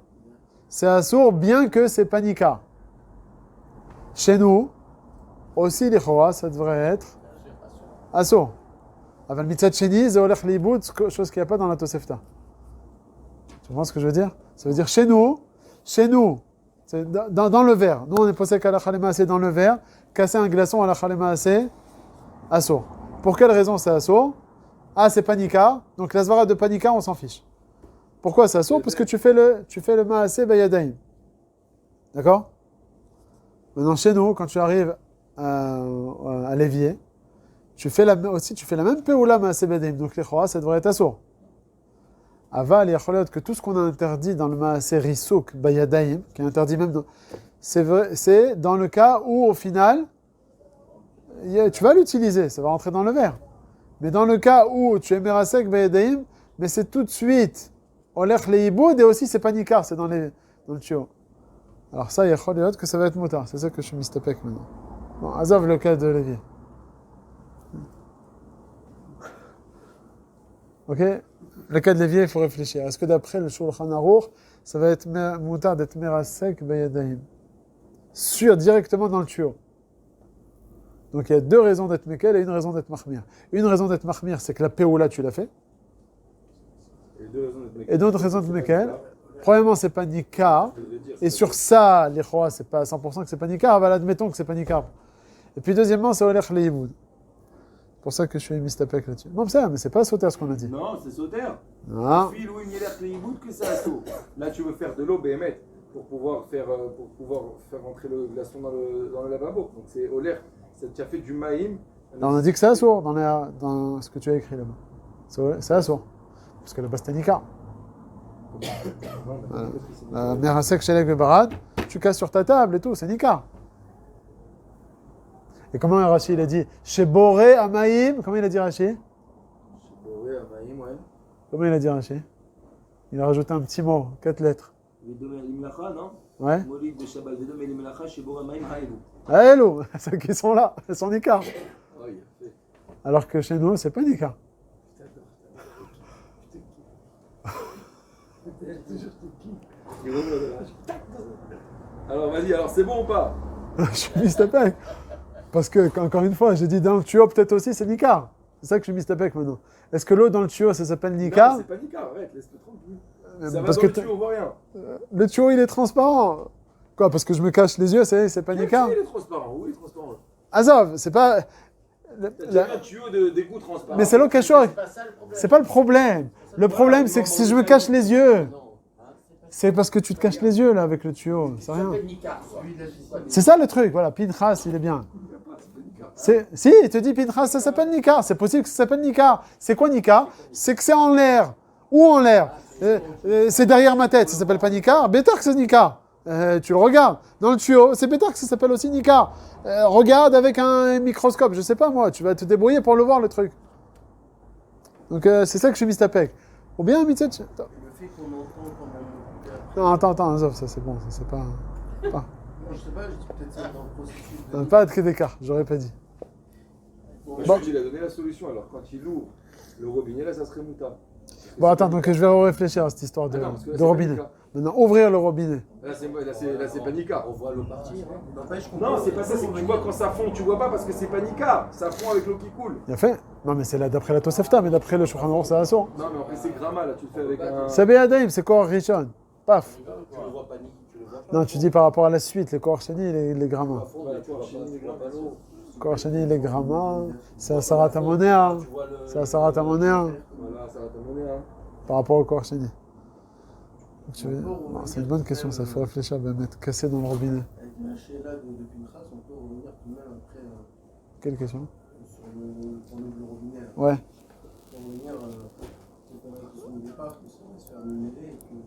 C'est assourd bien que c'est pas nika. Chez nous, aussi les choras, ça devrait être assourd. Avec le mitzat sheni, zeolech liboud, chose qu'il n'y a pas dans la Tosefta. Tu comprends ce que je veux dire? Ça veut dire chez nous, c'est dans le verre. Nous, on est posé qu'à la chalema c'est dans le verre. Casser un glaçon à la chalema c'est assourd. Pour quelle raison c'est assourd? Ah, c'est panika. Donc la svara de panika, on s'en fiche. Pourquoi c'est assourd? Parce que tu fais le maasé bayadaim. D'accord? Maintenant, chez nous, quand tu arrives à l'évier, tu fais la même peoula maasé bayadaim. Donc les choras, ça devrait être assourd. Aval, il y a que tout ce qu'on a interdit dans le maasé risouk bayadaim, qui est interdit même dans... C'est dans le cas où, au final, tu vas l'utiliser, ça va rentrer dans le verre. Mais dans le cas où tu es merasek bayadaim, mais c'est tout de suite olech leiboud et aussi c'est pas nikar, c'est dans le tuyau. Alors ça, il y a que ça va être moutar. C'est ça que je suis mistapek maintenant. Bon, azov le cas de l'évier. Ok? Le cas de l'évier, il faut réfléchir. Est-ce que d'après le Shulchan Aruch, ça va être moutar d'être merasek bayadaim? Sûr, directement dans le tuyau. Donc il y a deux raisons d'être mekel et une raison d'être mahmir. Une raison d'être mahmir, c'est que la peoula, tu l'as fait. Et d'autres raisons d'être mekel. Premièrement, c'est pas nikar. Et sur ça, les choix, c'est pas à 100% que c'est pas nikar. Bah, admettons que c'est pas nikar. Et puis deuxièmement, c'est olech leimoud. C'est pour ça que je suis mistapek là-dessus. Non, mais c'est pas sauter ce qu'on a dit. Non, c'est sauter. Non. Fil ou une yelech leimoud que c'est assaut. Là, tu veux faire de l'eau BMT pour pouvoir faire rentrer le glaçon dans le lavabo. Donc c'est olech. Tu as fait du maïm. Là, on a dit que c'est assourd dans ce que tu as écrit là-bas. C'est assourd. Parce que là-bas, c'était nikar. La merasek shelek bebarad, tu casses sur ta table et tout, c'est nikar. Et comment Rashi il a dit chez Boré Amaïm, comment il a dit Rashi? Chez Boré Amaïm, ouais. Comment il a dit Rashi? Il a rajouté un petit mot, 4 lettres. L'imlacha, non? Ouais. Molid de Shabbat, Vedom et l'imlacha chez Boré Amaïm, Haïlou. Ah, hello, ceux qui sont là, elles sont nikar. Alors que chez nous, c'est pas nikar. Alors vas-y, alors c'est bon ou pas? Je suis mistapek. Parce que, encore une fois, j'ai dit dans le tuyau, peut-être aussi, c'est nikar. C'est ça que je suis mistapek maintenant. Est-ce que l'eau dans le tuyau, ça s'appelle nikar? Non, c'est pas nikar, arrête, laisse-le tranquille. Ça va Parce dans que le tuyau, on voit rien. le tuyau, il est transparent. Quoi, parce que je me cache les yeux, c'est pas nikar? Il est transparent, oui, il est transparent. Azov, c'est pas... T'as un tuyau d'égout transparent. Mais c'est l'eau quelque chose. C'est pas le problème. Le problème, c'est que si je me cache les yeux, c'est parce que tu te caches les yeux là avec le tuyau. C'est rien. C'est ça le truc. Voilà, Pinchas, il est bien. Si, il te dit Pinchas, ça s'appelle Nikar. C'est possible que ça s'appelle Nikar. C'est quoi Nikar? C'est que c'est en l'air. Où en l'air? C'est derrière ma tête. Ça s'appelle pas Nikar. Better que c'est Nikar. Tu le regardes dans le tuyau. C'est better que ça s'appelle aussi Nikar. Regarde avec un microscope. Je sais pas moi. Tu vas te débrouiller pour le voir le truc. Donc c'est ça que je suis mistapek. Ou bien Mitzet. Le fait qu'on entend pendant... Non, attends, Azov, ça c'est bon, ça c'est pas. Non, je sais pas, je dis peut-être c'est dans le processus de... Pas de d'écart, j'aurais pas dit. Bon, Bon. il a donné la solution, alors quand il ouvre le robinet, là, ça serait mouta. Bon, attends, donc je vais réfléchir à cette histoire Ah non, parce que là, de c'est robinet. pas Maintenant, ouvrir le robinet. Là, c'est pas Nika. On voit l'eau partir. Hein. N'empêche qu'on Non, peut- c'est pas ça, c'est que tu vois quand ça fond, tu vois pas parce que c'est pas Nika. Ça fond avec l'eau qui coule. Il a fait. Non, mais c'est là d'après la Tosefta, mais d'après le Shulchan Aruch, c'est assourd. Non, mais après, c'est Grama, là, tu le fais avec un. C'est Be'adaim, c'est Koor Rishon. Paf. Tu le vois pas, tu le vois pas. Non, tu dis par rapport à la suite, les Koor Sheni et les Gramma. Ouais, tu vois, Chine, les Grama. Koor Sheni et les Gramma, c'est à Sarat Amonéa. Tu vois le... C'est à Sarat Amonéa Voilà, ça va t'amener, hein. par rapport au Koor Sheni. C'est une bonne question, ça faut réfléchir, ben, mettre cassé dans le robinet. Avec la Sheila de Pinchas, on peut revenir tout de même après Quelle question? sur on ouvre le robinet. Là. Ouais. Pour revenir, c'est pas la question du départ, que ça va se faire le mêler et puis...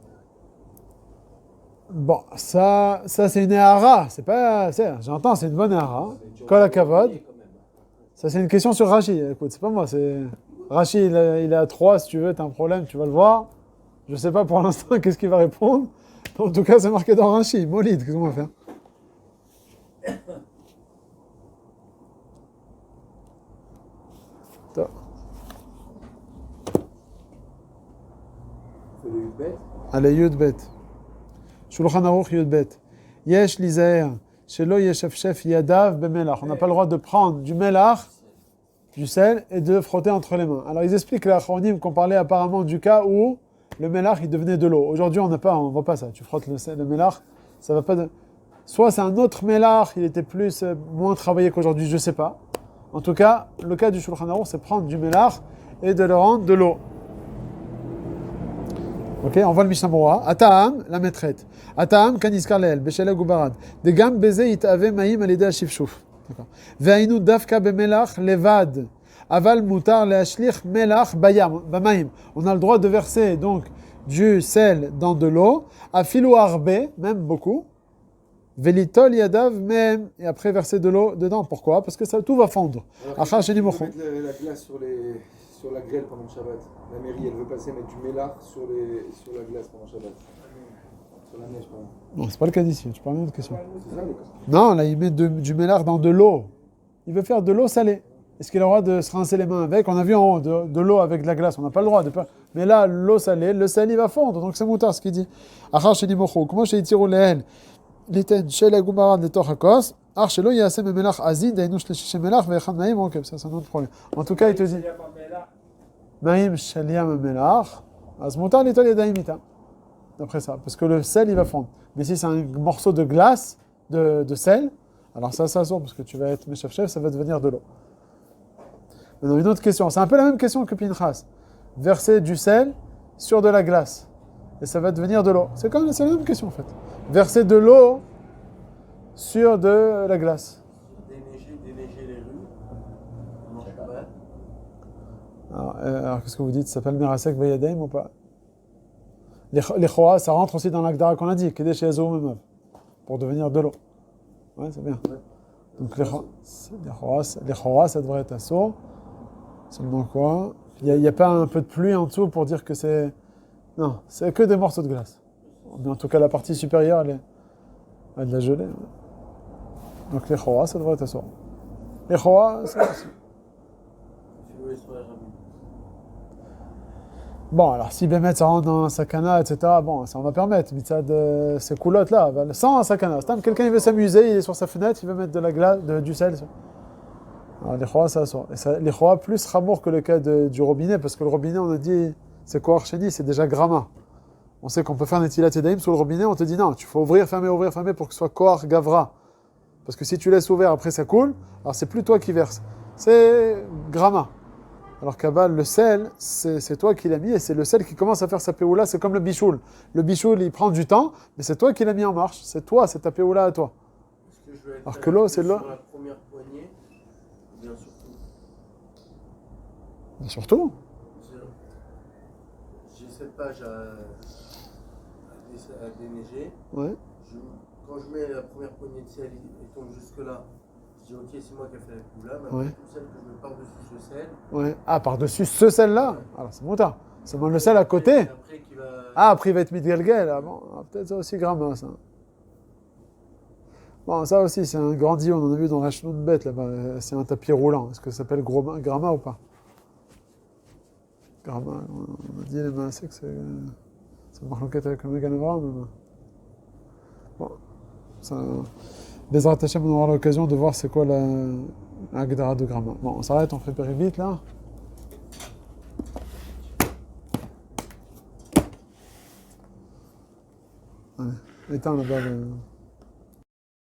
Bon, ça c'est une Ehara, j'entends, c'est une bonne Ehara. Kol HaKavod. Ça c'est une question sur Rashi, écoute, c'est pas moi, c'est... Rashi, il est à 3, si tu veux, t'as un problème, tu vas le voir. Je sais pas pour l'instant qu'est-ce qu'il va répondre. En tout cas, c'est marqué dans Rashi, Molid, qu'est-ce qu'on va faire? Attends. fait le Yud-Bet. Allez, Yud-Bet. Shulchan Aruch Yud-Bet. Yesh lizaer, shelo yeshefshef yadav bemelach. On n'a pas le droit de prendre du melach, du sel, et de frotter entre les mains. Alors, ils expliquent les acronymes qu'on parlait apparemment du cas où le melach, il devenait de l'eau. Aujourd'hui, on voit pas ça. Tu frottes le melach, ça va pas de... Soit c'est un autre melach, il était moins travaillé qu'aujourd'hui, je sais pas. En tout cas, le cas du Shulchan Aruch, c'est prendre du melach et de le rendre de l'eau. Ok, on voit le Mishnah Berurah. Ataam, la maîtrette. Ataam, kaniskar leel, besheleg ubarad. De gam beze itave maim alideh shifshuf. Ve'ainu dafka bemelach levad. Aval mutar leashlich melach bamaim. On a le droit de verser donc du sel dans de l'eau. Afilu arbe, même beaucoup. Velitol yadav même. Et après verser de l'eau dedans. Pourquoi? Parce que ça, tout va fondre. Achar sheni mochon. La glace sur la grêle pendant le Shabbat. La mairie, elle veut passer mettre du melach sur la glace pendant le Shabbat. Sur la neige, pardon. Non, c'est pas le cas d'ici. Je parle d'une autre question. C'est ça, le cas. Non, là, il met du melach dans de l'eau. Il veut faire de l'eau salée. Est-ce qu'il a le droit de se rincer les mains avec? On a vu en haut de l'eau avec de la glace. On n'a pas le droit de pas. Mais là, l'eau salée, le sel, il va fondre. Donc c'est moutard ce qu'il dit. Achar sheni mochon. Comment chez Yitirou lehel? Liten shel agumarad letoch hakos. Ar shelo yaseh bemelach azid. Dainu shleshi melach ve'echad maim. Ok, ça c'est un autre problème. En tout cas, il te dit. Maïm sheliam melach, az mutar litol yadayim itam. D'après ça, parce que le sel il va fondre. Mais si c'est un morceau de glace, de sel, alors ça sort parce que tu vas être meshafshef, ça va devenir de l'eau. Maintenant une autre question, c'est un peu la même question que Pinchas. Verser du sel sur de la glace et ça va devenir de l'eau. C'est la même question en fait. Verser de l'eau sur de la glace. Déneiger les rues. On mange Shabbat. Alors qu'est-ce que vous dites? Ça s'appelle Merasek Vayadaim ou pas? Les Choa, ça rentre aussi dans l'Agdara qu'on a dit, Kedesh Yazou Memav, pour devenir de l'eau. Ouais, c'est bien. Donc les Choa, ça devrait être assaut. Seulement quoi? Il n'y a pas un peu de pluie en dessous pour dire que c'est... Non, c'est que des morceaux de glace. Mais en tout cas, la partie supérieure, elle a de la gelée. Ouais. Donc les Choa, ça devrait être assaut. Les Choa, c'est aussi. Bon, alors si Bémet ça rentre dans un sakana, etc., bon, ça on va permettre. Mitzad, ces coulottes là, sans un sakana. C'est quelqu'un il veut s'amuser, il est sur sa fenêtre, il veut mettre de la glace, du sel. Alors les choix, ça sort. Et les choix plus ramour que le cas du robinet, parce que le robinet, on a dit, c'est quoi Archeni, c'est déjà gramma. On sait qu'on peut faire Netilat Yadayim sur le robinet, on te dit non, tu faut ouvrir, fermer pour que ce soit Koar Gavra. Parce que si tu laisses ouvert, après ça coule, alors c'est plus toi qui verse. C'est gramma. Alors qu'Abal, le sel, c'est toi qui l'as mis, et c'est le sel qui commence à faire sa péoula, c'est comme le bichoul. Le bichoul, il prend du temps, mais c'est toi qui l'as mis en marche, c'est toi, c'est ta péoula à toi. Alors que l'eau, c'est l'eau. Sur la première poignée, bien surtout. Mais surtout. J'ai cette page à déneiger. Ouais. Quand je mets la première poignée de sel, il tombe jusque-là. Je dis ok, c'est moi qui ai fait la poula, mais Ouais. tout le sel que je mets par-dessus ce sel. Ouais. Ah, par-dessus ce sel-là. Ouais. Alors c'est moutard. C'est le sel à côté. Et après, qui va... Ah, après il va être midgalgel. Ah, bon, peut-être ça aussi gramma, ça. Bon, ça aussi, c'est un grandi, on en a vu dans la chenoute bête là-bas. C'est un tapis roulant. Est-ce que ça s'appelle gramma ou pas? Gramma, on a dit les mains, c'est que c'est marloquette avec le Meganavra, mais... Bon, ça... Bezrat Hashem, on aura l'occasion de voir c'est quoi la Agdara de gramma. Bon, on s'arrête, on fait péribite là. Allez, éteins là-bas le...